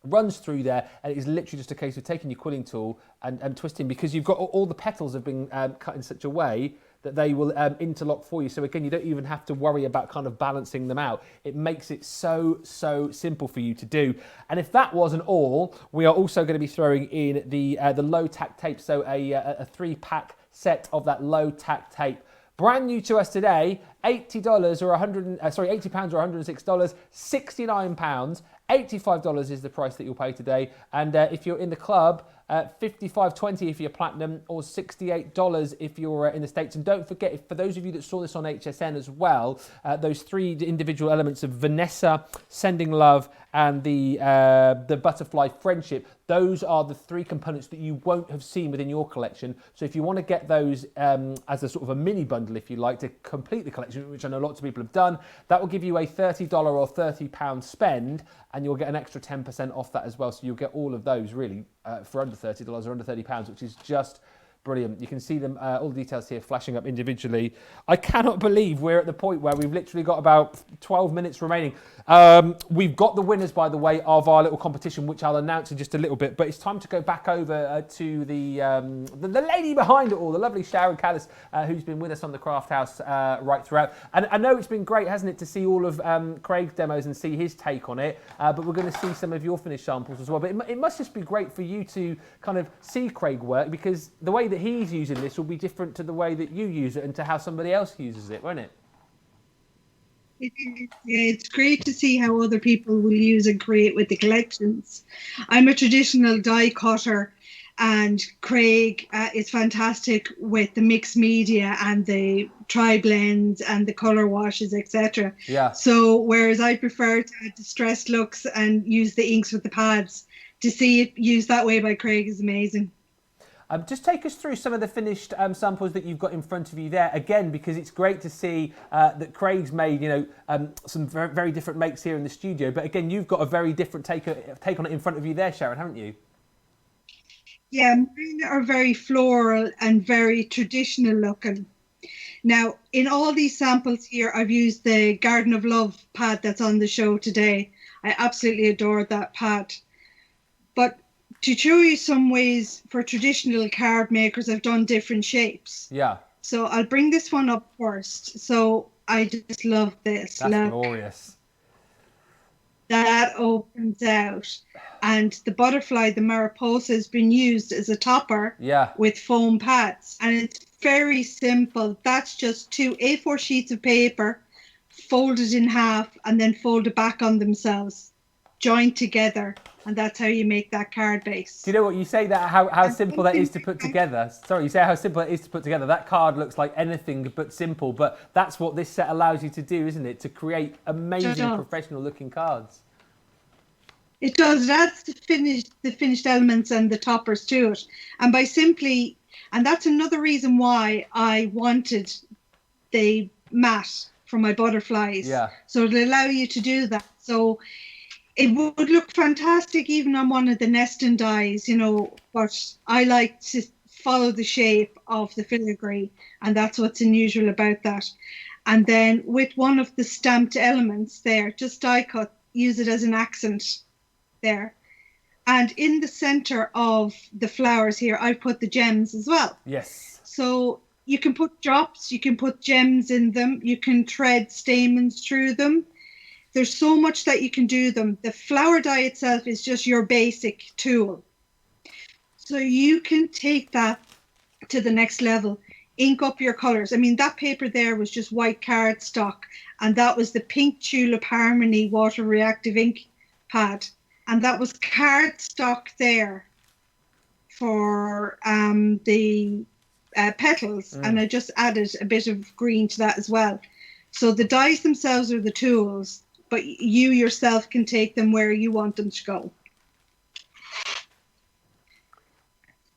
S1: Runs through there, and it is literally just a case of taking your quilling tool and twisting, because you've got all the petals have been cut in such a way that they will interlock for you. So again, you don't even have to worry about kind of balancing them out. It makes it so simple for you to do. And if that wasn't all, we are also going to be throwing in the low tack tape. So a 3-pack set of that low tack tape. Brand new to us today, $80 or £80 or $106, £69. $85 is the price that you'll pay today. And if you're in the club, $55.20 if you're platinum, or $68 if you're in the States. And don't forget, for those of you that saw this on HSN as well, those 3 individual elements of Vanessa, Sending Love, and the Butterfly Friendship, those are the 3 components that you won't have seen within your collection. So if you want to get those as a sort of a mini bundle, if you like, to complete the collection, which I know lots of people have done, that will give you a $30 or £30 spend, and you'll get an extra 10% off that as well. So you'll get all of those really for under $30 or under £30, which is just brilliant. You can see them, all the details here flashing up individually. I cannot believe we're at the point where we've literally got about 12 minutes remaining. We've got the winners, by the way, of our little competition, which I'll announce in just a little bit. But it's time to go back over to the lady behind it all, the lovely Sharon Callis, who's been with us on the Craft House right throughout. And I know it's been great, hasn't it, to see all of Craig's demos and see his take on it. But we're going to see some of your finished samples as well. But it must just be great for you to kind of see Craig work, because the way that he's using this will be different to the way that you use it and to how somebody else uses it, won't it?
S3: It's great to see how other people will use and create with the collections. I'm a traditional die cutter, and Craig is fantastic with the mixed media and the tri-blends and the colour washes, etc.
S1: Yeah.
S3: So whereas I prefer to add distressed looks and use the inks with the pads, to see it used that way by Craig is amazing.
S1: Just take us through some of the finished samples that you've got in front of you there, again, because it's great to see that Craig's made, some very, very different makes here in the studio. But again, you've got a very different take on it in front of you there, Sharon, haven't you?
S3: Yeah, mine are very floral and very traditional looking. Now, in all these samples here, I've used the Garden of Love pad that's on the show today. I absolutely adored that pad. But to show you some ways for traditional card makers, I've done different shapes.
S1: Yeah.
S3: So I'll bring this one up first. So I just love this.
S1: That's
S3: Look,
S1: glorious.
S3: that opens out. And the butterfly, the Mariposa, has been used as a topper with foam pads. And it's very simple. That's just 2 A4 sheets of paper, folded in half, and then folded back on themselves, joined together. And that's how you make that card base.
S1: Do you know what you say, that how simple that is to put together? Sorry, you say how simple it is to put together. That card looks like anything but simple, but that's what this set allows you to do, isn't it? To create amazing professional looking cards.
S3: It does. It adds the finished elements and the toppers to it. And and that's another reason why I wanted the mat for my butterflies.
S1: Yeah.
S3: So it'll allow you to do that. So it would look fantastic even on one of the nesting dies, but I like to follow the shape of the filigree, and that's what's unusual about that. And then with one of the stamped elements there, just die cut, use it as an accent there. And in the center of the flowers here, I put the gems as well.
S1: Yes.
S3: So you can put drops, you can put gems in them, you can thread stamens through them. There's so much that you can do them. The flower die itself is just your basic tool. So you can take that to the next level, ink up your colors. I mean, that paper there was just white cardstock, and that was the Pink Tulip Harmony water reactive ink pad. And that was cardstock there for the petals. And I just added a bit of green to that as well. So the dies themselves are the tools, but you yourself can take them where you want them to go.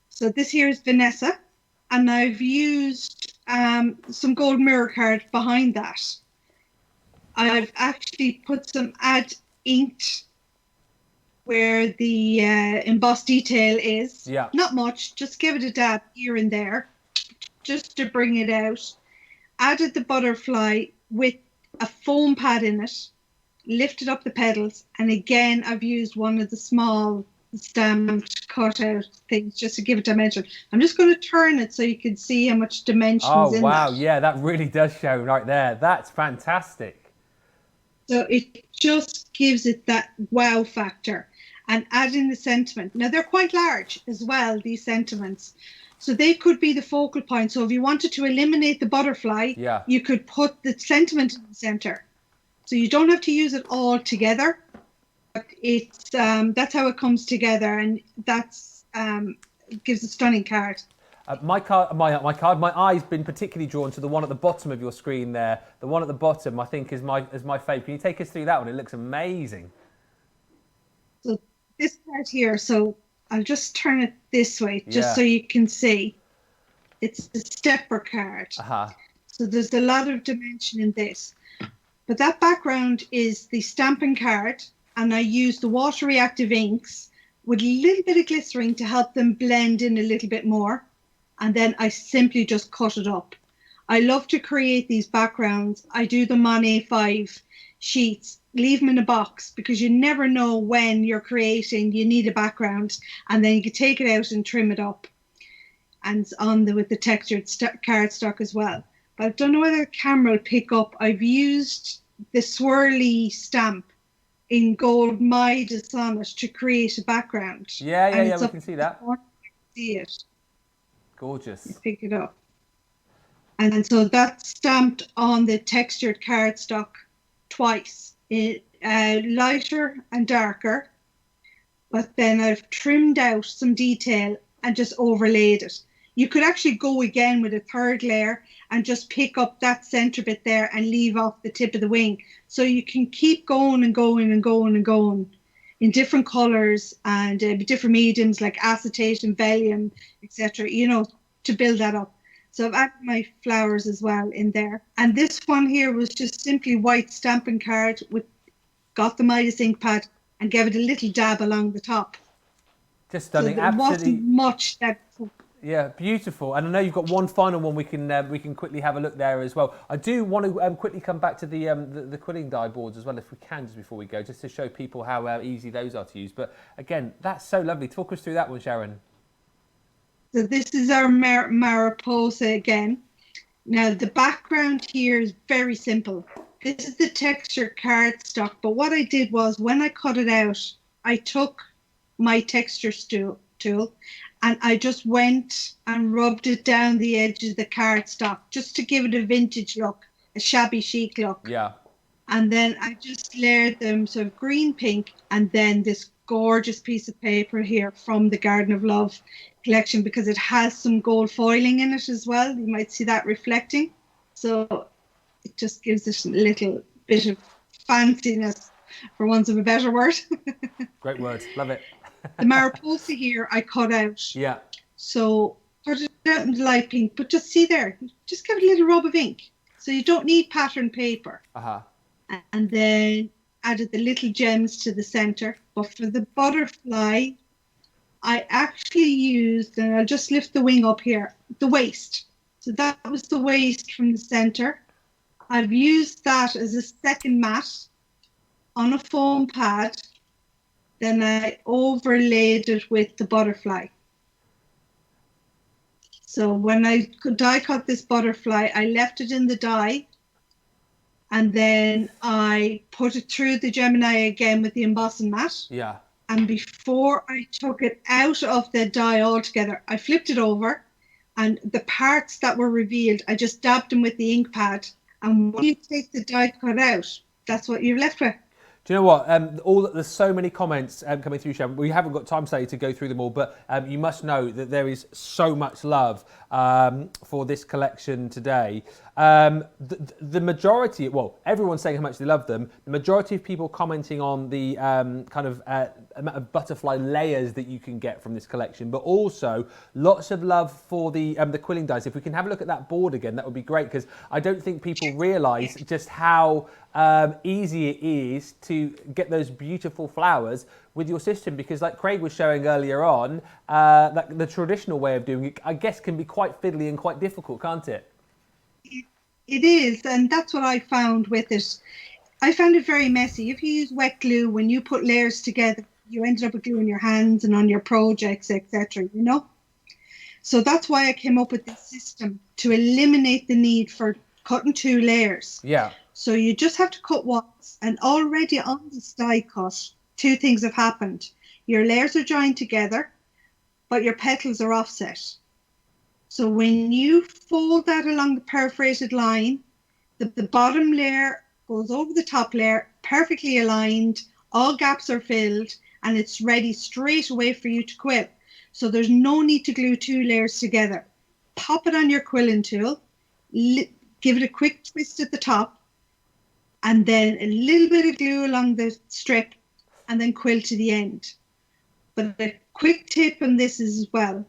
S3: So this here is Vanessa, and I've used some gold mirror card behind that. I've actually put some inked where the embossed detail is.
S1: Yeah.
S3: Not much, just give it a dab here and there, just to bring it out. Added the butterfly with a foam pad in it, lifted up the petals, and again I've used one of the small stamped cutout things just to give it dimension. I'm just going to turn it so you can see how much dimensions in
S1: wow,
S3: that.
S1: yeah, that really does show right there. That's fantastic.
S3: So it just gives it that wow factor. And adding the sentiment. Now they're quite large as well, these sentiments. So they could be the focal point. So if you wanted to eliminate the butterfly, you could put the sentiment in the center. So you don't have to use it all together. But it's that's how it comes together, and that's gives a stunning card.
S1: My eye's been particularly drawn to the one at the bottom of your screen there. The one at the bottom, I think, is my favourite. Can you take us through that one? It looks amazing.
S3: So this card here, so I'll just turn it this way, just
S1: Yeah.
S3: so you can see. It's the stepper card. So there's a lot of dimension in this. But that background is the stamping card, and I use the water reactive inks with a little bit of glycerin to help them blend in a little bit more. And then I simply just cut it up. I love to create these backgrounds. I do them on A5 sheets, leave them in a box, because you never know when you're creating, you need a background, and then you can take it out and trim it up. And with the textured cardstock as well. But I don't know whether the camera will pick up. I've used the swirly stamp in gold Midas on it to create a background.
S1: Yeah, we can see that.
S3: See it.
S1: Gorgeous.
S3: Pick it up. And so that's stamped on the textured cardstock twice, lighter and darker. But then I've trimmed out some detail and just overlaid it. You could actually go again with a third layer and just pick up that center bit there and leave off the tip of the wing. So you can keep going and going and going and going in different colors and different mediums like acetate and vellum, etc., to build that up. So I've added my flowers as well in there. And this one here was just simply white stamping card got the Midas ink pad and gave it a little dab along the top.
S1: Just stunning.
S3: So there wasn't much that.
S1: Yeah, beautiful. And I know you've got one final one we can quickly have a look there as well. I do want to quickly come back to the quilling die boards as well, if we can, just before we go, just to show people how easy those are to use. But again, that's so lovely. Talk us through that one, Sharon.
S3: So this is our Mariposa again. Now the background here is very simple. This is the texture cardstock, but what I did was when I cut it out, I took my texture tool and I just went and rubbed it down the edge of the cardstock just to give it a vintage look, a shabby chic look.
S1: Yeah.
S3: And then I just layered them sort of green pink, and then this gorgeous piece of paper here from the Garden of Love collection, because it has some gold foiling in it as well. You might see that reflecting. So it just gives it a little bit of fanciness, for want of a better word.
S1: Great word. Love it.
S3: The Mariposa here I cut out.
S1: Yeah.
S3: So cut it out in the light pink, but just see there, just give it a little rub of ink. So you don't need pattern paper. And then added the little gems to the center. But for the butterfly, I actually used, and I'll just lift the wing up here, the waist. So that was the waist from the center. I've used that as a second mat on a foam pad. Then I overlaid it with the butterfly. So when I die cut this butterfly, I left it in the die. And then I put it through the Gemini again with the embossing mat.
S1: Yeah.
S3: And before I took it out of the die altogether, I flipped it over. And the parts that were revealed, I just dabbed them with the ink pad. And when you take the die cut out, that's what you're left with.
S1: Do you know what? There's so many comments coming through, Sharon. We haven't got time today to go through them all, but you must know that there is so much love for this collection today. The majority, well, everyone's saying how much they love them. The majority of people commenting on the kind of amount of butterfly layers that you can get from this collection, but also lots of love for the quilling dies. If we can have a look at that board again, that would be great, because I don't think people realise just how easy it is to get those beautiful flowers with your system, because like Craig was showing earlier on, that the traditional way of doing it, I guess, can be quite fiddly and quite difficult, can't it?
S3: It is, and that's what I found with it. I found it very messy. If you use wet glue, when you put layers together, you ended up with glue in your hands and on your projects, etc., So that's why I came up with this system, to eliminate the need for cutting 2 layers.
S1: Yeah.
S3: So you just have to cut once, and already on this die cut, 2 things have happened. Your layers are joined together, but your petals are offset. So when you fold that along the perforated line, the bottom layer goes over the top layer, perfectly aligned, all gaps are filled, and it's ready straight away for you to quilt. So there's no need to glue 2 layers together. Pop it on your quilling tool, give it a quick twist at the top, and then a little bit of glue along the strip, and then quilt to the end. But a quick tip on this is as well,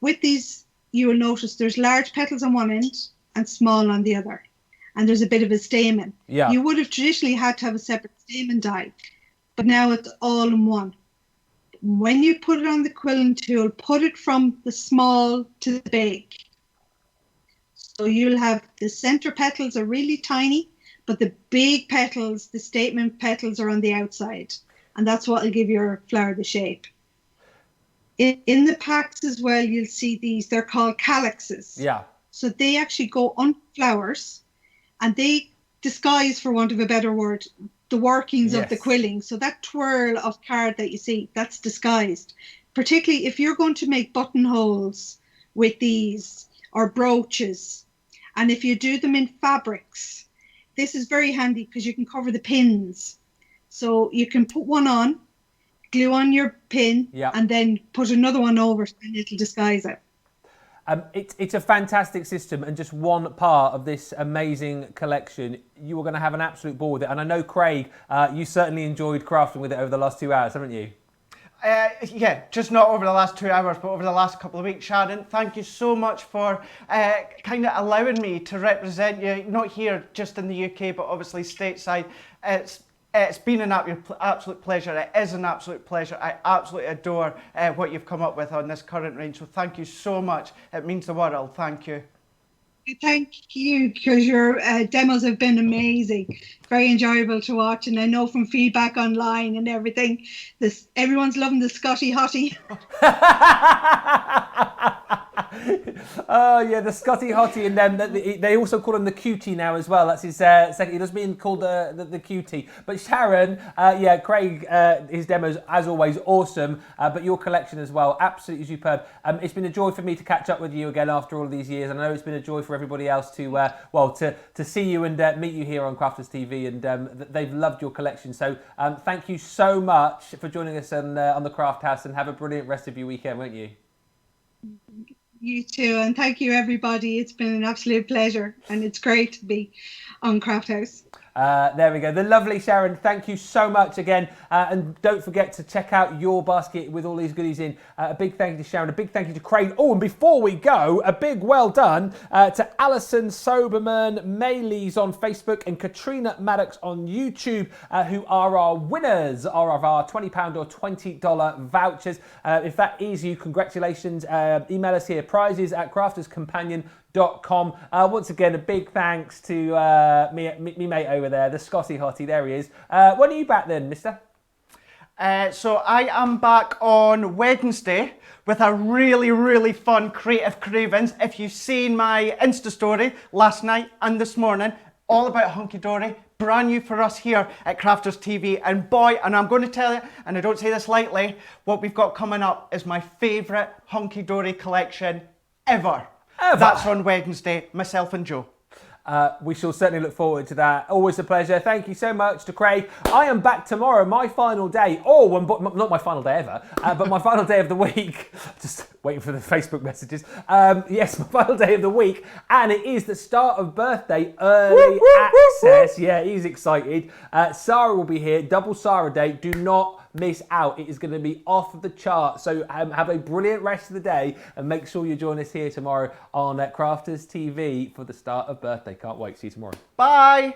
S3: with these, you will notice there's large petals on one end and small on the other. And there's a bit of a stamen.
S1: Yeah.
S3: You would have traditionally had to have a separate stamen die, but now it's all in one. When you put it on the quilling tool, put it from the small to the big. So you'll have the center petals are really tiny, but the big petals, the stamen petals, are on the outside. And that's what will give your flower the shape. In the packs as well, you'll see these. They're called calyxes.
S1: Yeah.
S3: So they actually go on flowers, and they disguise, for want of a better word, the workings of the quilling. So that twirl of card that you see, that's disguised. Particularly if you're going to make buttonholes with these, or brooches, and if you do them in fabrics, this is very handy because you can cover the pins. So you can put one on, glue on your pin, and then put another one over, and it'll disguise it.
S1: It's a fantastic system, and just one part of this amazing collection. You are going to have an absolute ball with it. And I know, Craig, you certainly enjoyed crafting with it over the last 2 hours, haven't you?
S2: Yeah, just not over the last 2 hours, but over the last couple of weeks. Sharon, thank you so much for kind of allowing me to represent you, not here just in the UK, but obviously stateside. It's been an absolute pleasure. It is an absolute pleasure. I absolutely adore what you've come up with on this current range. So thank you so much. It means the world. Thank you.
S3: Thank you, because your demos have been amazing. Very enjoyable to watch. And I know from feedback online and everything, everyone's loving the Scotty Hottie.
S1: Oh yeah, the Scotty Hottie, and then they also call him the Cutie now as well. That's his second. He does being called the Cutie. But Sharon, Craig, his demos as always awesome. But your collection as well, absolutely superb. It's been a joy for me to catch up with you again after all of these years. And I know it's been a joy for everybody else to see you and meet you here on Crafters TV. And they've loved your collection. So thank you so much for joining us on the Craft House, and have a brilliant rest of your weekend, won't you?
S3: You too, and thank you everybody. It's been an absolute pleasure, and it's great to be on Craft House.
S1: There we go. The lovely Sharon, thank you so much again. And don't forget to check out your basket with all these goodies in. A big thank you to Sharon, a big thank you to Craig. Oh, and before we go, a big well done to Alison Soberman, Maylees on Facebook, and Katrina Maddox on YouTube, who are our winners of our £20 or $20 vouchers. If that is you, congratulations. Email us here, prizes@crafterscompanion.com. Once again, a big thanks to me mate over there, the Scotty Hottie. There he is. When are you back then, mister?
S2: So I am back on Wednesday with a really, really fun Creative Cravings. If you've seen my Insta story last night and this morning, all about Hunky Dory, brand new for us here at Crafters TV. And boy, and I'm going to tell you, and I don't say this lightly, what we've got coming up is my favourite Hunky Dory collection ever. That's on Wednesday, myself and Joe.
S1: We shall certainly look forward to that. Always a pleasure. Thank you so much to Craig. I am back tomorrow, my final day. Not my final day ever, but my final day of the week. Just waiting for the Facebook messages. Yes, my final day of the week. And it is the start of birthday early access. Yeah, he's excited. Sarah will be here. Double Sarah Day. Do not miss out. It is going to be off the chart. So have a brilliant rest of the day, and make sure you join us here tomorrow on Crafters TV for the start of birthday. Can't wait. See you tomorrow.
S2: Bye.